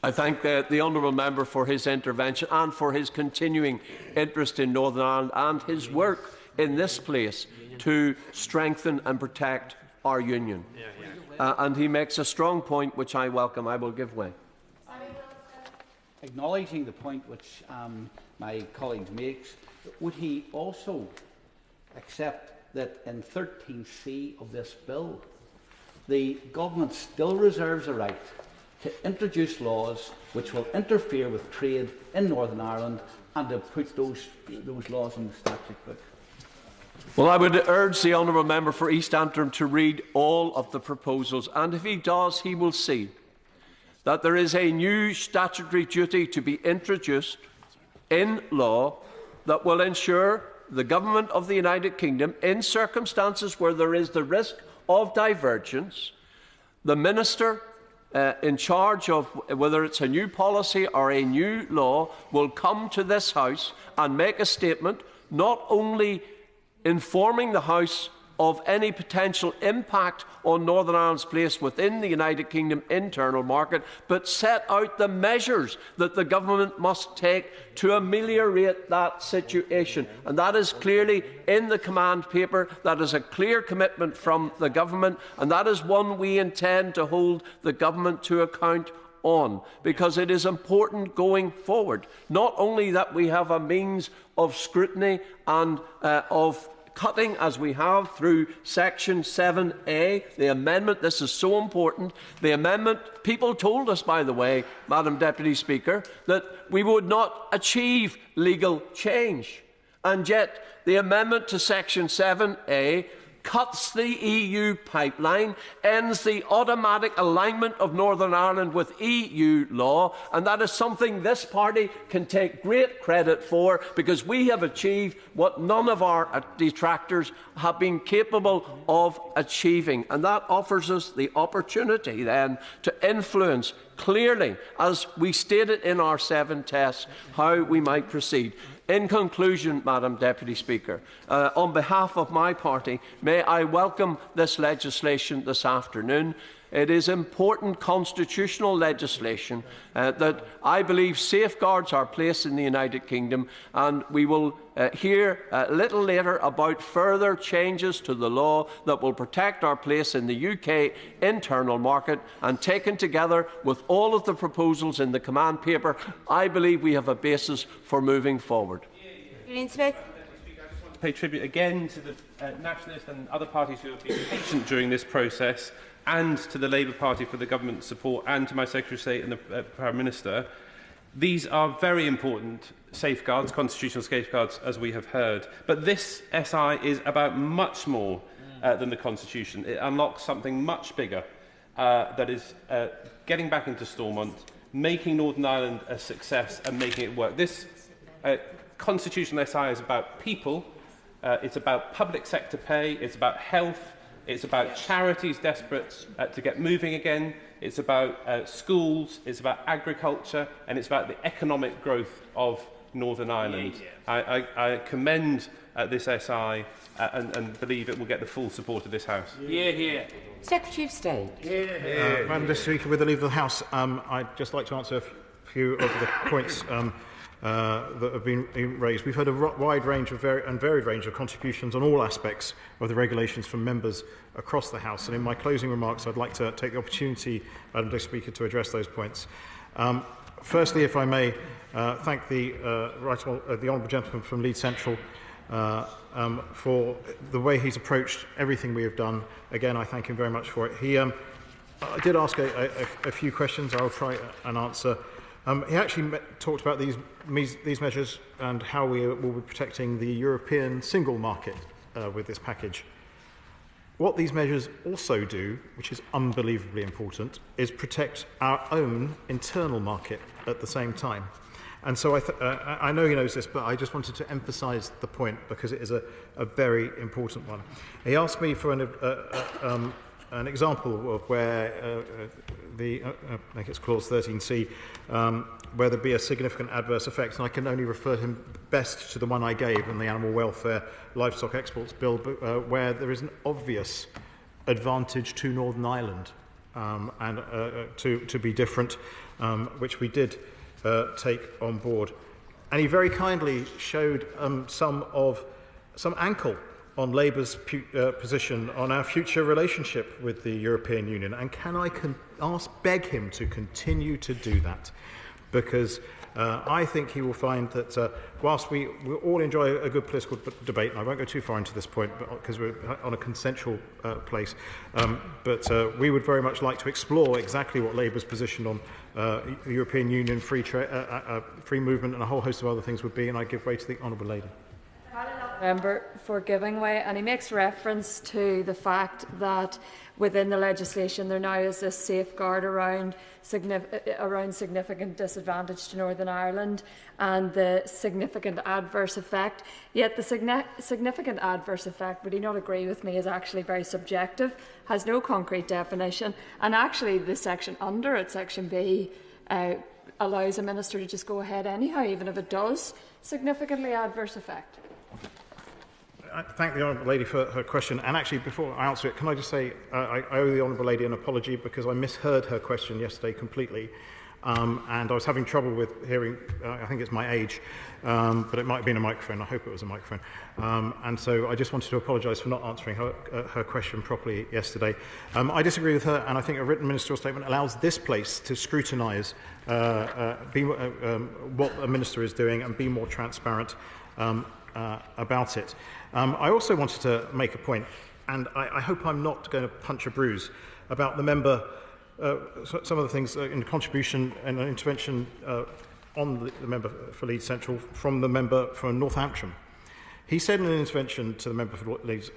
I thank the honourable member for his intervention and for his continuing interest in Northern Ireland and his work in this place to strengthen and protect our union. And he makes a strong point which I welcome. I will give way. Acknowledging the point which my colleague makes, would he also accept that in 13C of this bill, the government still reserves a right to introduce laws which will interfere with trade in Northern Ireland and to put those laws in the statute book? Well, I would urge the honourable member for East Antrim to read all of the proposals, and if he does, he will see that there is a new statutory duty to be introduced in law that will ensure the Government of the United Kingdom, in circumstances where there is the risk of divergence, the Minister in charge of whether it's a new policy or a new law will come to this House and make a statement, not only informing the House of any potential impact on Northern Ireland's place within the United Kingdom internal market, but set out the measures that the government must take to ameliorate that situation. And that is clearly in the command paper. That is a clear commitment from the government, and that is one we intend to hold the government to account on, because it is important going forward, not only that we have a means of scrutiny and of cutting as we have through Section 7A, the amendment, this is so important, the amendment, people told us, by the way, Madam Deputy Speaker, that we would not achieve legal change. And yet the amendment to Section 7A cuts the EU pipeline, ends the automatic alignment of Northern Ireland with EU law, and that is something this party can take great credit for, because we have achieved what none of our detractors have been capable of achieving. And that offers us the opportunity then to influence clearly, as we stated in our 7 tests, how we might proceed. In conclusion, Madam Deputy Speaker, on behalf of my party, may I welcome this legislation this afternoon. It is important constitutional legislation that I believe safeguards our place in the United Kingdom, and we will hear a little later about further changes to the law that will protect our place in the UK internal market, and taken together with all of the proposals in the command paper, I believe we have a basis for moving forward. Julian Smith. To pay tribute again to the Nationalists and other parties who have been patient during this process, and to the Labour Party for the government support, and to my Secretary of State and the Prime Minister. These are very important safeguards, constitutional safeguards, as we have heard. But this SI is about much more than the Constitution. It unlocks something much bigger, that is getting back into Stormont, making Northern Ireland a success and making it work. This constitutional SI is about people, it's about public sector pay, it's about health, it's about charities desperate to get moving again, it's about schools, it's about agriculture, and it's about the economic growth of Northern Ireland. I commend this SI and believe it will get the full support of this House. Hear, hear. Secretary of State. Madam Deputy Speaker, with the leave of the House, I'd just like to answer a few of the points that have been raised. We've heard a wide range of varied range of contributions on all aspects of the regulations from members across the House. And in my closing remarks, I'd like to take the opportunity, Madam Deputy Speaker, to address those points. Firstly, if I may, thank the honourable gentleman from Leeds Central for the way he's approached everything we have done. Again, I thank him very much for it. I did ask a few questions. I'll try and answer. He actually talked about these measures and how we will be protecting the European single market with this package. What these measures also do, which is unbelievably important, is protect our own internal market at the same time. And so I know he knows this, but I just wanted to emphasise the point because it is a very important one. He asked me for an example of where I think it's clause 13C, where there be a significant adverse effect, and I can only refer him best to the one I gave in the Animal Welfare Livestock Exports Bill, where there is an obvious advantage to Northern Ireland and to be different, which we did take on board. And he very kindly showed some ankle on Labour's position on our future relationship with the European Union. And can I beg him to continue to do that? Because I think he will find that whilst we all enjoy a good political debate, and I won't go too far into this point because we're on a consensual place, but we would very much like to explore exactly what Labour's position on the European Union, free movement and a whole host of other things would be, and I give way to the Honourable Lady. Member for giving way, and he makes reference to the fact that within the legislation there now is this safeguard around significant disadvantage to Northern Ireland and the significant adverse effect. Yet the significant adverse effect, would he not agree with me, is actually very subjective, has no concrete definition, and actually the section under it, section B, allows a minister to just go ahead anyhow, even if it does significantly adverse effect. I thank the Honourable Lady for her question. And actually, before I answer it, can I just say I owe the Honourable Lady an apology because I misheard her question yesterday completely. and I was having trouble with hearing, I think it's my age, but it might have been a microphone. I hope it was a microphone. And so I just wanted to apologise for not answering her question properly yesterday. I disagree with her, and I think a written ministerial statement allows this place to scrutinise what a minister is doing and be more transparent about it. I also wanted to make a point, and I hope I'm not going to punch a bruise, about the member, some of the things in the contribution and intervention on the member for Leeds Central from the member for Northampton. He said in an intervention to the member for Leeds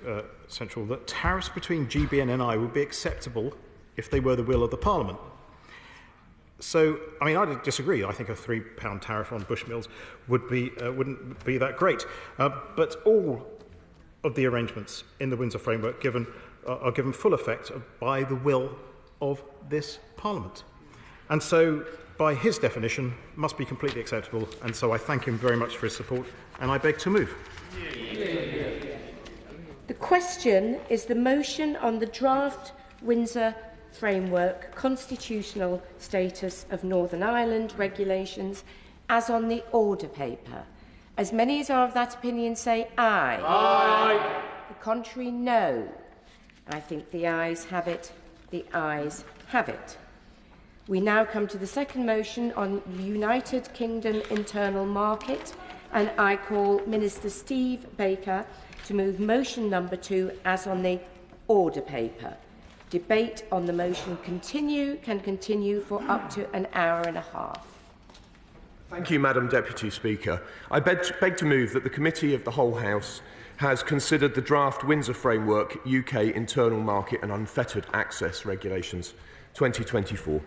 Central that tariffs between GB and NI would be acceptable if they were the will of the Parliament. So, I mean, I disagree. I think a £3 tariff on Bushmills wouldn't be that great. But all of the arrangements in the Windsor framework are given full effect by the will of this Parliament. And so, by his definition, must be completely acceptable. And so I thank him very much for his support, and I beg to move. The question is the motion on the draft Windsor Framework constitutional status of Northern Ireland regulations as on the order paper. As many as are of that opinion say aye. Aye. The contrary, no. I think the ayes have it. The ayes have it. We now come to the second motion on the United Kingdom internal market, and I call Minister Steve Baker to move motion number 2 as on the order paper. Debate on the motion can continue for up to an hour and a half. Thank you, Madam Deputy Speaker. I beg to move that the Committee of the Whole House has considered the draft Windsor Framework UK Internal Market and Unfettered Access Regulations 2024.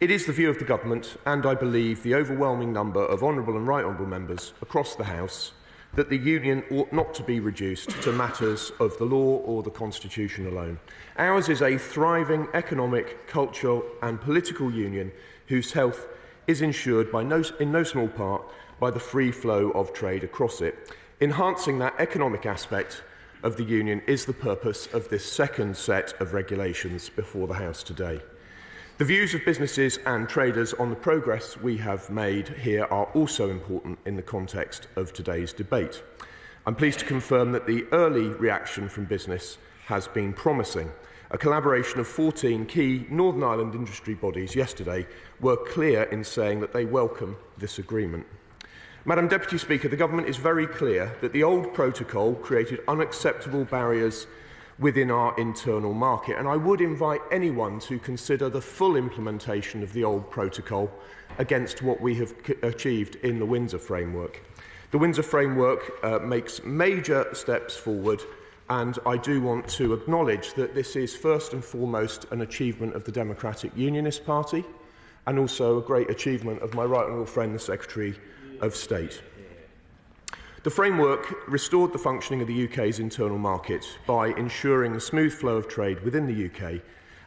It is the view of the Government, and I believe the overwhelming number of honourable and right honourable members across the House, that the Union ought not to be reduced to matters of the law or the Constitution alone. Ours is a thriving economic, cultural and political union whose health is ensured in no small part by the free flow of trade across it. Enhancing that economic aspect of the union is the purpose of this second set of regulations before the House today. The views of businesses and traders on the progress we have made here are also important in the context of today's debate. I'm pleased to confirm that the early reaction from business has been promising. A collaboration of 14 key Northern Ireland industry bodies yesterday were clear in saying that they welcome this agreement. Madam Deputy Speaker, the Government is very clear that the old protocol created unacceptable barriers within our internal market, and I would invite anyone to consider the full implementation of the old protocol against what we have achieved in the Windsor Framework. The Windsor Framework makes major steps forward, and I do want to acknowledge that this is first and foremost an achievement of the Democratic Unionist Party, and also a great achievement of my right honourable friend, the Secretary of State. The framework restored the functioning of the UK's internal market by ensuring the smooth flow of trade within the UK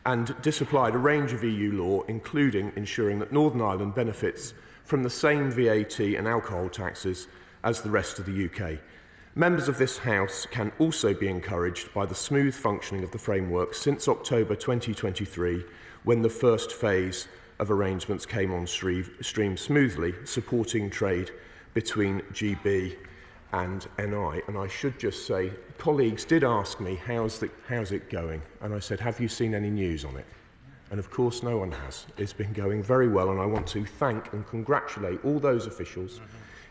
and disapplied a range of EU law, including ensuring that Northern Ireland benefits from the same VAT and alcohol taxes as the rest of the UK. Members of this House can also be encouraged by the smooth functioning of the framework since October 2023, when the first phase of arrangements came on stream smoothly, supporting trade between GB and NI. And I should just say, colleagues did ask me, how's it going? And I said, have you seen any news on it? And of course, no one has. It's been going very well, and I want to thank and congratulate all those officials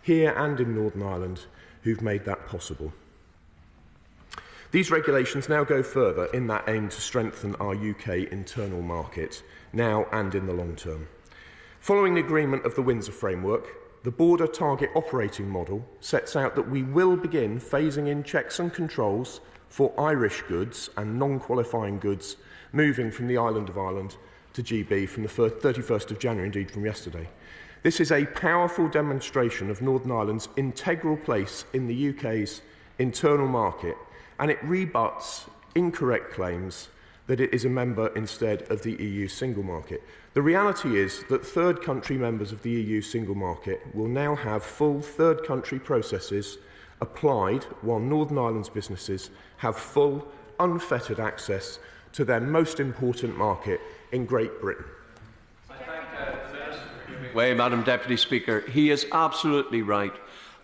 here and in Northern Ireland who've made that possible. These regulations now go further in that aim to strengthen our UK internal market, now and in the long term. Following the agreement of the Windsor Framework, the Border Target Operating Model sets out that we will begin phasing in checks and controls for Irish goods and non-qualifying goods moving from the island of Ireland to GB from the 31st of January, indeed from yesterday. This is a powerful demonstration of Northern Ireland's integral place in the UK's internal market, and it rebuts incorrect claims that it is a member instead of the EU single market. The reality is that third country members of the EU single market will now have full third country processes applied, while Northern Ireland's businesses have full, unfettered access to their most important market in Great Britain. I thank the Way, Madam Deputy Speaker. He is absolutely right.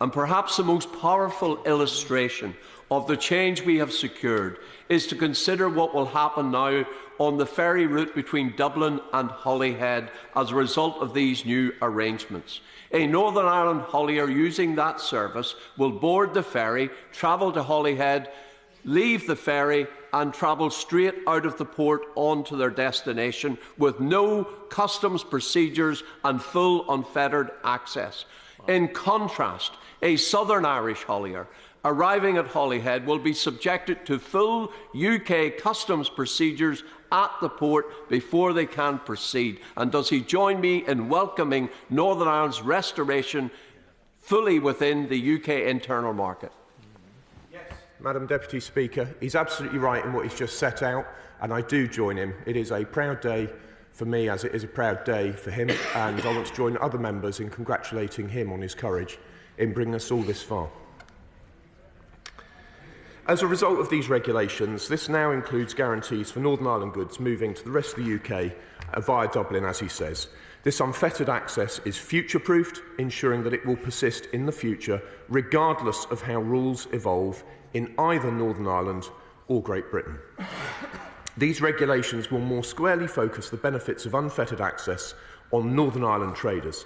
And perhaps the most powerful illustration of the change we have secured is to consider what will happen now on the ferry route between Dublin and Holyhead as a result of these new arrangements. A Northern Ireland haulier using that service will board the ferry, travel to Holyhead, leave the ferry and travel straight out of the port onto their destination with no customs procedures and full unfettered access. In contrast, a Southern Irish haulier arriving at Holyhead will be subjected to full UK customs procedures at the port before they can proceed. And does he join me in welcoming Northern Ireland's restoration fully within the UK internal market? Madam Deputy Speaker, he's absolutely right in what he's just set out, and I do join him. It is a proud day for me, as it is a proud day for him, and I want to join other members in congratulating him on his courage in bringing us all this far. As a result of these regulations, this now includes guarantees for Northern Ireland goods moving to the rest of the UK via Dublin, as he says. This unfettered access is future-proofed, ensuring that it will persist in the future, regardless of how rules evolve in either Northern Ireland or Great Britain. These regulations will more squarely focus the benefits of unfettered access on Northern Ireland traders.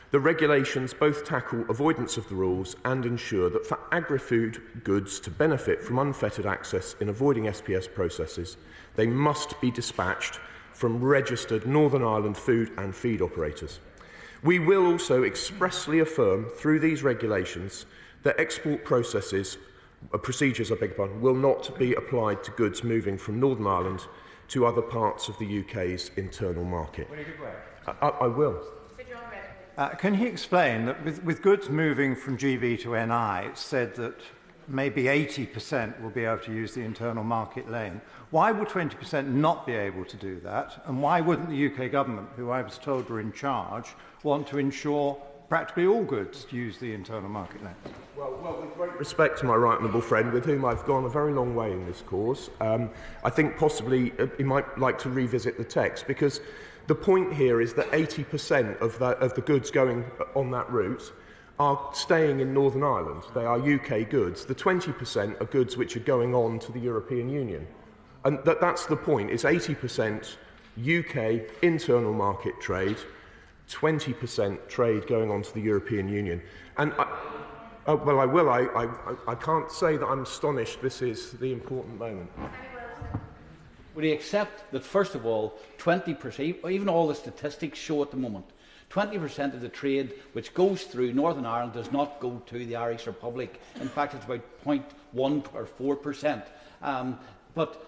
The regulations both tackle avoidance of the rules and ensure that for agri-food goods to benefit from unfettered access in avoiding SPS processes, they must be dispatched from registered Northern Ireland food and feed operators. We will also expressly affirm through these regulations that export procedures will not be applied to goods moving from Northern Ireland to other parts of the UK's internal market. I will. Can he explain that with goods moving from GB to NI, it's said that maybe 80% will be able to use the internal market lane. Why would 20% not be able to do that? And why wouldn't the UK government, who I was told were in charge, want to ensure practically all goods use the internal market lane? Well, with great respect to my right honourable friend, with whom I've gone a very long way in this cause, I think possibly he might like to revisit the text, because the point here is that 80% of the goods going on that route are staying in Northern Ireland. They are UK goods. The 20% are goods which are going on to the European Union. And that's the point. It's 80% UK internal market trade, 20% trade going on to the European Union. And I can't say that I'm astonished. This is the important moment. Would he accept that, first of all, 20%, even all the statistics show at the moment, 20% of the trade which goes through Northern Ireland does not go to the Irish Republic. In fact, it's about 0.1 or 4%. But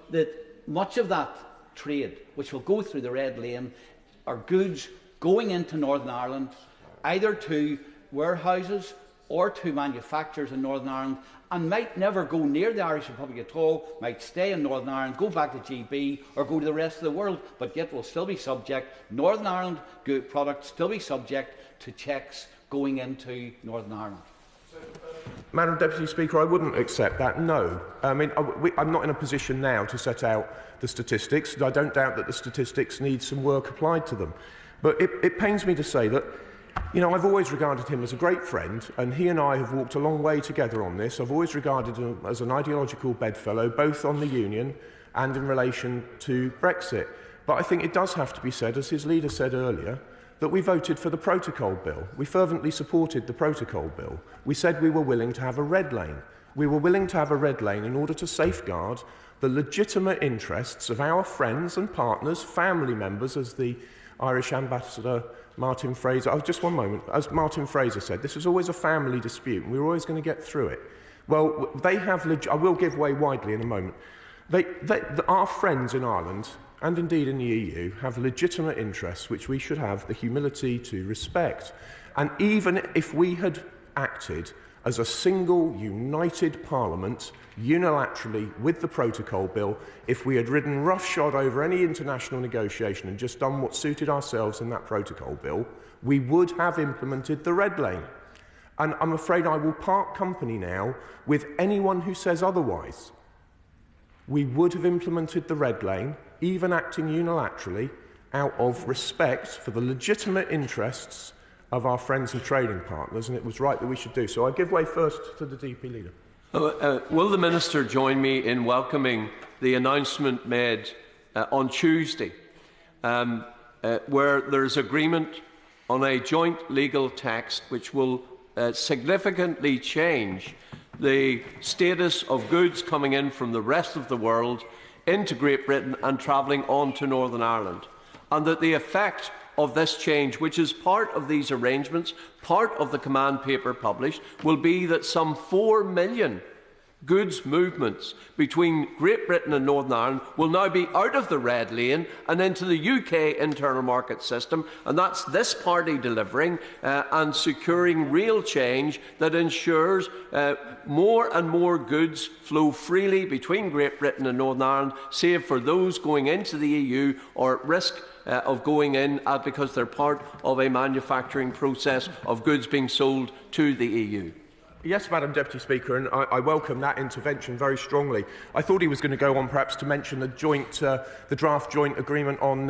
much of that trade, which will go through the red lane, are goods going into Northern Ireland, either to warehouses or to manufacturers in Northern Ireland, and might never go near the Irish Republic at all, might stay in Northern Ireland, go back to GB or go to the rest of the world, but yet will still be subject, Northern Ireland good products still be subject to checks going into Northern Ireland. Madam Deputy Speaker, I wouldn't accept that, no. I mean, I'm not in a position now to set out the statistics. I don't doubt that the statistics need some work applied to them. But it pains me to say that, you know, I've always regarded him as a great friend, and he and I have walked a long way together on this. I've always regarded him as an ideological bedfellow, both on the Union and in relation to Brexit. But I think it does have to be said, as his leader said earlier, that we voted for the Protocol Bill. We fervently supported the Protocol Bill. We said we were willing to have a red lane. We were willing to have a red lane in order to safeguard the legitimate interests of our friends and partners, family members, as the Irish Ambassador Martin Fraser, just one moment, as Martin Fraser said, this was always a family dispute, and we were always going to get through it. Well, they have, I will give way widely in a moment, our friends in Ireland, and indeed in the EU, have legitimate interests which we should have the humility to respect. And even if we had acted as a single, united Parliament, unilaterally with the Protocol Bill, if we had ridden roughshod over any international negotiation and just done what suited ourselves in that Protocol Bill, we would have implemented the red lane. And I'm afraid I will part company now with anyone who says otherwise. We would have implemented the red lane, even acting unilaterally, out of respect for the legitimate interests of our friends and trading partners, and it was right that we should do so. I give way first to the DP leader. Will the Minister join me in welcoming the announcement made on Tuesday, where there is agreement on a joint legal text which will significantly change the status of goods coming in from the rest of the world into Great Britain and travelling on to Northern Ireland, and that the effect of this change, which is part of these arrangements, part of the command paper published, will be that some 4 million goods movements between Great Britain and Northern Ireland will now be out of the red lane and into the UK internal market system, and that's this party delivering and securing real change that ensures more and more goods flow freely between Great Britain and Northern Ireland, save for those going into the EU or at risk of going in because they're part of a manufacturing process of goods being sold to the EU. Yes, Madam Deputy Speaker, and I welcome that intervention very strongly. I thought he was going to go on perhaps to mention the draft joint agreement on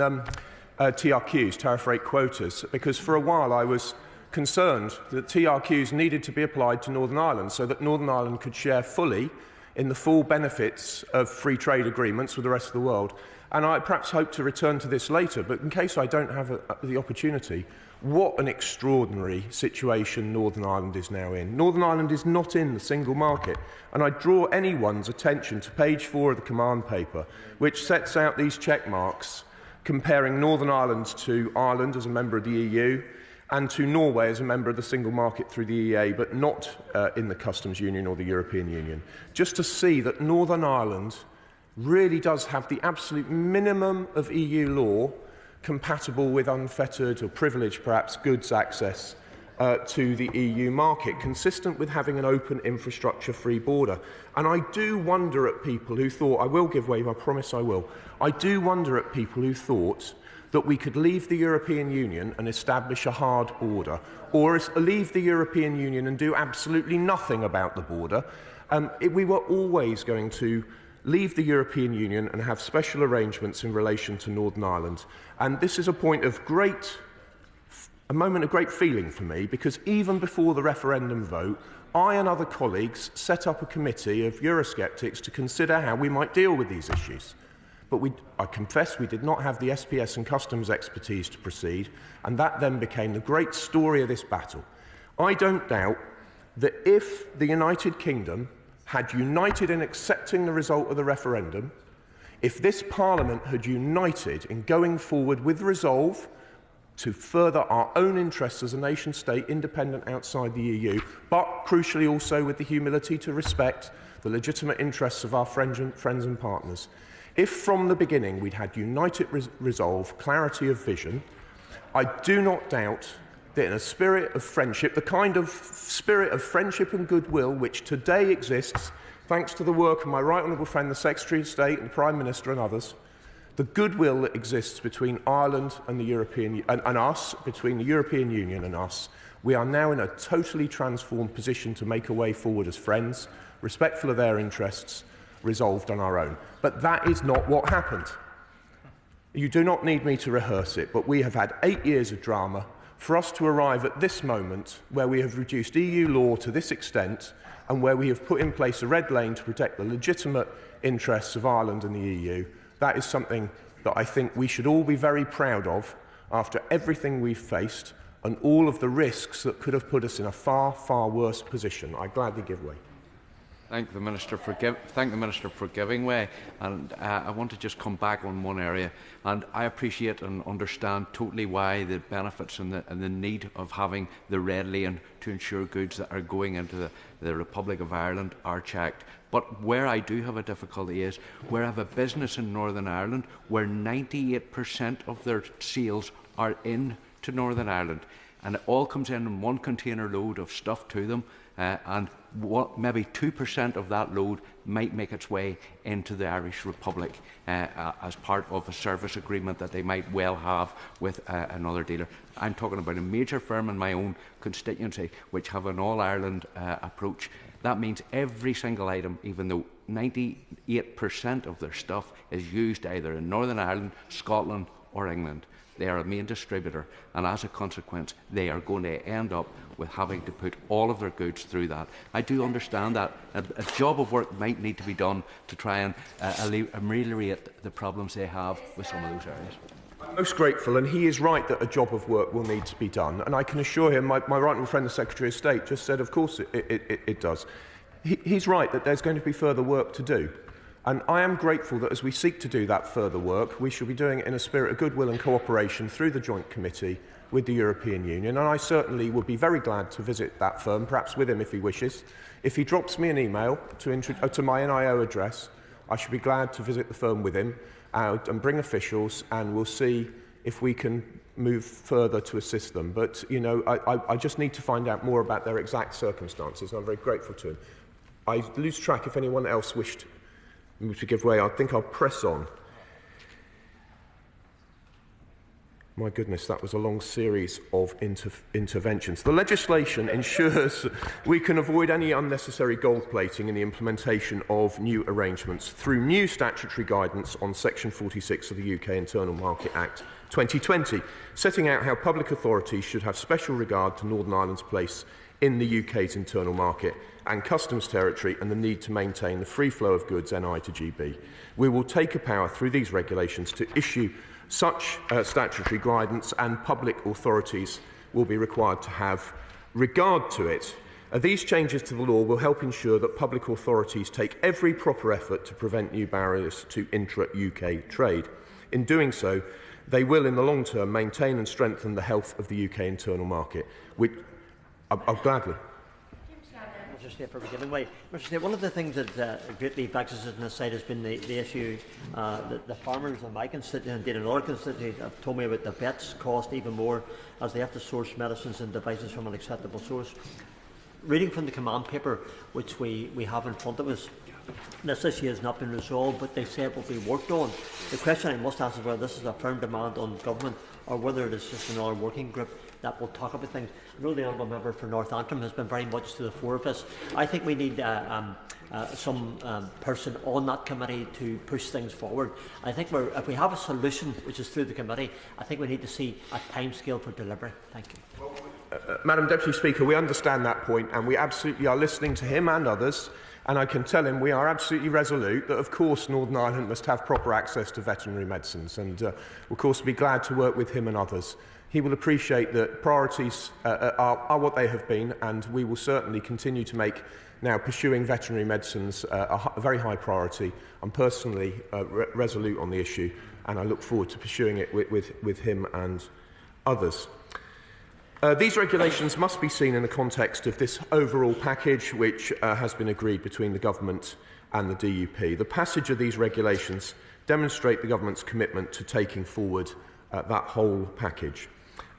TRQs, tariff rate quotas, because for a while I was concerned that TRQs needed to be applied to Northern Ireland so that Northern Ireland could share fully in the full benefits of free trade agreements with the rest of the world. And I perhaps hope to return to this later, but in case I don't have the opportunity, what an extraordinary situation Northern Ireland is now in. Northern Ireland is not in the single market, and I draw anyone's attention to page 4 of the command paper, which sets out these check marks comparing Northern Ireland to Ireland as a member of the EU and to Norway as a member of the single market through the EA, but not in the Customs Union or the European Union. Just to see that Northern Ireland really does have the absolute minimum of EU law compatible with unfettered or privileged, perhaps, goods access to the EU market, consistent with having an open infrastructure-free border. And I do wonder at people who thought, I will give way, I promise I will, I do wonder at people who thought that we could leave the European Union and establish a hard border, or leave the European Union and do absolutely nothing about the border. We were always going to leave the European Union and have special arrangements in relation to Northern Ireland. And this is a moment of great feeling for me, because even before the referendum vote, I and other colleagues set up a committee of Eurosceptics to consider how we might deal with these issues. But I confess we did not have the SPS and customs expertise to proceed, and that then became the great story of this battle. I don't doubt that if the United Kingdom had united in accepting the result of the referendum, if this Parliament had united in going forward with resolve to further our own interests as a nation-state independent outside the EU, but crucially also with the humility to respect the legitimate interests of our friends and partners, if from the beginning we'd had united resolve, clarity of vision, I do not doubt that in a spirit of friendship, the kind of spirit of friendship and goodwill which today exists, thanks to the work of my right honourable friend, the Secretary of State and the Prime Minister and others, the goodwill that exists between Ireland and the European and us, between the European Union and us, we are now in a totally transformed position to make a way forward as friends, respectful of their interests, resolved on our own. But that is not what happened. You do not need me to rehearse it, but we have had 8 years of drama for us to arrive at this moment where we have reduced EU law to this extent and where we have put in place a red lane to protect the legitimate interests of Ireland and the EU. That is something that I think we should all be very proud of after everything we've faced and all of the risks that could have put us in a far, far worse position. I gladly give way. Thank the Minister for giving way, and I want to just come back on one area, and I appreciate and understand totally why the benefits and the need of having the red lane to ensure goods that are going into the Republic of Ireland are checked. But where I do have a difficulty is where I have a business in Northern Ireland where 98% of their sales are into Northern Ireland, and it all comes in one container load of stuff to them, and maybe 2% of that load might make its way into the Irish Republic as part of a service agreement that they might well have with another dealer. I'm talking about a major firm in my own constituency which have an all-Ireland approach. That means every single item, even though 98% of their stuff is used either in Northern Ireland, Scotland or England. They are a main distributor, and as a consequence, they are going to end up with having to put all of their goods through that. I do understand that. A job of work might need to be done to try and ameliorate the problems they have with some of those areas. I'm most grateful, and he is right that a job of work will need to be done. And I can assure him, my right honourable friend, the Secretary of State, just said, of course it does. He's right that there's going to be further work to do. And I am grateful that as we seek to do that further work, we shall be doing it in a spirit of goodwill and cooperation through the Joint Committee with the European Union. And I certainly would be very glad to visit that firm, perhaps with him if he wishes. If he drops me an email to my NIO address, I should be glad to visit the firm with him and bring officials, and we'll see if we can move further to assist them. But, you know, I just need to find out more about their exact circumstances. I'm very grateful to him. I lose track if anyone else wished to give way. I think I'll press on. My goodness, that was a long series of interventions. The legislation ensures we can avoid any unnecessary gold plating in the implementation of new arrangements through new statutory guidance on Section 46 of the UK Internal Market Act 2020, setting out how public authorities should have special regard to Northern Ireland's place in the UK's internal market and customs territory and the need to maintain the free flow of goods NI to GB. We will take a power through these regulations to issue such statutory guidance, and public authorities will be required to have regard to it. These changes to the law will help ensure that public authorities take every proper effort to prevent new barriers to intra-UK trade. In doing so, they will, in the long term, maintain and strengthen the health of the UK internal market, which I'll gladly. Mr. State, for giving way. Mr. State, one of the things that greatly vexes us on this side has been the issue that the farmers in my constituency and indeed in other constituencies have told me about the vets cost even more as they have to source medicines and devices from an acceptable source. Reading from the command paper, which we have in front of us, this issue has not been resolved, but they say it will be worked on. The question I must ask is whether this is a firm demand on government or whether it is just another working group that will talk about things. I know the Honourable Member for North Antrim has been very much to the fore of this. I think we need some person on that committee to push things forward. I think if we have a solution which is through the committee, I think we need to see a timescale for delivery. Thank you. Madam Deputy Speaker, we understand that point, and we absolutely are listening to him and others. And I can tell him we are absolutely resolute that, of course, Northern Ireland must have proper access to veterinary medicines. And, of course, we'll be glad to work with him and others. He will appreciate that priorities are what they have been, and we will certainly continue to make now pursuing veterinary medicines a very high priority. I'm personally resolute on the issue, and I look forward to pursuing it with him and others. These regulations must be seen in the context of this overall package which has been agreed between the Government and the DUP. The passage of these regulations demonstrate the Government's commitment to taking forward that whole package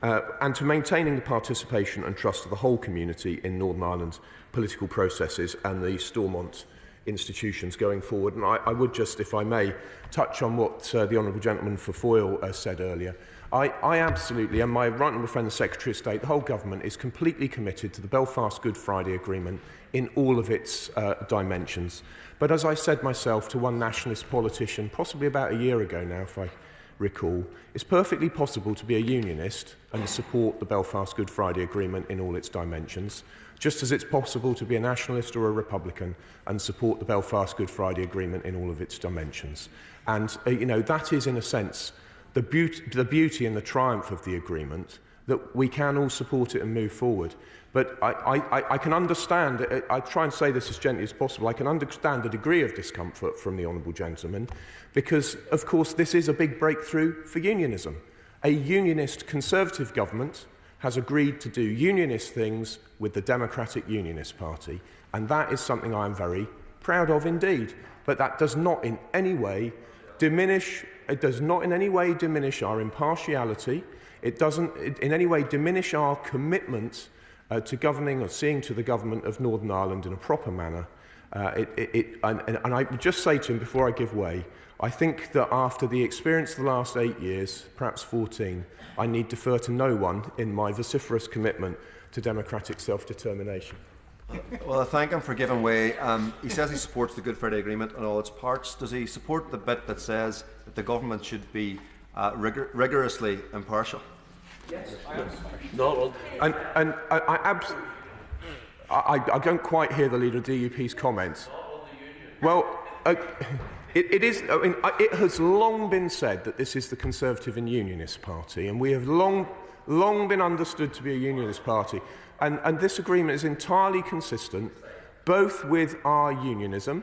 and to maintaining the participation and trust of the whole community in Northern Ireland's political processes and the Stormont institutions going forward. And I would just, if I may, touch on what the Honourable Gentleman for Foyle said earlier. I absolutely, and my right honourable friend the Secretary of State, the whole government is completely committed to the Belfast Good Friday Agreement in all of its dimensions. But as I said myself to one nationalist politician, possibly about a year ago now, if I recall, it's perfectly possible to be a unionist and support the Belfast Good Friday Agreement in all its dimensions, just as it's possible to be a nationalist or a Republican and support the Belfast Good Friday Agreement in all of its dimensions. And, you know, that is, in a sense, the beauty and the triumph of the agreement, that we can all support it and move forward. But I can understand, I try and say this as gently as possible, I can understand a degree of discomfort from the Honourable Gentleman, because, of course, this is a big breakthrough for unionism. A unionist Conservative government has agreed to do unionist things with the Democratic Unionist Party, and that is something I am very proud of indeed. But that does not in any way diminish our impartiality. It doesn't in any way diminish our commitment to governing or seeing to the government of Northern Ireland in a proper manner. And I would just say to him before I give way, I think that after the experience of the last 8 years, perhaps 14, I need defer to no one in my vociferous commitment to democratic self-determination. Well, I thank him for giving way. He says he supports the Good Friday Agreement and all its parts. Does he support the bit that says that the government should be rigorously impartial? Yes, I am. No, and I don't quite hear the Leader of DUP's comments. Well, it is. I mean, it has long been said that this is the Conservative and Unionist Party, and we have long been understood to be a Unionist Party. And this agreement is entirely consistent both with our unionism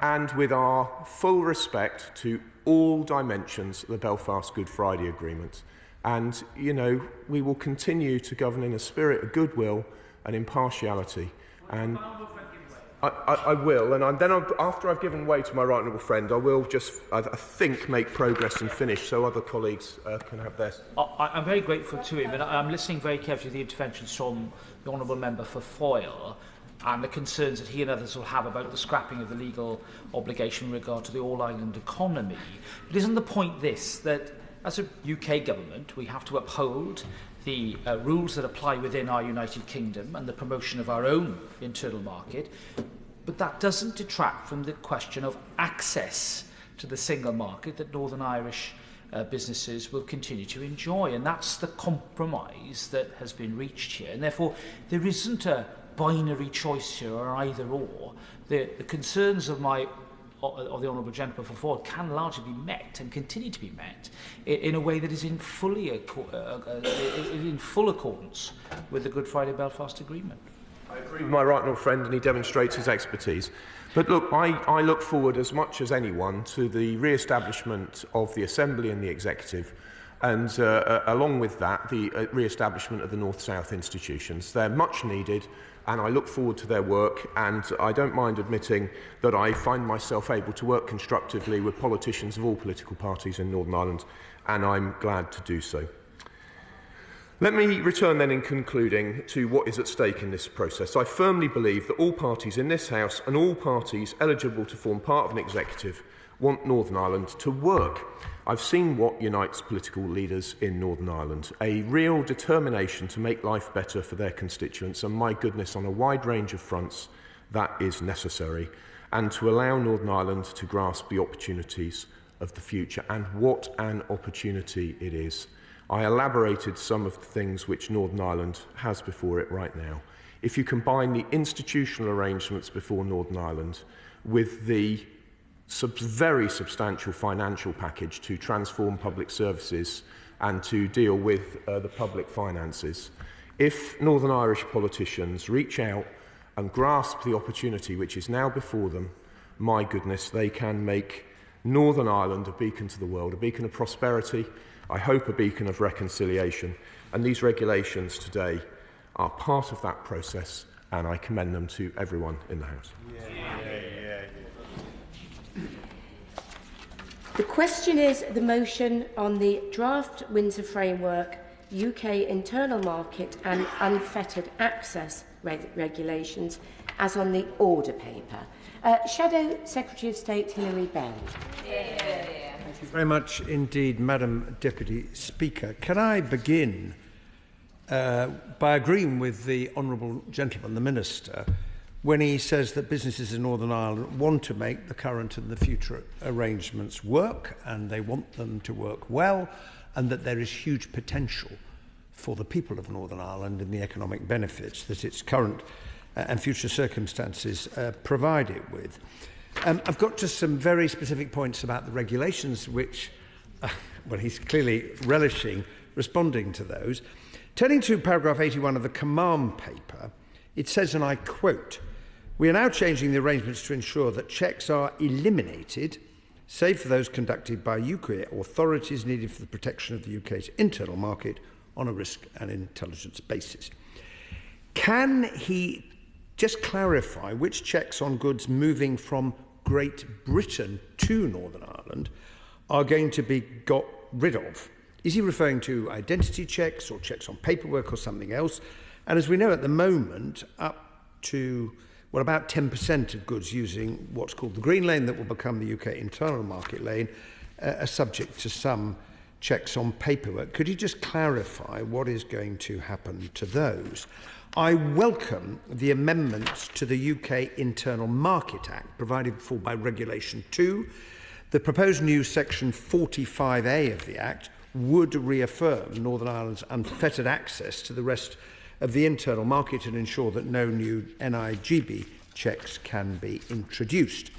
and with our full respect to all dimensions of the Belfast Good Friday Agreement. And, you know, we will continue to govern in a spirit of goodwill and impartiality. And I will, and then after I've given way to my right honourable friend, I will just, I think, make progress and finish so other colleagues can have theirs. I'm very grateful to him, and I'm listening very carefully to the interventions from the honourable member for Foyle and the concerns that he and others will have about the scrapping of the legal obligation in regard to the all-island economy. But isn't the point this, that as a UK government we have to uphold the rules that apply within our United Kingdom and the promotion of our own internal market, but that doesn't detract from the question of access to the single market that Northern Irish businesses will continue to enjoy. And that's the compromise that has been reached here. And therefore, there isn't a binary choice here or either or. The concerns of the Honourable Gentleman for Ford can largely be met and continue to be met in a way that is in full accordance with the Good Friday Belfast Agreement. I agree with my right honourable friend, and he demonstrates his expertise. But look, I look forward as much as anyone to the re-establishment of the Assembly and the Executive, and along with that, the re-establishment of the North-South institutions. They're much needed, and I look forward to their work, and I don't mind admitting that I find myself able to work constructively with politicians of all political parties in Northern Ireland, and I'm glad to do so. Let me return then in concluding to what is at stake in this process. I firmly believe that all parties in this House and all parties eligible to form part of an executive want Northern Ireland to work. I've seen what unites political leaders in Northern Ireland, a real determination to make life better for their constituents, and my goodness, on a wide range of fronts, that is necessary, and to allow Northern Ireland to grasp the opportunities of the future. And what an opportunity it is. I elaborated some of the things which Northern Ireland has before it right now. If you combine the institutional arrangements before Northern Ireland with the very substantial financial package to transform public services and to deal with the public finances, if Northern Irish politicians reach out and grasp the opportunity which is now before them, my goodness, they can make Northern Ireland a beacon to the world, a beacon of prosperity, I hope a beacon of reconciliation, and these regulations today are part of that process, and I commend them to everyone in the House. The question is the motion on the draft Windsor Framework, UK internal market and unfettered access regulations as on the order paper. Shadow Secretary of State Hilary Benn. Thank you very much indeed, Madam Deputy Speaker. Can I begin by agreeing with the Honourable Gentleman, the Minister, when he says that businesses in Northern Ireland want to make the current and the future arrangements work, and they want them to work well, and that there is huge potential for the people of Northern Ireland and the economic benefits that its current and future circumstances provide it with. I've got just some very specific points about the regulations, which, well, he's clearly relishing responding to those. Turning to paragraph 81 of the command paper, it says, and I quote, "We are now changing the arrangements to ensure that checks are eliminated, save for those conducted by UK authorities needed for the protection of the UK's internal market on a risk and intelligence basis." Can he just clarify which checks on goods moving from Great Britain to Northern Ireland are going to be got rid of? Is he referring to identity checks or checks on paperwork or something else? And as we know at the moment, up to, well, about 10% of goods using what's called the Green Lane, that will become the UK internal market lane, are subject to some checks on paperwork. Could you just clarify what is going to happen to those? I welcome the amendments to the UK Internal Market Act provided for by Regulation 2 The proposed new section 45A of the Act would reaffirm Northern Ireland's unfettered access to the rest of the internal market and ensure that no new NIGB checks can be introduced.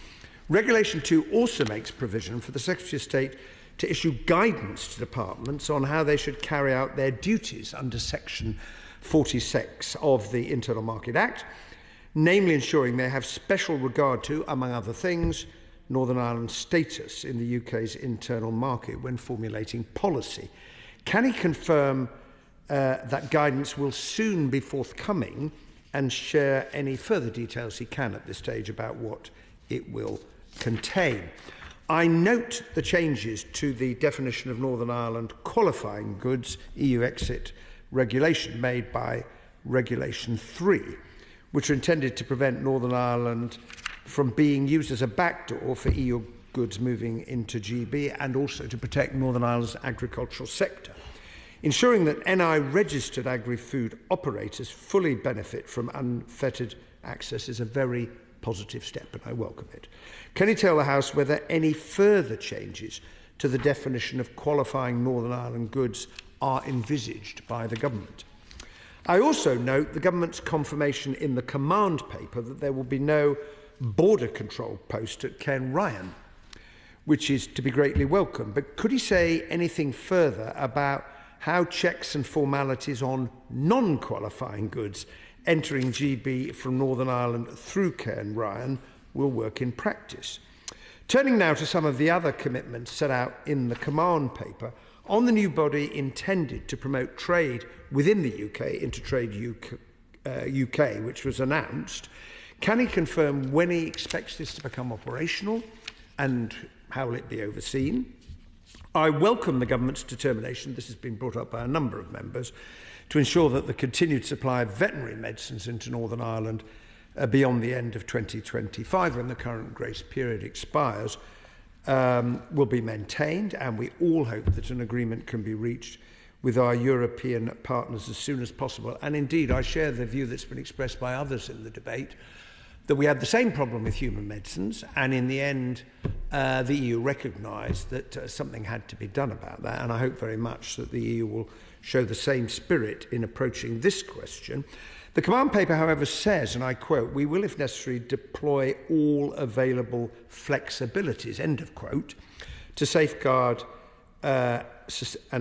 Regulation 2 also makes provision for the Secretary of State to issue guidance to departments on how they should carry out their duties under Section 46 of the Internal Market Act, namely ensuring they have special regard to, among other things, Northern Ireland's status in the UK's internal market when formulating policy. Can he confirm that guidance will soon be forthcoming and share any further details he can at this stage about what it will contain? I note the changes to the definition of Northern Ireland qualifying goods EU exit regulation made by Regulation 3, which are intended to prevent Northern Ireland from being used as a backdoor for EU goods moving into GB and also to protect Northern Ireland's agricultural sector. Ensuring that NI-registered agri-food operators fully benefit from unfettered access is a very positive step, and I welcome it. Can you tell the House whether any further changes to the definition of qualifying Northern Ireland goods are envisaged by the Government? I also note the Government's confirmation in the command paper that there will be no border control post at Cairn Ryan, which is to be greatly welcomed. But could he say anything further about how checks and formalities on non-qualifying goods entering GB from Northern Ireland through Cairn Ryan will work in practice? Turning now to some of the other commitments set out in the command paper on the new body intended to promote trade within the UK, Intertrade UK, which was announced, can he confirm when he expects this to become operational and how will it be overseen? I welcome the Government's determination, this has been brought up by a number of members, to ensure that the continued supply of veterinary medicines into Northern Ireland beyond the end of 2025, when the current grace period expires, will be maintained, and we all hope that an agreement can be reached with our European partners as soon as possible. And indeed, I share the view that's been expressed by others in the debate, that we had the same problem with human medicines, and in the end, the EU recognised that something had to be done about that, and I hope very much that the EU will show the same spirit in approaching this question. The command paper, however, says, and I quote, "We will, if necessary, deploy all available flexibilities," end of quote, to safeguard and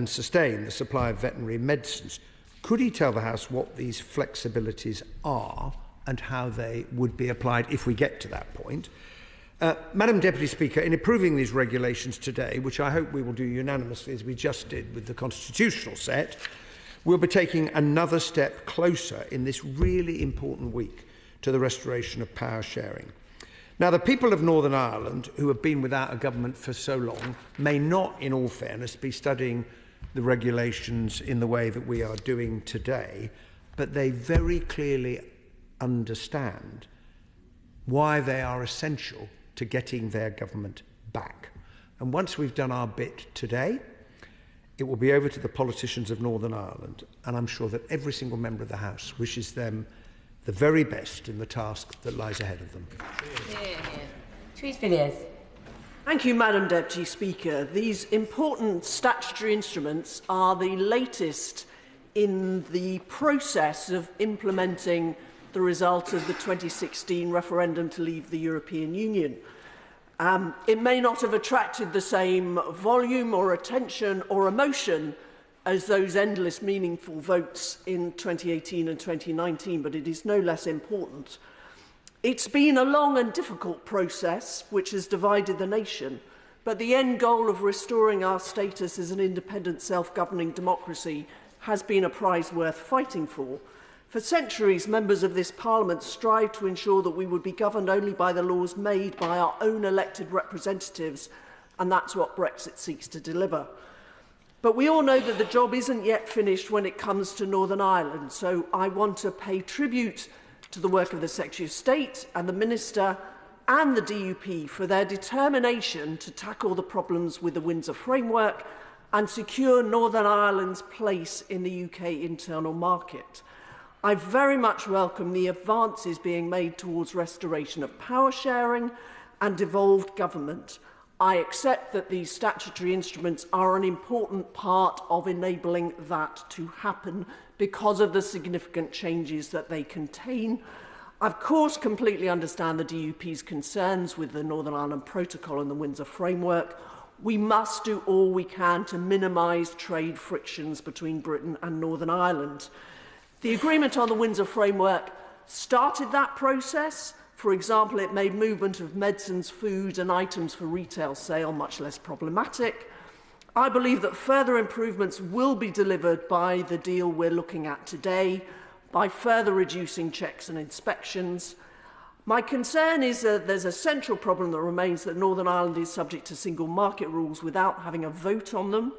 sustain the supply of veterinary medicines. Could he tell the House what these flexibilities are and how they would be applied if we get to that point? Madam Deputy Speaker, in approving these regulations today, which I hope we will do unanimously as we just did with the constitutional set, we'll be taking another step closer in this really important week to the restoration of power sharing. Now, the people of Northern Ireland, who have been without a government for so long, may not, in all fairness, be studying the regulations in the way that we are doing today, but they very clearly understand why they are essential to getting their government back. And once we've done our bit today, it will be over to the politicians of Northern Ireland, and I'm sure that every single member of the House wishes them the very best in the task that lies ahead of them. Villiers. Thank you, Madam Deputy Speaker. These important statutory instruments are the latest in the process of implementing the result of the 2016 referendum to leave the European Union. It may not have attracted the same volume or attention or emotion as those endless meaningful votes in 2018 and 2019, but it is no less important. It's been a long and difficult process which has divided the nation, but the end goal of restoring our status as an independent, self-governing democracy has been a prize worth fighting for. For centuries, members of this Parliament strived to ensure that we would be governed only by the laws made by our own elected representatives, and that's what Brexit seeks to deliver. But we all know that the job isn't yet finished when it comes to Northern Ireland, so I want to pay tribute to the work of the Secretary of State and the Minister and the DUP for their determination to tackle the problems with the Windsor Framework and secure Northern Ireland's place in the UK internal market. I very much welcome the advances being made towards restoration of power sharing and devolved government. I accept that these statutory instruments are an important part of enabling that to happen because of the significant changes that they contain. I, of course, completely understand the DUP's concerns with the Northern Ireland Protocol and the Windsor Framework. We must do all we can to minimise trade frictions between Britain and Northern Ireland. The agreement on the Windsor Framework started that process. For example, it made movement of medicines, food and items for retail sale much less problematic. I believe that further improvements will be delivered by the deal we're looking at today, by further reducing checks and inspections. My concern is that there's a central problem that remains, that Northern Ireland is subject to single market rules without having a vote on them.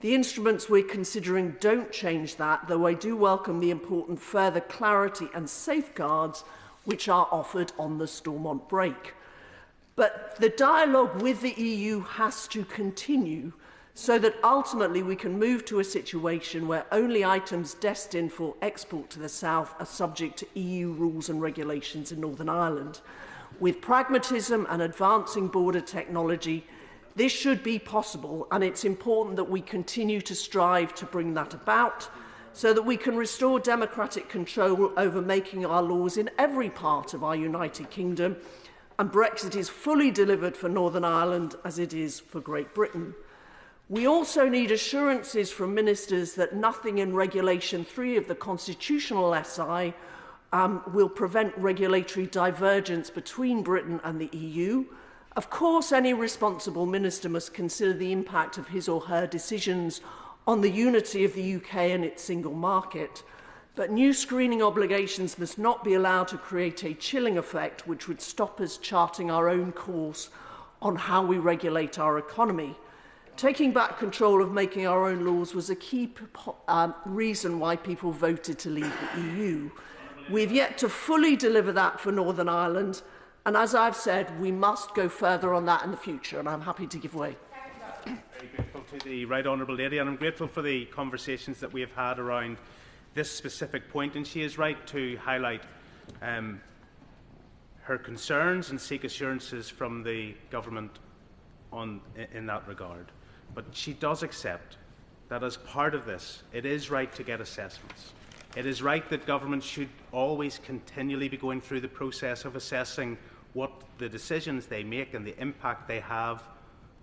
The instruments we're considering don't change that, though I do welcome the important further clarity and safeguards which are offered on the Stormont break. But the dialogue with the EU has to continue so that ultimately we can move to a situation where only items destined for export to the south are subject to EU rules and regulations in Northern Ireland. With pragmatism and advancing border technology, this should be possible, and it's important that we continue to strive to bring that about, so that we can restore democratic control over making our laws in every part of our United Kingdom, and Brexit is fully delivered for Northern Ireland as it is for Great Britain. We also need assurances from ministers that nothing in Regulation 3 of the Constitutional SI will prevent regulatory divergence between Britain and the EU. Of course, any responsible minister must consider the impact of his or her decisions on the unity of the UK and its single market, but new screening obligations must not be allowed to create a chilling effect which would stop us charting our own course on how we regulate our economy. Taking back control of making our own laws was a key reason why people voted to leave the EU. We've yet to fully deliver that for Northern Ireland, and as I've said, we must go further on that in the future, and I'm happy to give way. Very grateful to the Right Honourable Lady, and I'm grateful for the conversations that we have had around this specific point, and she is right to highlight her concerns and seek assurances from the government in that regard. But she does accept that as part of this, it is right to get assessments. It is right that government should always continually be going through the process of assessing what the decisions they make and the impact they have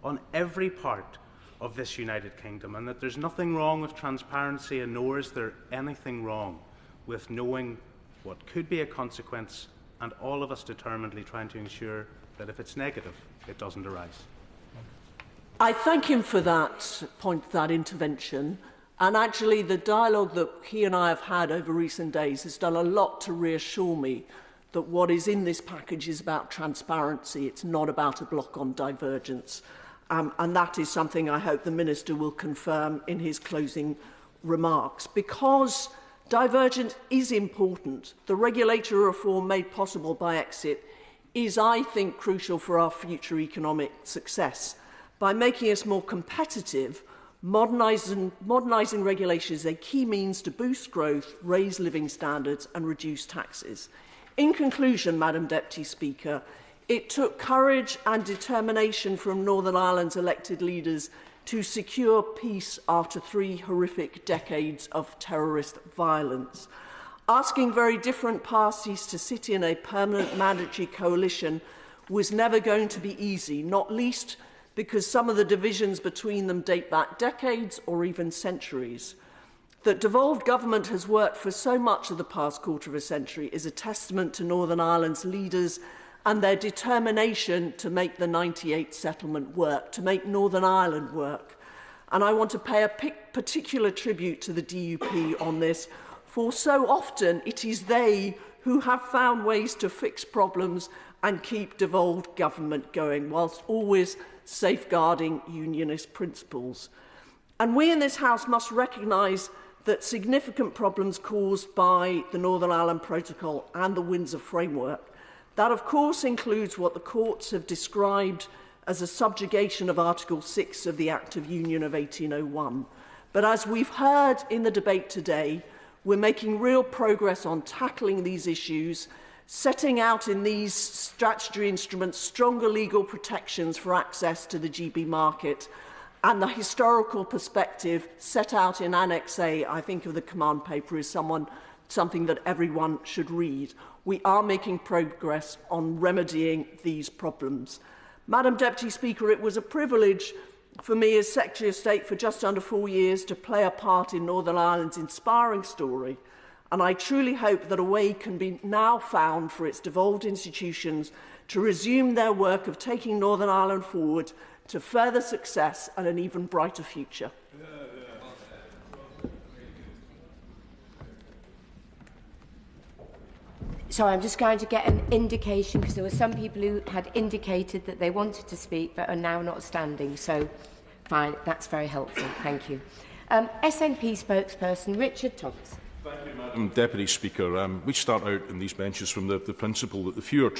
on every part of this United Kingdom, and that there's nothing wrong with transparency, and nor is there anything wrong with knowing what could be a consequence, and all of us determinedly trying to ensure that if it's negative, it doesn't arise. I thank him for that point, that intervention, and actually the dialogue that he and I have had over recent days has done a lot to reassure me that what is in this package is about transparency. It's not about a block on divergence. And that is something I hope the Minister will confirm in his closing remarks. Because divergence is important, the regulatory reform made possible by exit is, I think, crucial for our future economic success. By making us more competitive, modernising regulation is a key means to boost growth, raise living standards and reduce taxes. In conclusion, Madam Deputy Speaker, it took courage and determination from Northern Ireland's elected leaders to secure peace after 3 horrific decades of terrorist violence. Asking very different parties to sit in a permanent mandatory coalition was never going to be easy, not least because some of the divisions between them date back decades or even centuries. That devolved government has worked for so much of the past quarter of a century is a testament to Northern Ireland's leaders and their determination to make the 98 settlement work, to make Northern Ireland work. And I want to pay a particular tribute to the DUP on this, for so often it is they who have found ways to fix problems and keep devolved government going, whilst always safeguarding Unionist principles. And we in this House must recognise that significant problems caused by the Northern Ireland Protocol and the Windsor Framework, that of course includes what the courts have described as a subjugation of Article 6 of the Act of Union of 1801. But as we've heard in the debate today, we're making real progress on tackling these issues, setting out in these statutory instruments stronger legal protections for access to the GB market, and the historical perspective set out in Annex A, I think, of the command paper is something that everyone should read. We are making progress on remedying these problems. Madam Deputy Speaker, it was a privilege for me as Secretary of State for just under 4 years to play a part in Northern Ireland's inspiring story, and I truly hope that a way can be now found for its devolved institutions to resume their work of taking Northern Ireland forward to further success and an even brighter future. So I'm just going to get an indication, because there were some people who had indicated that they wanted to speak but are now not standing. So, fine, that's very helpful. Thank you. SNP spokesperson Richard Thompson. Thank you, Madam Deputy Speaker. We start out in these benches from the principle that the fewer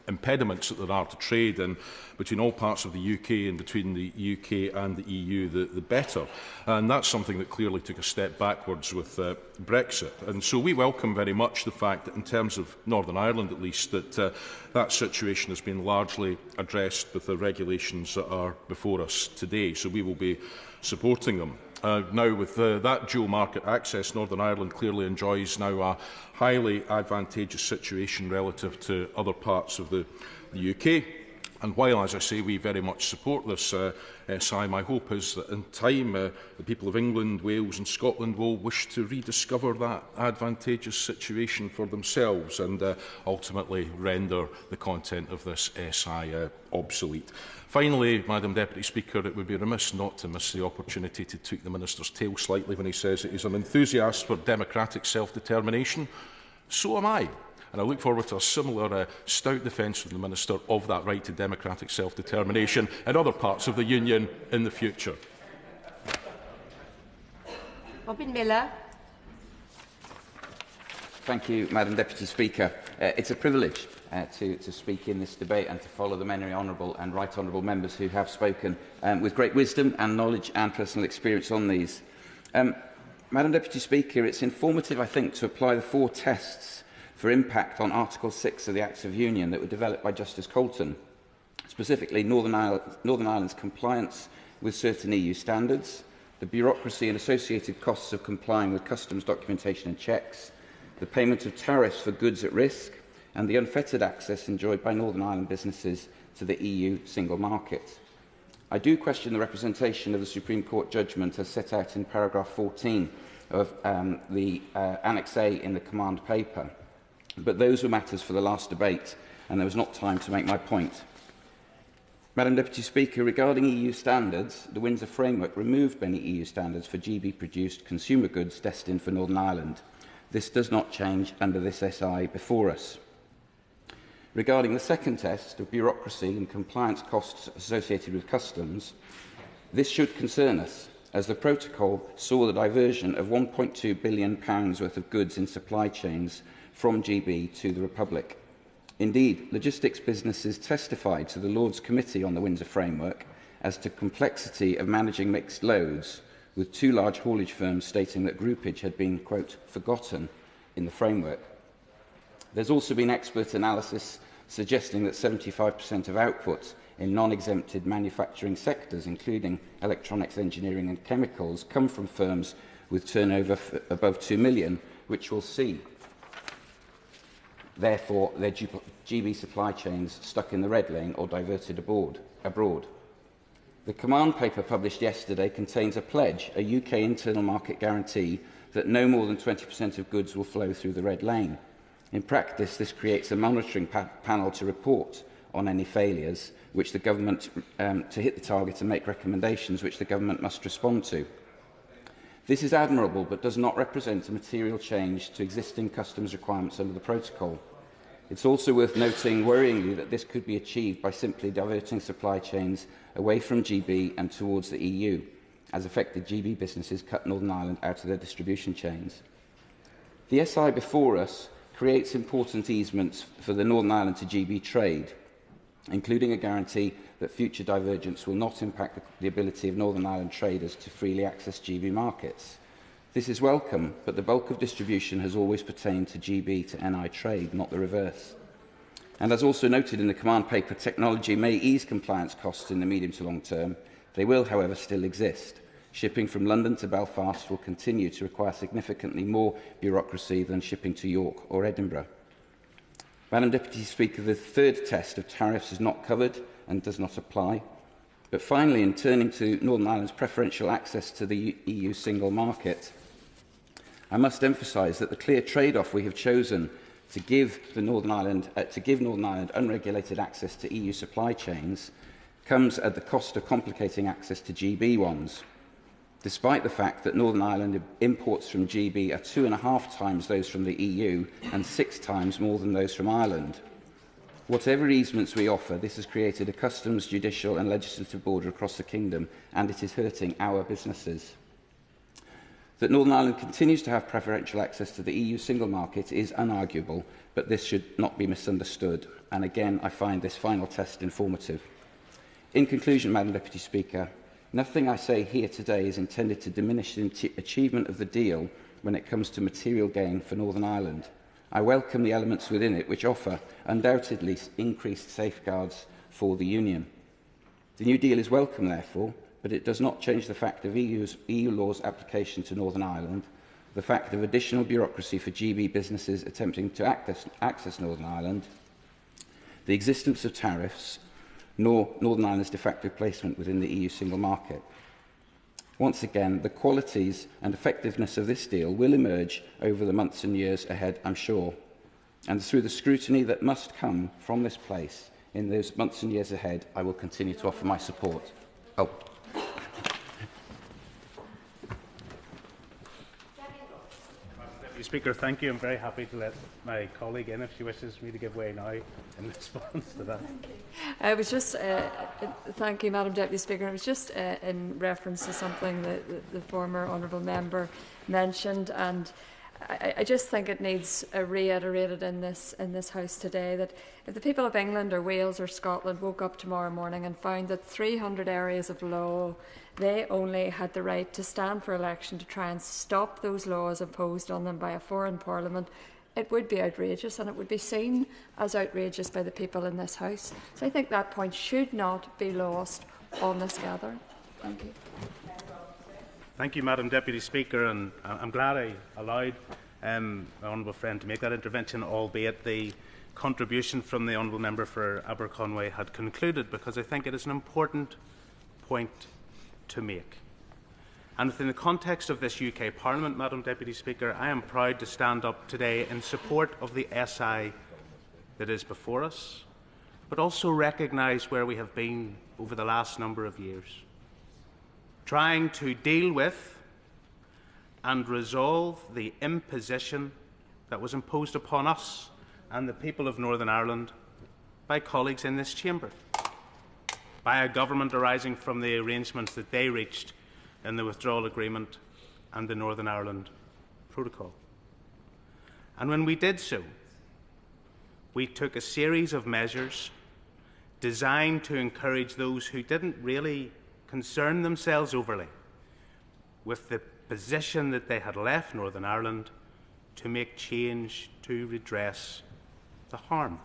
impediments that there are to trade in between all parts of the UK and between the UK and the EU, the better. And that's something that clearly took a step backwards with Brexit. And so we welcome very much the fact that in terms of Northern Ireland at least, that that situation has been largely addressed with the regulations that are before us today. So we will be supporting them. Now, with that dual market access, Northern Ireland clearly enjoys now a highly advantageous situation relative to other parts of the UK. And while, as I say, we very much support this SI, my hope is that in time the people of England, Wales and Scotland will wish to rediscover that advantageous situation for themselves and ultimately render the content of this SI obsolete. Finally, Madam Deputy Speaker, it would be remiss not to miss the opportunity to tweak the Minister's tail slightly when he says that he's an enthusiast for democratic self-determination. So am I. And I look forward to a similar stout defence from the Minister of that right to democratic self-determination in other parts of the Union in the future. Robin Miller. Thank you, Madam Deputy Speaker. It's a privilege to speak in this debate and to follow the many honourable and right honourable members who have spoken with great wisdom and knowledge and personal experience on these. Madam Deputy Speaker, it's informative, I think, to apply the 4 tests for impact on Article 6 of the Acts of Union that were developed by Justice Colton, specifically Northern Ireland's compliance with certain EU standards, the bureaucracy and associated costs of complying with customs documentation and checks, the payment of tariffs for goods at risk, and the unfettered access enjoyed by Northern Ireland businesses to the EU single market. I do question the representation of the Supreme Court judgment as set out in paragraph 14 of the Annex A in the command paper. But those were matters for the last debate, and there was not time to make my point. Madam Deputy Speaker, regarding EU standards, the Windsor Framework removed many EU standards for GB-produced consumer goods destined for Northern Ireland. This does not change under this SI before us. Regarding the second test of bureaucracy and compliance costs associated with customs, this should concern us, as the protocol saw the diversion of £1.2 billion worth of goods in supply chains from GB to the Republic. Indeed, logistics businesses testified to the Lords Committee on the Windsor Framework as to complexity of managing mixed loads, with 2 large haulage firms stating that groupage had been, quote, forgotten in the framework. There's also been expert analysis suggesting that 75% of output in non-exempted manufacturing sectors, including electronics, engineering and chemicals, come from firms with turnover above 2 million, which will see therefore their GB supply chains stuck in the red lane or diverted abroad. The command paper published yesterday contains a pledge, a UK internal market guarantee, that no more than 20% of goods will flow through the red lane. In practice, this creates a monitoring panel to report on any failures, which the government to hit the target and make recommendations which the government must respond to. This is admirable, but does not represent a material change to existing customs requirements under the protocol. It's also worth noting, worryingly, that this could be achieved by simply diverting supply chains away from GB and towards the EU, as affected GB businesses cut Northern Ireland out of their distribution chains. The SI before us creates important easements for the Northern Ireland to GB trade, including a guarantee that future divergence will not impact the ability of Northern Ireland traders to freely access GB markets. This is welcome, but the bulk of distribution has always pertained to GB to NI trade, not the reverse. And as also noted in the command paper, technology may ease compliance costs in the medium to long term. They will, however, still exist. Shipping from London to Belfast will continue to require significantly more bureaucracy than shipping to York or Edinburgh. Madam Deputy Speaker, the third test of tariffs is not covered and does not apply. But finally, in turning to Northern Ireland's preferential access to the EU single market, I must emphasise that the clear trade-off we have chosen to give Northern Ireland unregulated access to EU supply chains comes at the cost of complicating access to GB ones, despite the fact that Northern Ireland imports from GB are 2.5 times those from the EU and 6 times more than those from Ireland. Whatever easements we offer, this has created a customs, judicial and legislative border across the kingdom, and it is hurting our businesses. That Northern Ireland continues to have preferential access to the EU single market is unarguable, but this should not be misunderstood. And again, I find this final test informative. In conclusion, Madam Deputy Speaker, nothing I say here today is intended to diminish the achievement of the deal when it comes to material gain for Northern Ireland. I welcome the elements within it which offer undoubtedly increased safeguards for the Union. The new deal is welcome, therefore, but it does not change the fact of EU law's application to Northern Ireland, the fact of additional bureaucracy for GB businesses attempting to access Northern Ireland, the existence of tariffs, nor Northern Ireland's de facto placement within the EU single market. Once again, the qualities and effectiveness of this deal will emerge over the months and years ahead, I'm sure. And through the scrutiny that must come from this place in those months and years ahead, I will continue to offer my support. Speaker, thank you. I'm very happy to let my colleague in if she wishes me to give way now in response to that. I was just, thank you, Madam Deputy Speaker. It was just in reference to something that the former honourable member mentioned, and I just think it needs reiterated in this House today that if the people of England or Wales or Scotland woke up tomorrow morning and found that 300 areas of law they only had the right to stand for election to try and stop those laws imposed on them by a foreign parliament, it would be outrageous, and it would be seen as outrageous by the people in this House. So I think that point should not be lost on this gathering. Thank you. Thank you, Madam Deputy Speaker, and I'm glad I allowed my honourable friend to make that intervention, albeit the contribution from the honourable member for Aberconway had concluded, because I think it is an important point to make. And within the context of this UK Parliament, Madam Deputy Speaker, I am proud to stand up today in support of the SI that is before us, but also recognise where we have been over the last number of years, trying to deal with and resolve the imposition that was imposed upon us and the people of Northern Ireland by colleagues in this chamber, by a government arising from the arrangements that they reached in the withdrawal agreement and the Northern Ireland Protocol. And when we did so, we took a series of measures designed to encourage those who didn't really concern themselves overly with the position that they had left Northern Ireland to make change to redress the harm.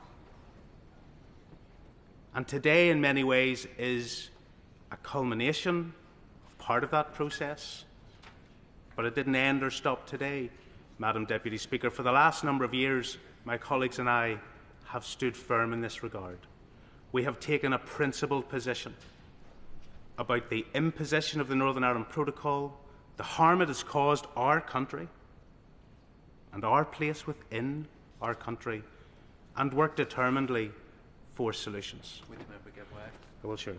And today, in many ways, is a culmination of part of that process. But it didn't end or stop today, Madam Deputy Speaker. For the last number of years, my colleagues and I have stood firm in this regard. We have taken a principled position about the imposition of the Northern Ireland Protocol, the harm it has caused our country and our place within our country, and work determinedly for solutions. I will, sure.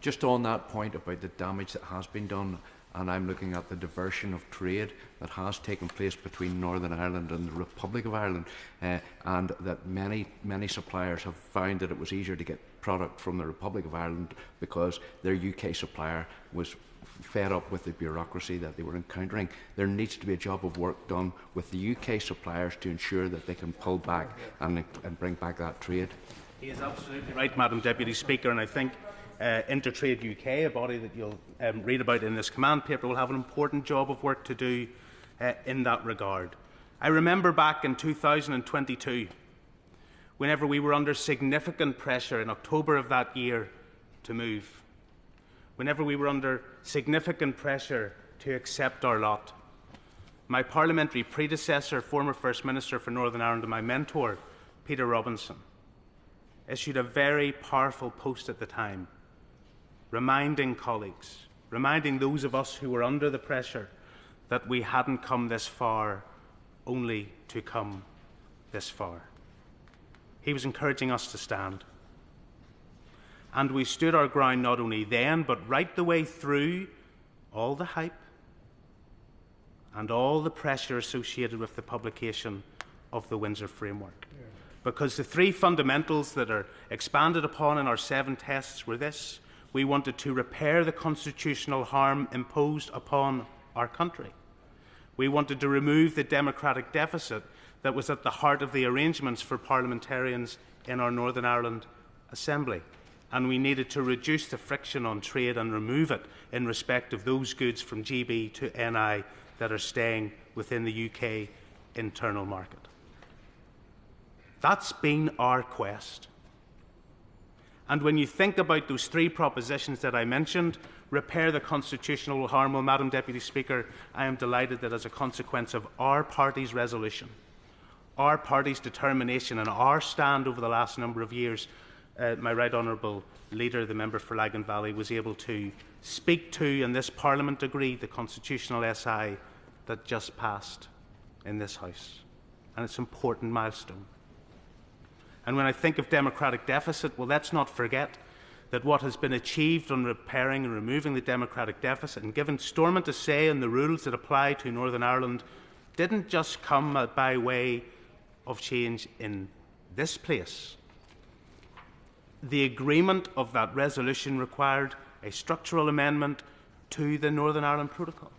Just on that point about the damage that has been done, and I'm looking at the diversion of trade that has taken place between Northern Ireland and the Republic of Ireland, and that many suppliers have found that it was easier to get product from the Republic of Ireland because their UK supplier was fed up with the bureaucracy that they were encountering. There needs to be a job of work done with the UK suppliers to ensure that they can pull back and bring back that trade. He is absolutely right, Madam Deputy Speaker, and I think Intertrade UK, a body that you'll read about in this command paper, will have an important job of work to do in that regard. I remember back in 2022, whenever we were under significant pressure in October of that year to move, whenever we were under significant pressure to accept our lot, my parliamentary predecessor, former First Minister for Northern Ireland and my mentor, Peter Robinson, issued a very powerful post at the time, reminding colleagues, reminding those of us who were under the pressure that we hadn't come this far only to come this far. He was encouraging us to stand. And we stood our ground not only then, but right the way through all the hype and all the pressure associated with the publication of the Windsor Framework. Yeah. Because the three fundamentals that are expanded upon in our 7 tests were this: we wanted to repair the constitutional harm imposed upon our country. We wanted to remove the democratic deficit that was at the heart of the arrangements for parliamentarians in our Northern Ireland Assembly. And we needed to reduce the friction on trade and remove it in respect of those goods from GB to NI that are staying within the UK internal market. That's been our quest. And when you think about those 3 propositions that I mentioned, repair the constitutional harm, well, Madam Deputy Speaker, I am delighted that as a consequence of our party's resolution, our party's determination and our stand over the last number of years, my right honourable leader, the member for Lagan Valley, was able to speak to, and this Parliament agreed, the constitutional SI that just passed in this House. And it's an important milestone. And when I think of democratic deficit, well, let's not forget that what has been achieved on repairing and removing the democratic deficit and giving Stormont a say in the rules that apply to Northern Ireland didn't just come by way of change in this place. The agreement of that resolution required a structural amendment to the Northern Ireland Protocol.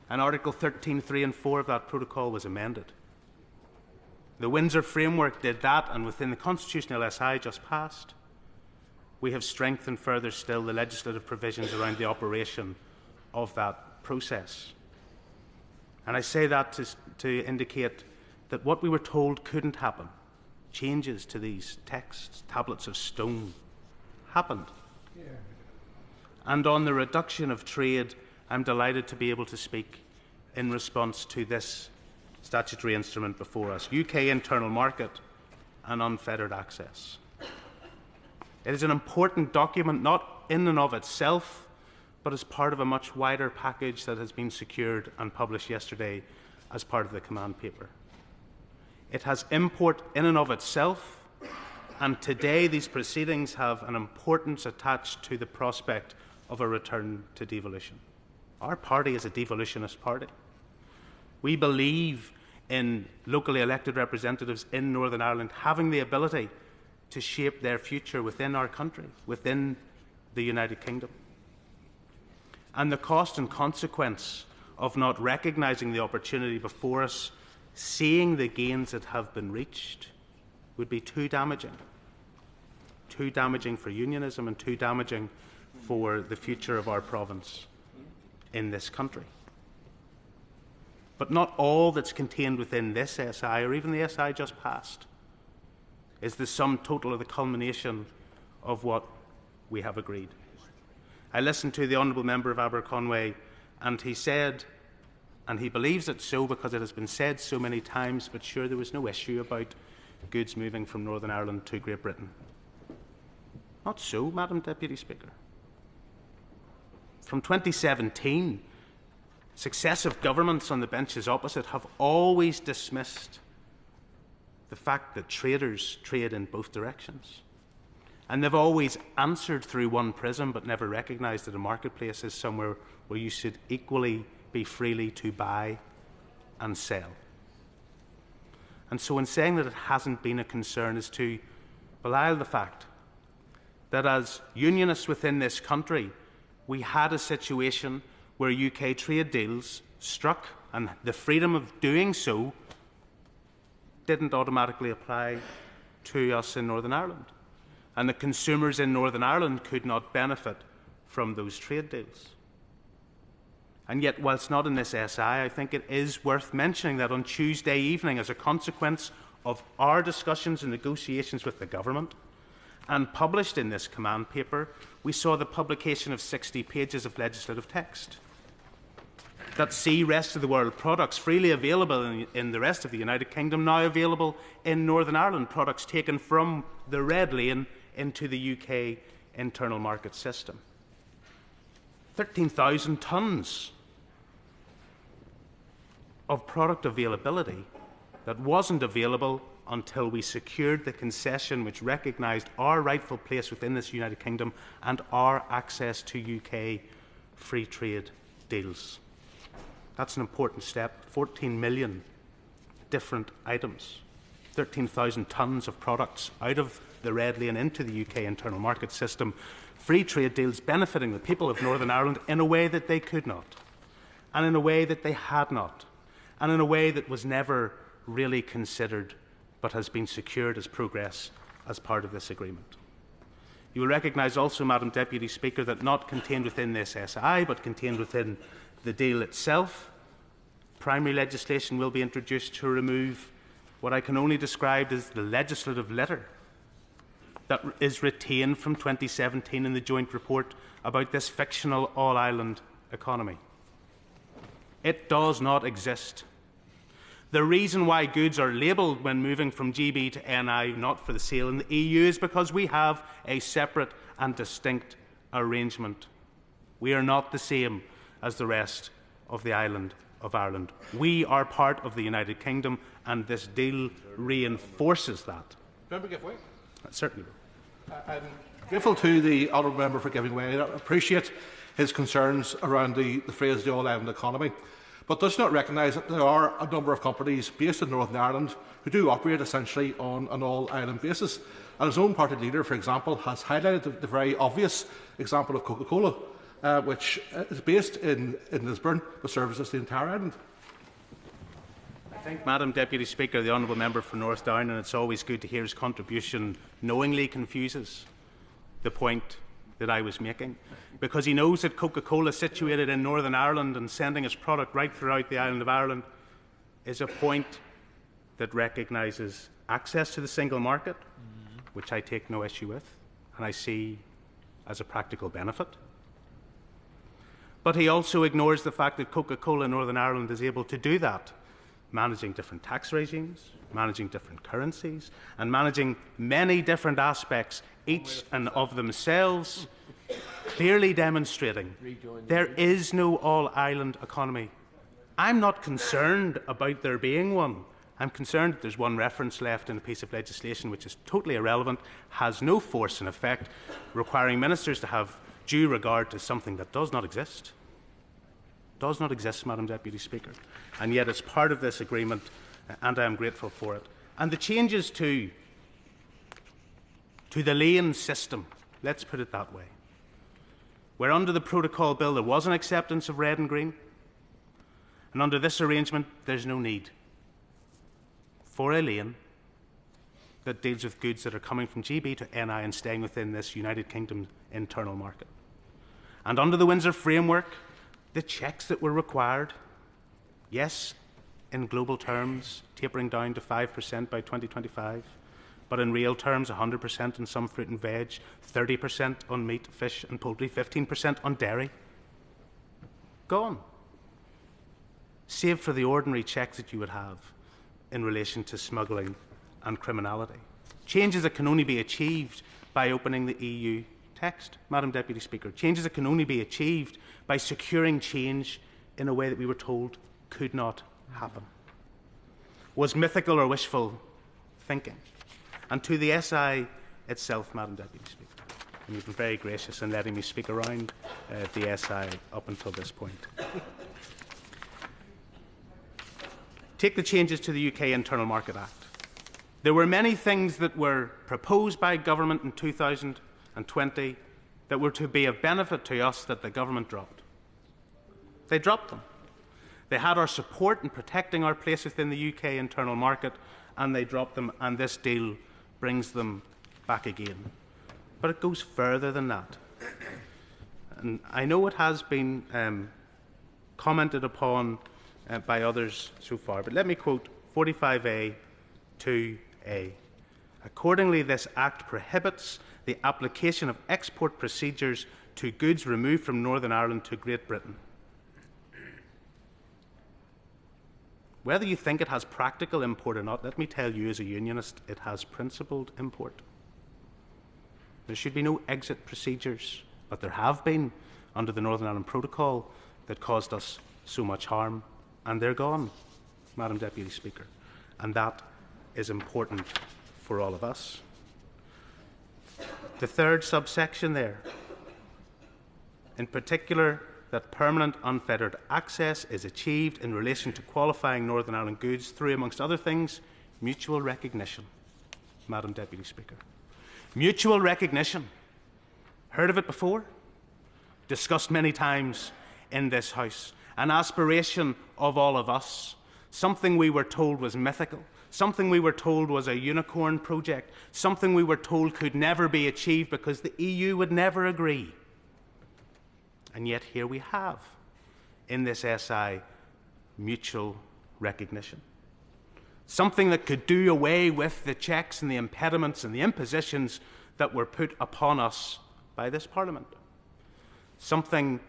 And Article 13, 3 and 4 of that protocol was amended. The Windsor Framework did that, and within the constitutional SI just passed, we have strengthened further still the legislative provisions around the operation of that process. And I say that to indicate that what we were told couldn't happen, changes to these texts, tablets of stone, happened. Yeah. And on the reduction of trade, I'm delighted to be able to speak in response to this statutory instrument before us, UK internal market and unfettered access. It is an important document, not in and of itself, but as part of a much wider package that has been secured and published yesterday as part of the command paper. It has import in and of itself, and today these proceedings have an importance attached to the prospect of a return to devolution. Our party is a devolutionist party. We believe in locally elected representatives in Northern Ireland having the ability to shape their future within our country, within the United Kingdom. And the cost and consequence of not recognising the opportunity before us, seeing the gains that have been reached, would be too damaging. Too damaging for unionism and too damaging for the future of our province in this country. But not all that's contained within this SI, or even the SI just passed, is the sum total of the culmination of what we have agreed. I listened to the Honourable Member of Aberconway, and he said, and he believes it so because it has been said so many times, but sure, there was no issue about goods moving from Northern Ireland to Great Britain. Not so, Madam Deputy Speaker. From 2017, successive governments on the benches opposite have always dismissed the fact that traders trade in both directions. And they've always answered through one prism, but never recognised that a marketplace is somewhere where you should equally be freely to buy and sell. And so in saying that it hasn't been a concern is to belie the fact that as unionists within this country, we had a situation where UK trade deals struck, and the freedom of doing so didn't automatically apply to us in Northern Ireland. and the consumers in Northern Ireland could not benefit from those trade deals. And yet, whilst not in this SI, I think it is worth mentioning that on Tuesday evening, as a consequence of our discussions and negotiations with the government, and published in this command paper, we saw the publication of 60 pages of legislative text that see rest of the world products freely available in the rest of the United Kingdom now available in Northern Ireland, products taken from the red lane into the UK internal market system. 13,000 tonnes of product availability that wasn't available until we secured the concession which recognised our rightful place within this United Kingdom and our access to UK free trade deals. That's an important step. 14 million different items, 13,000 tonnes of products out of the red lane into the UK internal market system, free trade deals benefiting the people of Northern Ireland in a way that they could not, and in a way that they had not, and in a way that was never really considered but has been secured as progress as part of this agreement. You will recognise also, Madam Deputy Speaker, that not contained within this SI but contained within the deal itself, primary legislation will be introduced to remove what I can only describe as the legislative litter that is retained from 2017 in the joint report about this fictional all-island economy. It does not exist. The reason why goods are labelled when moving from GB to NI, not for the sale in the EU, is because we have a separate and distinct arrangement. We are not the same as the rest of the island of Ireland. We are part of the United Kingdom, and this deal reinforces that. Member give way. Certainly will. I'm grateful to the honourable member for giving way. I appreciate his concerns around the phrase the all-island economy, but does not recognise that there are a number of companies based in Northern Ireland who do operate essentially on an all-island basis. And his own party leader, for example, has highlighted the very obvious example of Coca-Cola, which is based in Lisburn but services the entire island. I think, Madam Deputy Speaker, the honourable member for North Down, and it's always good to hear his contribution, knowingly confuses the point that I was making, because he knows that Coca-Cola, situated in Northern Ireland and sending its product right throughout the island of Ireland, is a point that recognises access to the single market, which I take no issue with, and I see as a practical benefit. But he also ignores the fact that Coca-Cola Northern Ireland is able to do that, managing different tax regimes, managing different currencies, and managing many different aspects, each and of themselves clearly demonstrating there is no all-island economy. I'm not concerned about there being one. I'm concerned that there's one reference left in a piece of legislation which is totally irrelevant, has no force and effect, requiring ministers to have due regard to something that does not exist. Does not exist, Madam Deputy Speaker. And yet it's part of this agreement, and I am grateful for it. And the changes to the lane system, let's put it that way, where under the protocol bill there was an acceptance of red and green, and under this arrangement there's no need for a lane that deals with goods that are coming from GB to NI and staying within this United Kingdom internal market. And under the Windsor framework, the checks that were required, yes, in global terms, tapering down to 5% by 2025, but in real terms, 100% on some fruit and veg, 30% on meat, fish and poultry, 15% on dairy. Gone. Save for the ordinary checks that you would have in relation to smuggling and criminality. Changes that can only be achieved by opening the EU text, Madam Deputy Speaker. Changes that can only be achieved by securing change in a way that we were told could not happen. Was mythical or wishful thinking. And to the SI itself, Madam Deputy Speaker, and you've been very gracious in letting me speak around the SI up until this point. Take the changes to the UK Internal Market Act. There were many things that were proposed by government in 2020 that were to be of benefit to us that the government dropped. They dropped them. They had our support in protecting our place within the UK internal market, and they dropped them, and this deal brings them back again. But it goes further than that. And I know it has been commented upon by others so far, but let me quote 45A 2A. Accordingly, this Act prohibits the application of export procedures to goods removed from Northern Ireland to Great Britain. Whether you think it has practical import or not, let me tell you as a unionist, it has principled import. There should be no exit procedures, but there have been under the Northern Ireland Protocol that caused us so much harm, and they're gone, Madam Deputy Speaker. And that is important for all of us. The third subsection there, in particular, that permanent unfettered access is achieved in relation to qualifying Northern Ireland goods through, amongst other things, mutual recognition. Madam Deputy Speaker. Mutual recognition. Heard of it before? Discussed many times in this House. An aspiration of all of us. Something we were told was mythical. Something we were told was a unicorn project. Something we were told could never be achieved because the EU would never agree. And yet here we have, in this SI, mutual recognition. Something that could do away with the checks and the impediments and the impositions that were put upon us by this Parliament. Something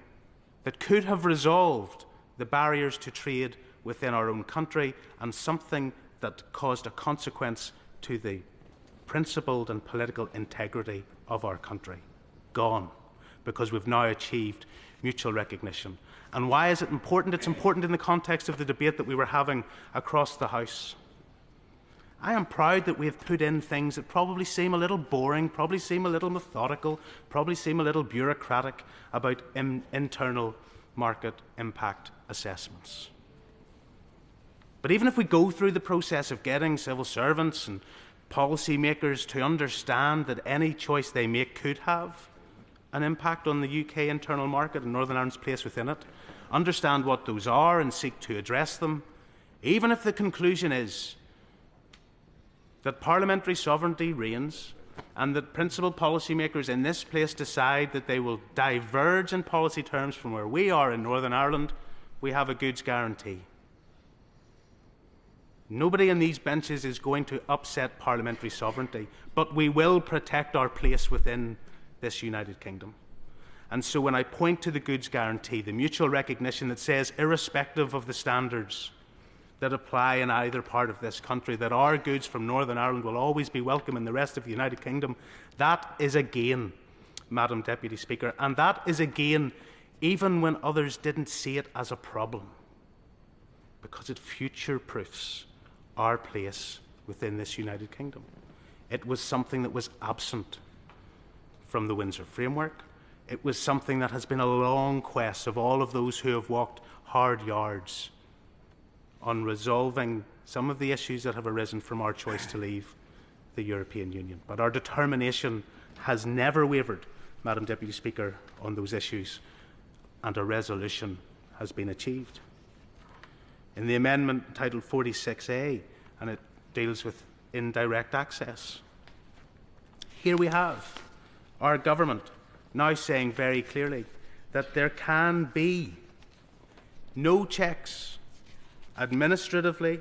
that could have resolved the barriers to trade within our own country, and something that caused a consequence to the principled and political integrity of our country. Gone. Because we've now achieved mutual recognition. And why is it important? It's important in the context of the debate that we were having across the House. I am proud that we have put in things that probably seem a little boring, probably seem a little methodical, probably seem a little bureaucratic about internal market impact assessments. But even if we go through the process of getting civil servants and policy makers to understand that any choice they make could have an impact on the UK internal market and Northern Ireland's place within it, understand what those are and seek to address them, even if the conclusion is that parliamentary sovereignty reigns and that principal policymakers in this place decide that they will diverge in policy terms from where we are in Northern Ireland, we have a goods guarantee. Nobody in these benches is going to upset parliamentary sovereignty, but we will protect our place within this United Kingdom. And so when I point to the goods guarantee, the mutual recognition that says, irrespective of the standards that apply in either part of this country, that our goods from Northern Ireland will always be welcome in the rest of the United Kingdom, that is a gain, Madam Deputy Speaker, and that is a gain even when others didn't see it as a problem, because it future-proofs our place within this United Kingdom. It was something that was absent from the Windsor Framework. It was something that has been a long quest of all of those who have walked hard yards on resolving some of the issues that have arisen from our choice to leave the European Union. But our determination has never wavered, Madam Deputy Speaker, on those issues, and a resolution has been achieved. In the amendment titled 46A, and it deals with indirect access, here we have our government now saying very clearly that there can be no checks administratively,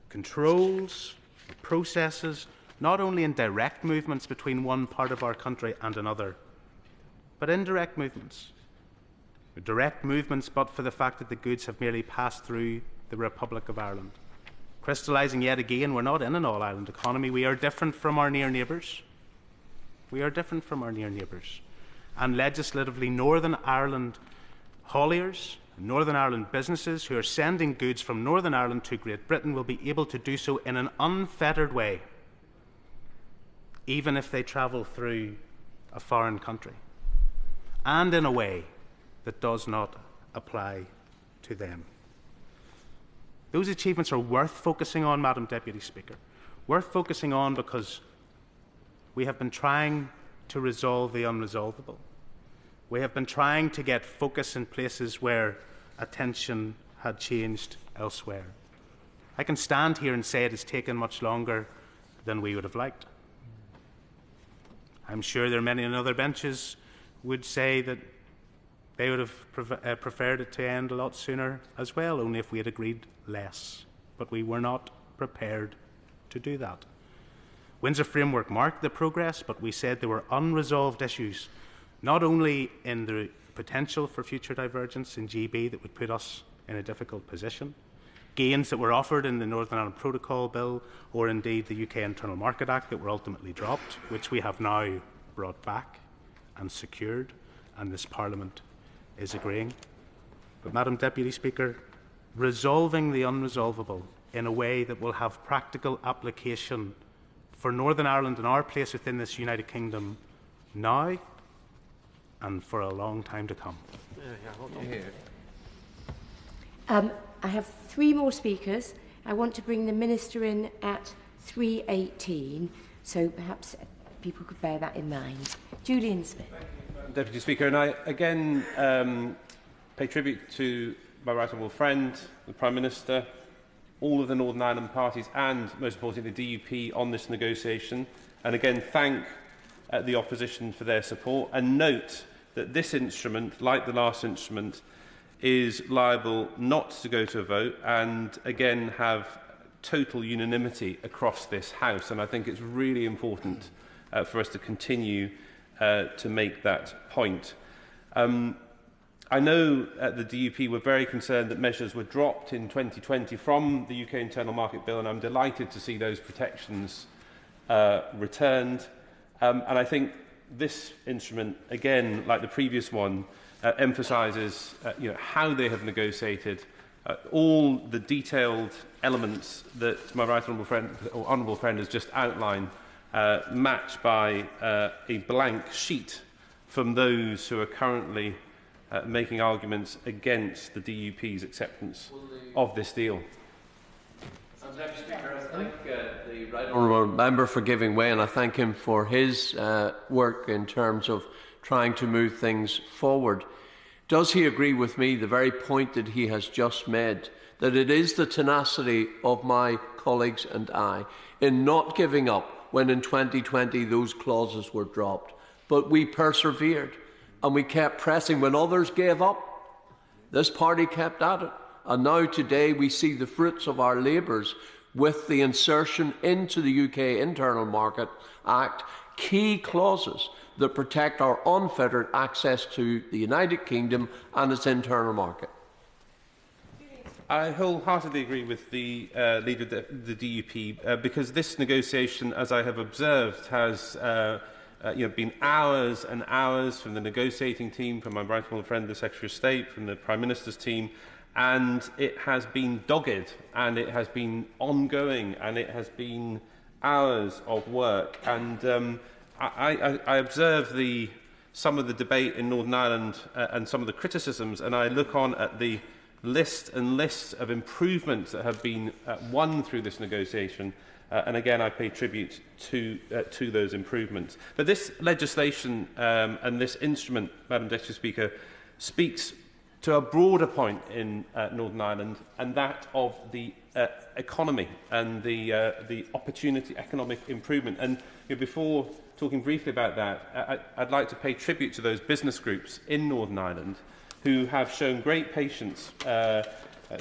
controls, processes, not only in direct movements between one part of our country and another, but indirect movements. Direct movements, but for the fact that the goods have merely passed through the Republic of Ireland. Crystallising yet again, we're not in an all-Ireland economy. We are different from our near neighbours. We are different from our near neighbours. And legislatively, Northern Ireland hauliers, Northern Ireland businesses who are sending goods from Northern Ireland to Great Britain will be able to do so in an unfettered way, even if they travel through a foreign country, and in a way that does not apply to them. Those achievements are worth focusing on, Madam Deputy Speaker. Worth focusing on because we have been trying to resolve the unresolvable. We have been trying to get focus in places where attention had changed elsewhere. I can stand here and say it has taken much longer than we would have liked. I'm sure there are many on other benches would say that they would have preferred it to end a lot sooner as well, only if we had agreed less. But we were not prepared to do that. Windsor Framework marked the progress, but we said there were unresolved issues, not only in the potential for future divergence in GB that would put us in a difficult position, gains that were offered in the Northern Ireland Protocol Bill, or indeed the UK Internal Market Act that were ultimately dropped, which we have now brought back and secured, and this Parliament is agreeing. But, Madam Deputy Speaker, resolving the unresolvable in a way that will have practical application for Northern Ireland and our place within this United Kingdom now and for a long time to come. I have 3 more speakers. I want to bring the Minister in at 3:18, so perhaps people could bear that in mind. Julian Smith. Deputy Speaker, and I again pay tribute to my right honourable friend, the Prime Minister, all of the Northern Ireland parties and, most importantly, the DUP on this negotiation, and again thank the opposition for their support, and note that this instrument, like the last instrument, is liable not to go to a vote and again have total unanimity across this House, and I think it's really important for us to continue to make that point. I know the DUP were very concerned that measures were dropped in 2020 from the UK Internal Market Bill, and I'm delighted to see those protections returned. And I think this instrument, again, like the previous one, emphasises how they have negotiated all the detailed elements that my right honourable friend has just outlined, matched by a blank sheet from those who are currently making arguments against the DUP's acceptance of this deal. Deputy Speaker, I thank the right honourable member for giving way, and I thank him for his work in terms of trying to move things forward. Does he agree with me, the very point that he has just made, that it is the tenacity of my colleagues and I in not giving up when in 2020 those clauses were dropped, but we persevered and we kept pressing when others gave up? This party kept at it. And now today we see the fruits of our labours with the insertion into the UK Internal Market Act key clauses that protect our unfettered access to the United Kingdom and its internal market. I wholeheartedly agree with the leader of the DUP because this negotiation, as I have observed, has been hours and hours from the negotiating team, from my right honourable friend, the Secretary of State, from the Prime Minister's team, and it has been dogged, and it has been ongoing, and it has been hours of work. And I observe some of the debate in Northern Ireland and some of the criticisms, and I look on at the list and lists of improvements that have been won through this negotiation, and again I pay tribute to those improvements. But this legislation and this instrument, Madam Deputy Speaker, speaks to a broader point in Northern Ireland, and that of the economy and the opportunity economic improvement. And before talking briefly about that, I'd like to pay tribute to those business groups in Northern Ireland who have shown great patience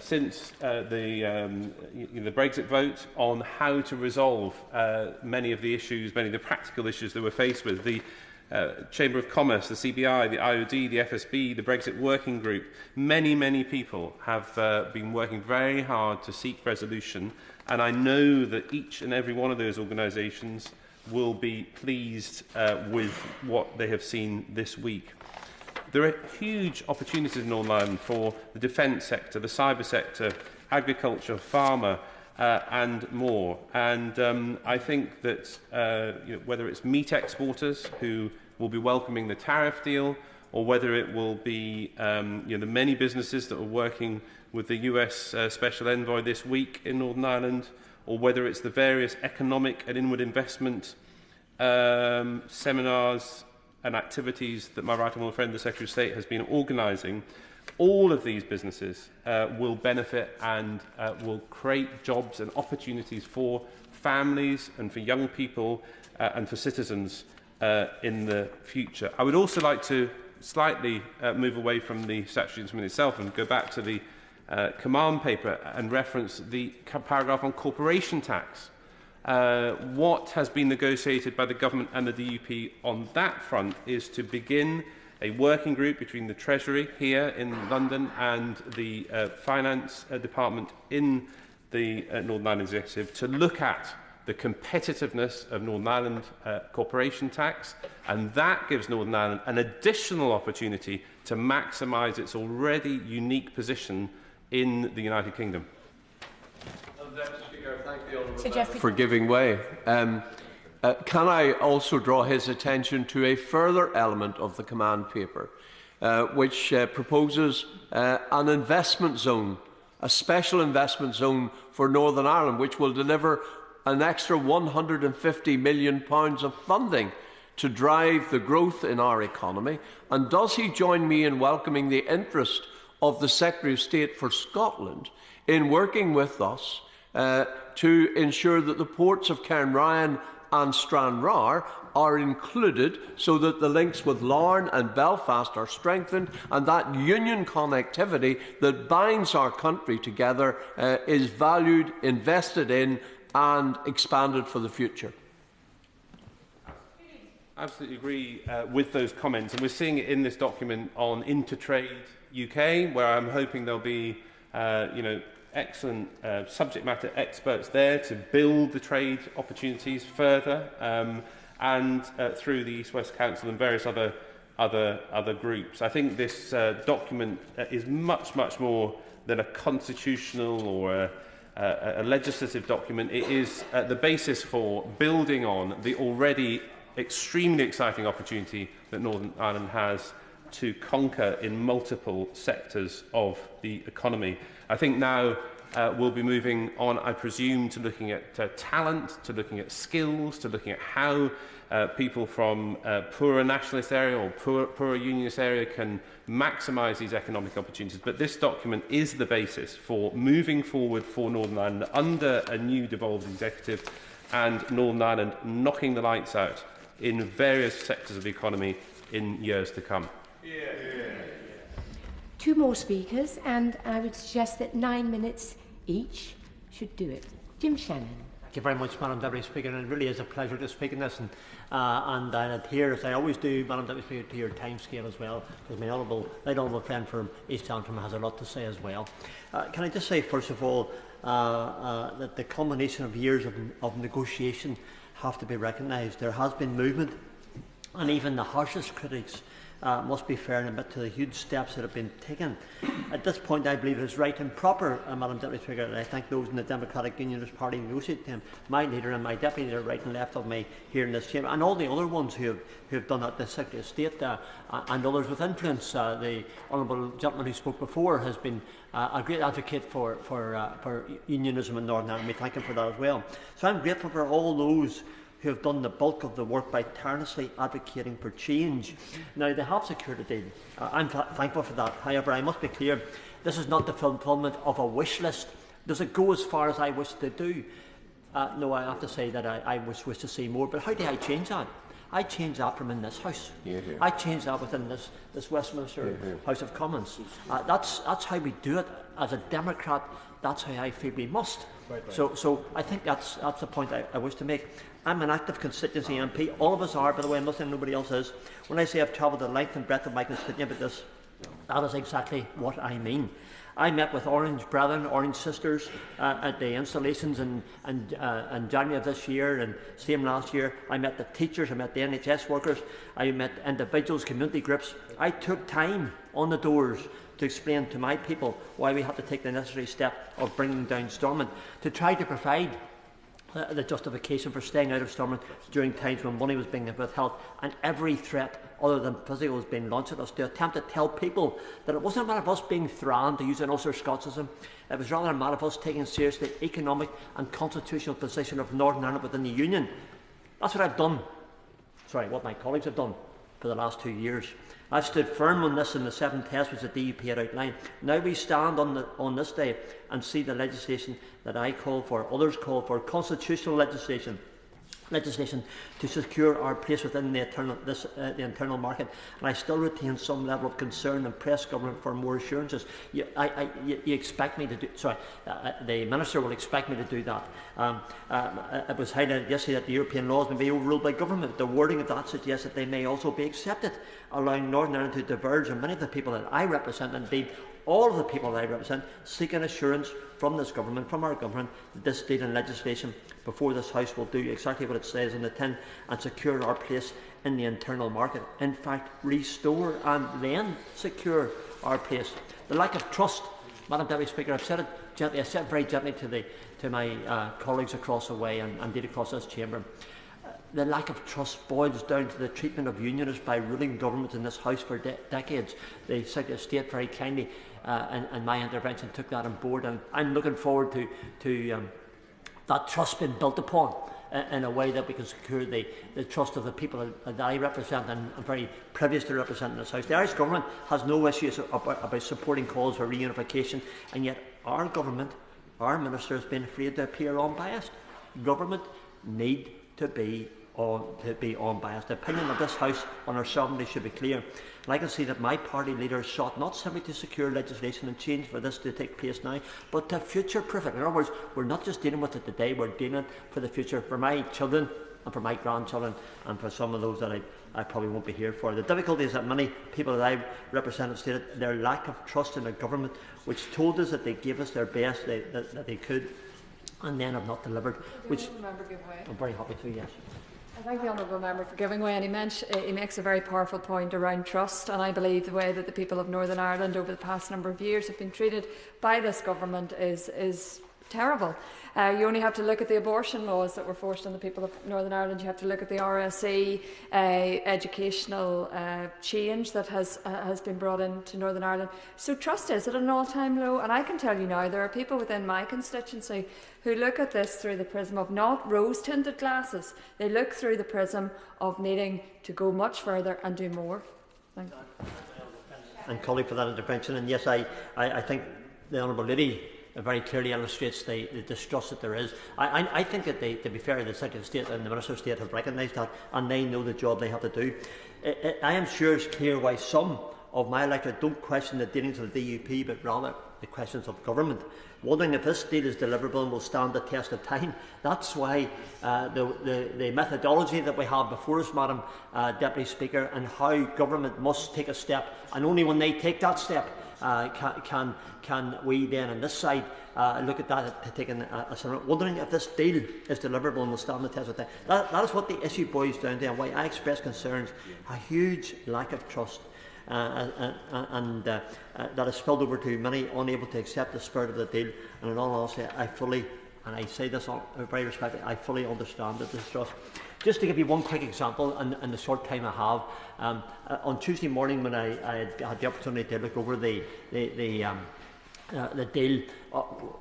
since the Brexit vote on how to resolve many of the issues, many of the practical issues that we're faced with. The Chamber of Commerce, the CBI, the IOD, the FSB, the Brexit Working Group, many people have been working very hard to seek resolution, and I know that each and every one of those organisations will be pleased with what they have seen this week. There are huge opportunities in Northern Ireland for the defence sector, the cyber sector, agriculture, pharma, and more. And I think that whether it's meat exporters who will be welcoming the tariff deal, or whether it will be the many businesses that are working with the US Special Envoy this week in Northern Ireland, or whether it's the various economic and inward investment seminars and activities that my right honourable friend, the Secretary of State, has been organising, all of these businesses will benefit and will create jobs and opportunities for families and for young people and for citizens in the future. I would also like to slightly move away from the statutory instrument itself and go back to the command paper and reference the paragraph on corporation tax. What has been negotiated by the government and the DUP on that front is to begin a working group between the Treasury here in London and the Finance Department in the Northern Ireland Executive to look at the competitiveness of Northern Ireland corporation tax, and that gives Northern Ireland an additional opportunity to maximise its already unique position in the United Kingdom. For giving way. Can I also draw his attention to a further element of the command paper, which proposes an investment zone, a special investment zone for Northern Ireland, which will deliver an extra £150 million of funding to drive the growth in our economy? And does he join me in welcoming the interest of the Secretary of State for Scotland in working with us to ensure that the ports of Cairnryan and Stranraer are included so that the links with Larne and Belfast are strengthened and that union connectivity that binds our country together is valued, invested in and expanded for the future? Absolutely agree with those comments, and we're seeing it in this document on Intertrade UK, where I'm hoping there'll be excellent subject matter experts there to build the trade opportunities further, and through the East West Council and various other groups. I think this document is much more than a constitutional or a legislative document. It is the basis for building on the already extremely exciting opportunity that Northern Ireland has to conquer in multiple sectors of the economy. I think now we'll be moving on, I presume, to looking at talent, to looking at skills, to looking at how people from poorer nationalist area or poorer unionist area can maximise these economic opportunities. But this document is the basis for moving forward for Northern Ireland under a new devolved executive, and Northern Ireland knocking the lights out in various sectors of the economy in years to come. Two more speakers, and I would suggest that 9 minutes each should do it. Jim Shannon. Thank you very much, Madam Deputy Speaker, and it really is a pleasure to speak in this, and I adhere, as I always do, Madam Deputy Speaker, to your timescale as well, because my honourable friend from East Antrim has a lot to say as well. Can I just say, first of all, that the combination of years of negotiation have to be recognised. There has been movement, and even the harshest critics must be fair and admit to the huge steps that have been taken. At this point, I believe it is right and proper, Madam Deputy Speaker, and I thank those in the Democratic Unionist Party who negotiated them, my leader and my deputy leader, right and left of me here in this chamber, and all the other ones who have done that, the Secretary of State and others with influence. The honourable gentleman who spoke before has been a great advocate for unionism in Northern Ireland. We thank him for that as well. So I'm grateful for all those who have done the bulk of the work by tirelessly advocating for change. Now, they have secured a deal. I'm thankful for that. However, I must be clear, this is not the fulfilment of a wish list. Does it go as far as I wish to do? No, I have to say that I wish to see more. But how do I change that? I change that from in this House. I change that within this Westminster House of Commons. That's how we do it. As a Democrat, that's how I feel we must. Right. So I think that's the point I wish to make. I'm an active constituency MP. All of us are, by the way. I'm not saying nobody else is. When I say I've travelled the length and breadth of my constituency about this, that is exactly what I mean. I met with Orange Brethren, Orange Sisters at the installations in January of this year, and same last year. I met the teachers, I met the NHS workers, I met individuals, community groups. I took time on the doors to explain to my people why we had to take the necessary step of bringing down Stormont, to try to provide the justification for staying out of Stormont during times when money was being withheld and every threat other than physical was being launched at us, to attempt to tell people that it wasn't a matter of us being thrown, to use an Ulster Scotsism. It was rather a matter of us taking seriously the economic and constitutional position of Northern Ireland within the Union. That's what I've done. Sorry, what my colleagues have done for the last 2 years. I've stood firm on this in the 7 tests which the DUP had outlined. Now we stand on this day and see the legislation that I call for, others call for, constitutional legislation legislation to secure our place within the internal market, and I still retain some level of concern and press government for more assurances. You expect me to do. Sorry, the Minister will expect me to do that. It was highlighted yesterday that the European laws may be overruled by government. The wording of that suggests that they may also be accepted, allowing Northern Ireland to diverge, and many of the people that I represent, indeed all of the people that I represent, seek an assurance from this government, from our government, that this deal in legislation before this House will do exactly what it says in the tin and secure our place in the internal market. In fact, restore and then secure our place. The lack of trust, Madam Deputy Speaker, I've said it gently, I said it very gently to my colleagues across the way and indeed across this chamber. The lack of trust boils down to the treatment of Unionists by ruling governments in this House for decades. The Secretary of State very kindly in my intervention took that on board, and I'm looking forward to that trust being built upon in a way that we can secure the trust of the people that I represent and I'm very privileged to represent in this House. The Irish Government has no issues about supporting calls for reunification, and yet our government, our Minister, has been afraid to appear unbiased. Government need to be unbiased. The opinion of this House on our sovereignty should be clear. And I can see that my party leaders sought not simply to secure legislation and change for this to take place now, but to future-proof it. In other words, we're not just dealing with it today, we're dealing for the future, for my children and for my grandchildren and for some of those that I probably won't be here for. The difficulty is that many people that I represent have stated their lack of trust in a government which told us that they gave us their best, that they could, and then have not delivered. Which I'm very happy to, yes. I thank the honourable member for giving way, and he makes a very powerful point around trust, and I believe the way that the people of Northern Ireland over the past number of years have been treated by this government is terrible. You only have to look at the abortion laws that were forced on the people of Northern Ireland. You have to look at the RSE educational change that has been brought into Northern Ireland. So trust is at an all-time low, and I can tell you now there are people within my constituency who look at this through the prism of not rose-tinted glasses. They look through the prism of needing to go much further and do more. Thank you. And colleague for that intervention. And yes, I think the Honourable Lady very clearly illustrates the distrust that there is. I think that to be fair, the Secretary of State and the Minister of State have recognised that, and they know the job they have to do. I am sure it's clear why some of my electorate don't question the dealings of the DUP, but rather the questions of government, wondering if this deal is deliverable and will stand the test of time. That's why the methodology that we have before us, Madam Deputy Speaker, and how government must take a step, and only when they take that step can we then on this side look at that to take a wondering if this deal is deliverable and will stand the test of time. That is what the issue boils down to, and why I express concerns, a huge lack of trust. And that has spilled over to many unable to accept the spirit of the deal. And in all honesty, I fully, and I say this very respectfully, I fully understand the distrust. Just to give you one quick example, in the short time I have, on Tuesday morning when I had the opportunity to look over the deal,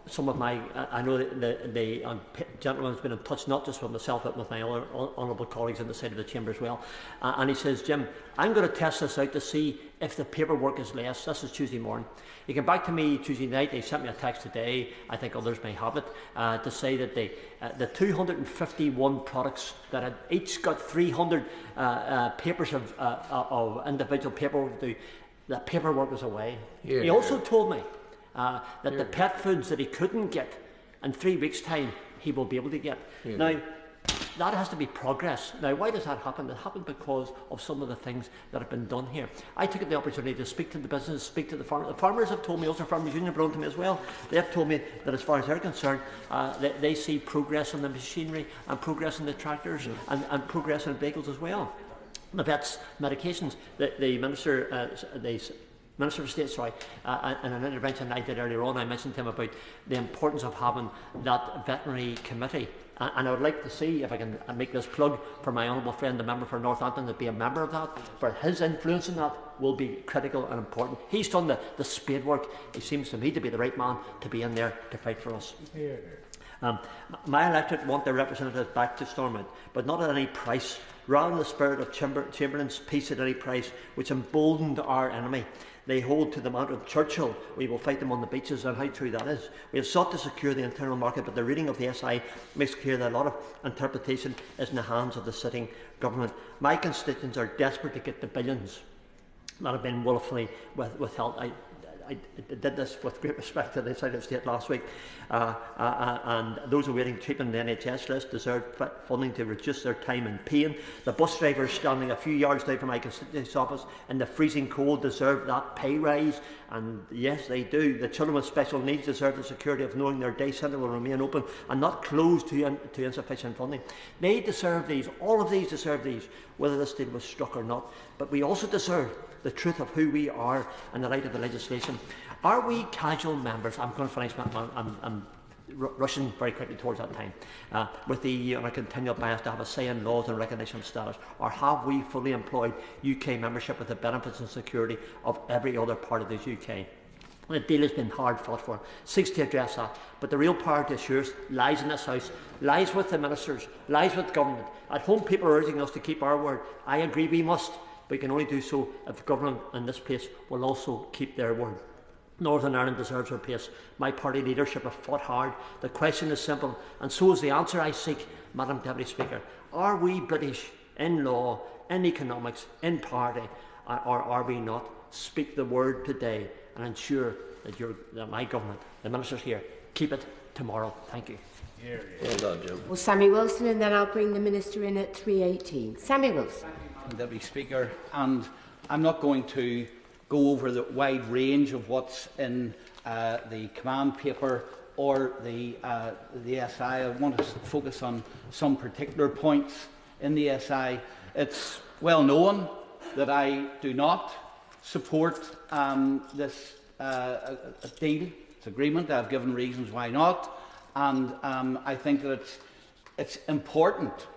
some of my, I know the gentleman has been in touch not just with myself but with my other honourable colleagues on the side of the chamber as well, and he says, Jim, I'm going to test this out to see if the paperwork is less. This is Tuesday morning. He came back to me Tuesday night. He sent me a text today, I think others may have it, to say that the 251 products that had each got 300 papers of individual paperwork to do, that paperwork was away. Yeah. He also told me that the pet foods that he couldn't get in 3 weeks' time, he will be able to get. Yeah. Now, that has to be progress. Now, why does that happen? It happened because of some of the things that have been done here. I took the opportunity to speak to the business, speak to the farmers. The farmers have told me, also Farmers Union belong to me as well, they have told me that as far as they're concerned, they see progress in the machinery and progress in the tractors and progress in vehicles as well. The vets' medications, the Minister... Minister of State, sorry, in an intervention I did earlier on, I mentioned to him about the importance of having that veterinary committee. And I would like to see if I can make this plug for my honourable friend, the member for Northampton, to be a member of that, for his influence in that will be critical and important. He's done the spade work. He seems to me to be the right man to be in there to fight for us. My electorate want their representatives back to Stormont, but not at any price. rather than the spirit of Chamberlain's peace at any price, which emboldened our enemy. They hold to the mantra of Churchill, we will fight them on the beaches, and how true that is. We have sought to secure the internal market, but the reading of the SI makes clear that a lot of interpretation is in the hands of the sitting government. My constituents are desperate to get the billions that have been woefully withheld. I did this with great respect to the side of state last week, and those awaiting treatment in the NHS list deserve funding to reduce their time in pain. The bus drivers standing a few yards down from my constituency's office in the freezing cold deserve that pay rise, and yes, they do. The children with special needs deserve the security of knowing their day centre will remain open and not closed to insufficient funding. They deserve these. All of these deserve these, whether this deal was struck or not. But we also deserve the truth of who we are in the light of the legislation. Are we casual members? I'm going to finish. I'm rushing very quickly towards that time. With the EU and a continual bias to have a say in laws and recognition of status, or have we fully employed UK membership with the benefits and security of every other part of the UK? The deal has been hard fought for, seeks to address that, but the real power to assure us lies in this House, lies with the ministers, lies with government. At home, people are urging us to keep our word. I agree we must. We can only do so if the government in this place will also keep their word. Northern Ireland deserves our place. My party leadership have fought hard. The question is simple, and so is the answer I seek, Madam Deputy Speaker. Are we British in law, in economics, in party, or are we not? Speak the word today and ensure that my government, the ministers here, keep it tomorrow. Thank you. Well done, Joe. Well, Sammy Wilson, and then I'll bring the Minister in at 3:18. Sammy Wilson. Deputy Speaker, and I'm not going to go over the wide range of what's in the command paper or the SI. I want to focus on some particular points in the SI. It's well known that I do not support this deal, this agreement. I've given reasons why not, and I think that it's important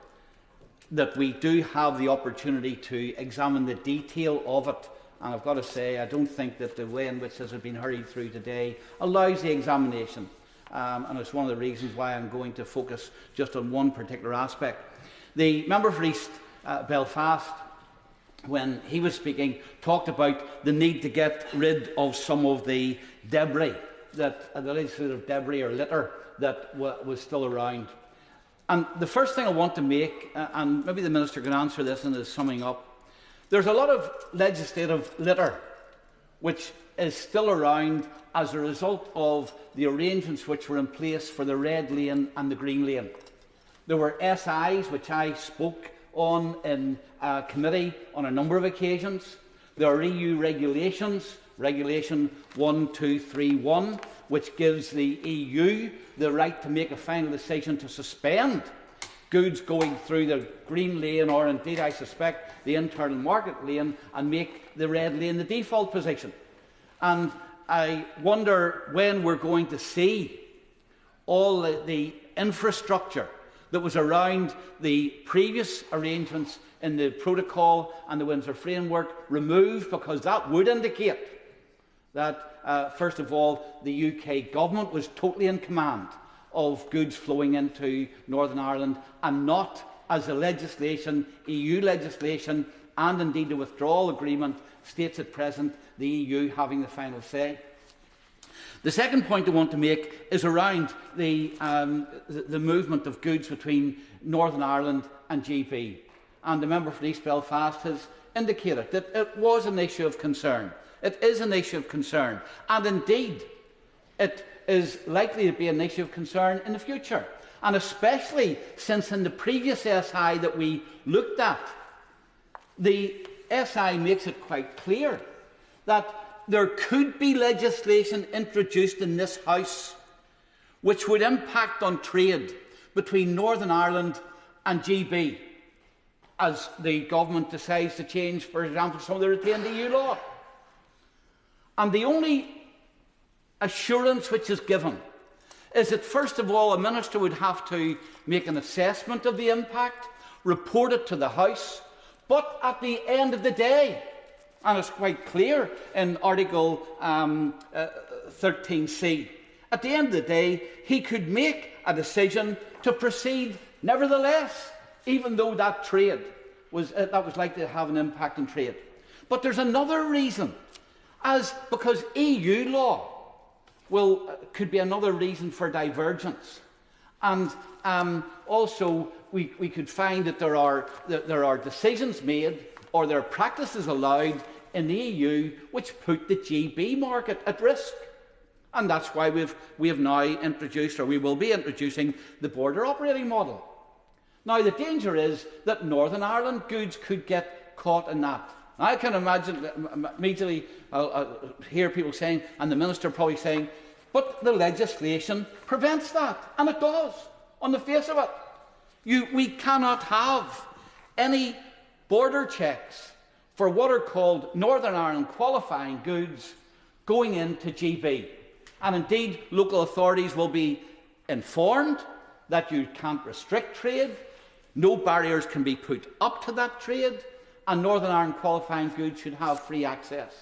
that we do have the opportunity to examine the detail of it. And I've got to say, I don't think that the way in which this has been hurried through today allows the examination. And it's one of the reasons why I'm going to focus just on one particular aspect. The member for East Belfast, when he was speaking, talked about the need to get rid of some of the debris, the legislative debris or litter that was still around. And the first thing I want to make, and maybe the Minister can answer this in his summing up, there's a lot of legislative litter which is still around as a result of the arrangements which were in place for the red lane and the green lane. There were SIs which I spoke on in committee on a number of occasions. There are EU regulations, Regulation 1231, which gives the EU the right to make a final decision to suspend goods going through the green lane, or indeed, I suspect, the internal market lane, and make the red lane the default position. And I wonder when we're going to see all the infrastructure that was around the previous arrangements in the protocol and the Windsor framework removed, because that would indicate that, first of all, the UK government was totally in command of goods flowing into Northern Ireland, and not, as the legislation, EU legislation, and indeed the withdrawal agreement states at present, the EU having the final say. The second point I want to make is around the movement of goods between Northern Ireland and GB. And the member for East Belfast has indicated that it was an issue of concern. It is an issue of concern. And indeed, it is likely to be an issue of concern in the future. And especially since in the previous SI that we looked at, the SI makes it quite clear that there could be legislation introduced in this House which would impact on trade between Northern Ireland and GB as the government decides to change, for example, some of the retained EU law. And the only assurance which is given is that, first of all, a minister would have to make an assessment of the impact, report it to the House, but at the end of the day, and it's quite clear in Article 13C, at the end of the day, he could make a decision to proceed nevertheless, even though that trade that was likely to have an impact on trade. But there's another reason, because EU law could be another reason for divergence, and also we could find that there are decisions made or there are practices allowed in the EU which put the GB market at risk. And that's why we have now introduced, or we will be introducing, the border operating model. Now, the danger is that Northern Ireland goods could get caught in that. I can imagine immediately I'll hear people saying, and the Minister probably saying, but the legislation prevents that. And it does, on the face of it. We cannot have any border checks for what are called Northern Ireland qualifying goods going into GB. And indeed, local authorities will be informed that you can't restrict trade, no barriers can be put up to that trade, and Northern Ireland qualifying goods should have free access.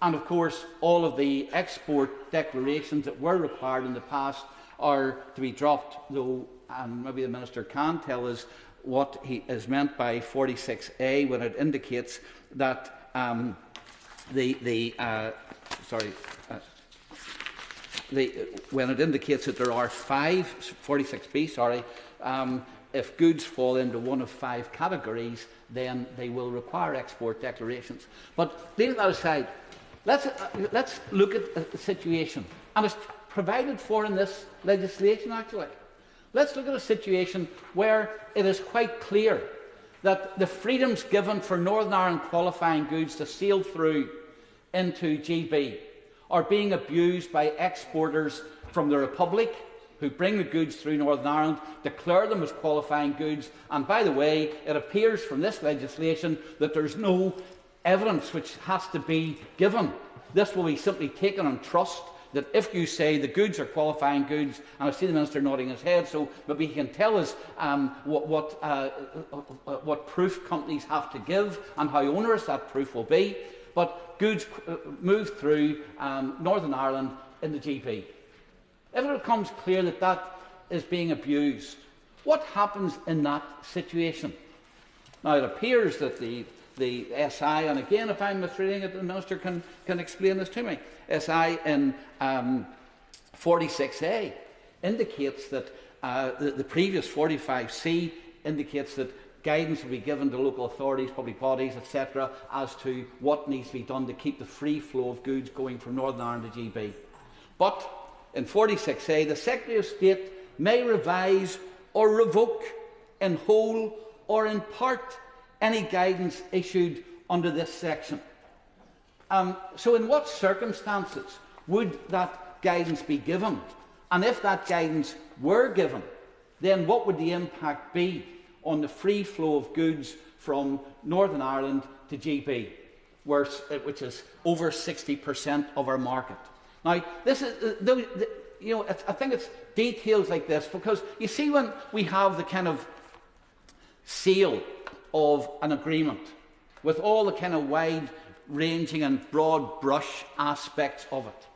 And of course, all of the export declarations that were required in the past are to be dropped, though, and maybe the Minister can tell us what he is meant by 46A when it indicates that when it indicates that there are 46B, if goods fall into one of 5 categories, then they will require export declarations. But leaving that aside, let's look at the situation, and it's provided for in this legislation actually. Let's look at a situation where it is quite clear that the freedoms given for Northern Ireland qualifying goods to sail through into GB are being abused by exporters from the Republic who bring the goods through Northern Ireland, declare them as qualifying goods, and by the way, it appears from this legislation that there's no evidence which has to be given. This will be simply taken on trust, that if you say the goods are qualifying goods, and I see the Minister nodding his head, so maybe he can tell us what proof companies have to give and how onerous that proof will be, but goods move through Northern Ireland in the GB. If it becomes clear that that is being abused, what happens in that situation? Now, it appears that the SI, and again, if I'm misreading it, the Minister can explain this to me. SI in 46A indicates that the previous 45C indicates that guidance will be given to local authorities, public bodies, etc., as to what needs to be done to keep the free flow of goods going from Northern Ireland to GB. But in 46A, the Secretary of State may revise or revoke in whole or in part any guidance issued under this section. So in what circumstances would that guidance be given? And if that guidance were given, then what would the impact be on the free flow of goods from Northern Ireland to GB, which is over 60% of our market? Now, this is, I think it's details like this, because you see when we have the kind of seal of an agreement with all the kind of wide-ranging and broad-brush aspects of it,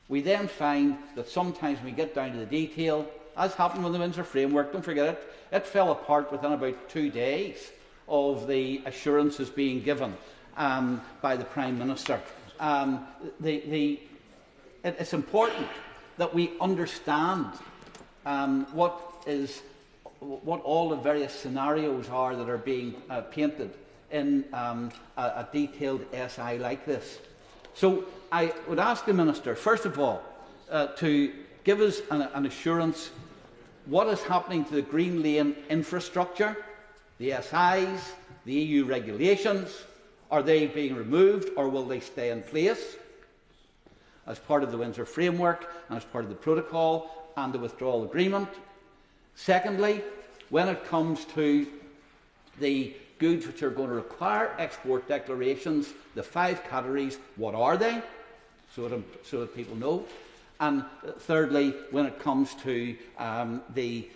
we then find that sometimes when we get down to the detail, as happened with the Windsor Framework, don't forget it, it fell apart within about 2 days of the assurances being given by the Prime Minister. It's important that we understand what all the various scenarios are that are being painted in a detailed SI like this. So I would ask the Minister, first of all, to give us an assurance what is happening to the Green Lane infrastructure, the SIs, the EU regulations. Are they being removed or will they stay in place as part of the Windsor Framework and as part of the protocol and the withdrawal agreement? Secondly, when it comes to the goods which are going to require export declarations, the 5 categories, what are they, so that people know? And thirdly, when it comes to the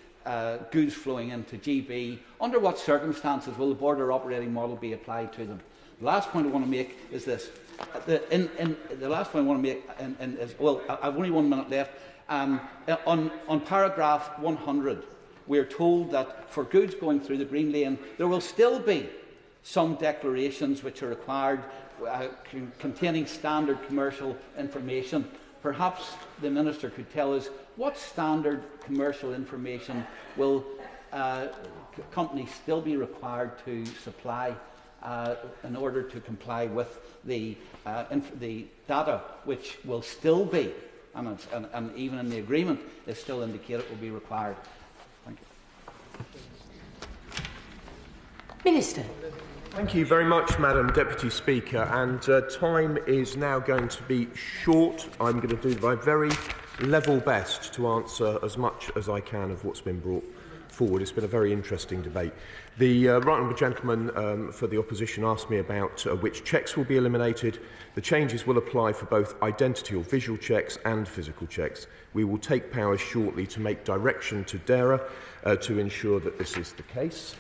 goods flowing into GB, under what circumstances will the border operating model be applied to them? The last point I want to make is this. The last point I want to make is, well, I've only 1 minute left. On paragraph 100, we're told that for goods going through the Green Lane, there will still be some declarations which are required containing standard commercial information. Perhaps the Minister could tell us what standard commercial information will companies still be required to supply in order to comply with the data, which will still be, and even in the agreement, is still indicated will be required. Thank you. Minister. Thank you very much, Madam Deputy Speaker. And time is now going to be short. I'm going to do my very level best to answer as much as I can of what's been brought forward. It's been a very interesting debate. The right honourable gentleman for the opposition asked me about which checks will be eliminated. The changes will apply for both identity or visual checks and physical checks. We will take powers shortly to make direction to DERA to ensure that this is the case.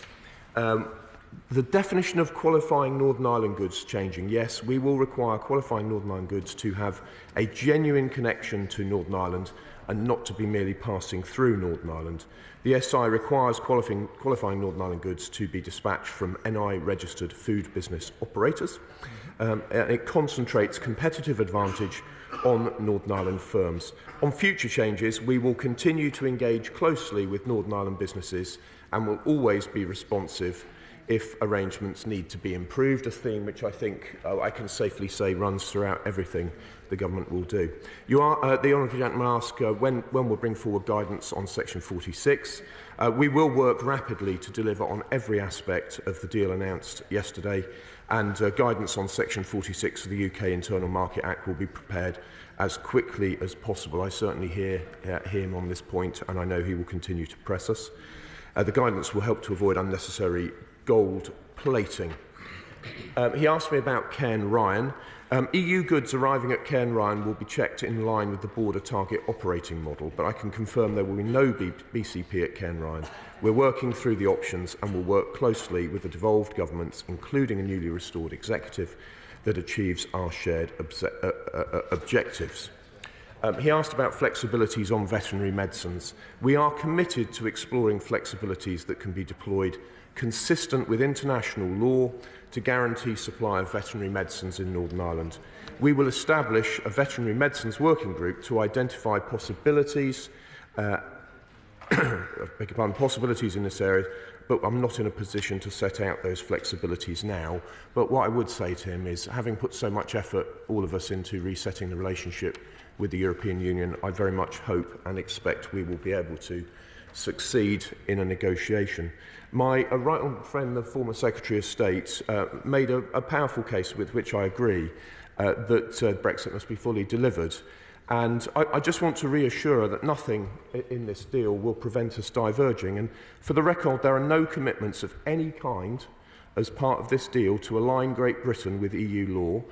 The definition of qualifying Northern Ireland goods changing. Yes, we will require qualifying Northern Ireland goods to have a genuine connection to Northern Ireland and not to be merely passing through Northern Ireland. The SI requires qualifying Northern Ireland goods to be dispatched from NI-registered food business operators. And it concentrates competitive advantage on Northern Ireland firms. On future changes, we will continue to engage closely with Northern Ireland businesses and will always be responsive if arrangements need to be improved, a theme which I think I can safely say runs throughout everything the government will do. The honourable gentleman asked when we'll bring forward guidance on Section 46. We will work rapidly to deliver on every aspect of the deal announced yesterday, and guidance on Section 46 of the UK Internal Market Act will be prepared as quickly as possible. I certainly hear him on this point, and I know he will continue to press us. The guidance will help to avoid unnecessary gold plating. He asked me about Cairn Ryan. EU goods arriving at Cairn Ryan will be checked in line with the border target operating model, but I can confirm there will be no BCP at Cairn Ryan. We're working through the options and will work closely with the devolved governments, including a newly restored executive, that achieves our shared objectives. He asked about flexibilities on veterinary medicines. We are committed to exploring flexibilities that can be deployed consistent with international law to guarantee supply of veterinary medicines in Northern Ireland. We will establish a veterinary medicines working group to identify possibilities, possibilities in this area, but I'm not in a position to set out those flexibilities now. But what I would say to him is, having put so much effort, all of us, into resetting the relationship with the European Union, I very much hope and expect we will be able to succeed in a negotiation. My right honourable friend, the former Secretary of State, made a powerful case with which I agree that Brexit must be fully delivered. And I just want to reassure her that nothing in this deal will prevent us diverging. And for the record, there are no commitments of any kind as part of this deal to align Great Britain with EU law,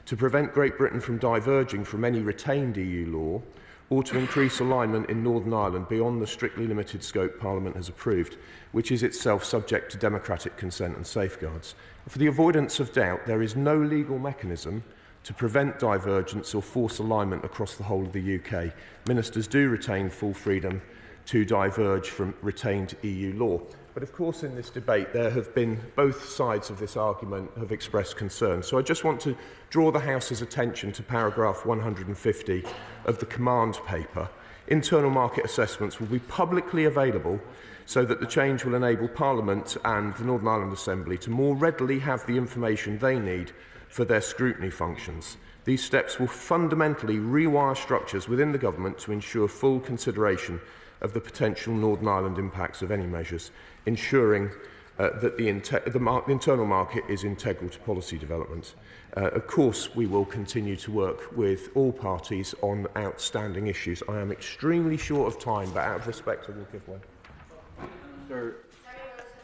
to prevent Great Britain from diverging from any retained EU law, or to increase alignment in Northern Ireland beyond the strictly limited scope Parliament has approved, which is itself subject to democratic consent and safeguards. For the avoidance of doubt, there is no legal mechanism to prevent divergence or force alignment across the whole of the UK. Ministers do retain full freedom to diverge from retained EU law. But of course, in this debate, there have been both sides of this argument have expressed concern. So I just want to draw the House's attention to paragraph 150 of the command paper. Internal market assessments will be publicly available so that the change will enable Parliament and the Northern Ireland Assembly to more readily have the information they need for their scrutiny functions. These steps will fundamentally rewire structures within the government to ensure full consideration of the potential Northern Ireland impacts of any measures, ensuring that the internal market is integral to policy development. Of course, we will continue to work with all parties on outstanding issues. I am extremely short of time, but out of respect, I will give way.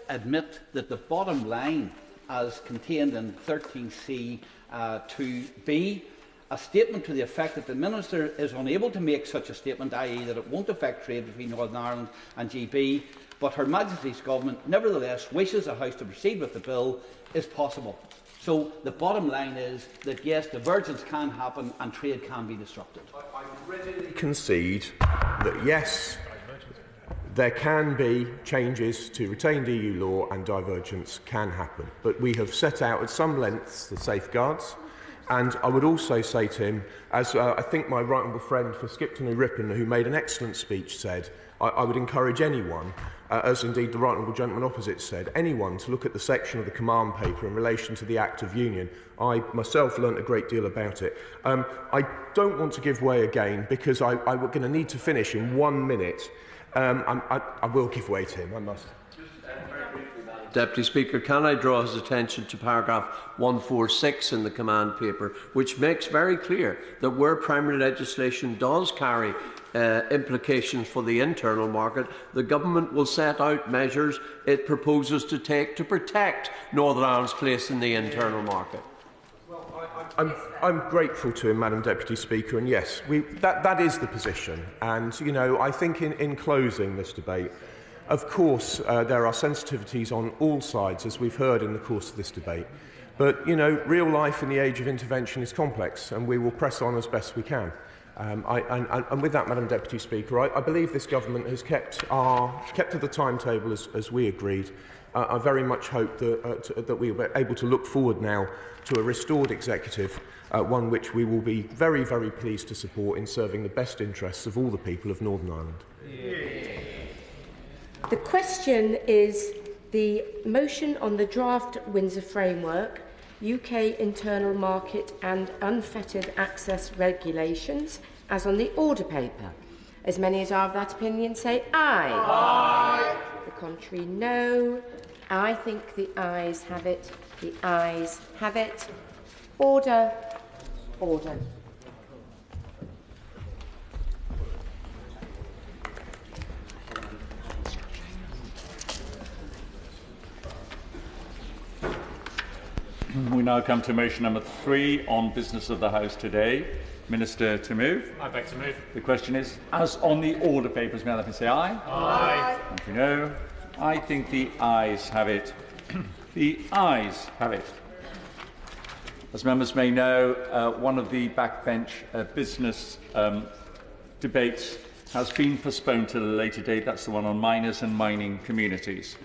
Admit that the bottom line, as contained in 13C 2B, a statement to the effect that the Minister is unable to make such a statement, i.e. that it won't affect trade between Northern Ireland and GB, but Her Majesty's Government nevertheless wishes the House to proceed with the bill, is possible. So the bottom line is that yes, divergence can happen and trade can be disrupted. I readily concede that yes, There can be changes to retained EU law and divergence can happen. But we have set out at some length the safeguards. And I would also say to him, as I think my right honourable friend for Skipton and Ripon, who made an excellent speech, said, I would encourage anyone, as indeed the right honourable gentleman opposite said, anyone to look at the section of the command paper in relation to the Act of Union. I myself learnt a great deal about it. I don't want to give way again because I'm going to need to finish in 1 minute. I will give way to him, I must. Deputy Speaker, can I draw his attention to paragraph 146 in the command paper, which makes very clear that where primary legislation does carry implications for the internal market, the government will set out measures it proposes to take to protect Northern Ireland's place in the internal market. I'm grateful to him, Madam Deputy Speaker, and yes, that is the position. And, you know, I think in closing this debate, of course, there are sensitivities on all sides, as we've heard in the course of this debate. But, you know, real life in the age of intervention is complex, and we will press on as best we can. And with that, Madam Deputy Speaker, I believe this government has kept to the timetable as we agreed. I very much hope that we will be able to look forward now to a restored executive, one which we will be very, very pleased to support in serving the best interests of all the people of Northern Ireland. The question is the motion on the draft Windsor Framework, UK internal market and unfettered access regulations, as on the order paper. As many as are of that opinion say aye. Aye. The contrary, no. I think the ayes have it. The ayes have it. Order. Order. We now come to motion number 3 on business of the House today. Minister to move. I beg to move. The question is, as on the order papers, may I say aye? Aye. Thank you, no. I think the ayes have it. The ayes have it. As members may know, one of the backbench business debates has been postponed to a later date. That's the one on miners and mining communities.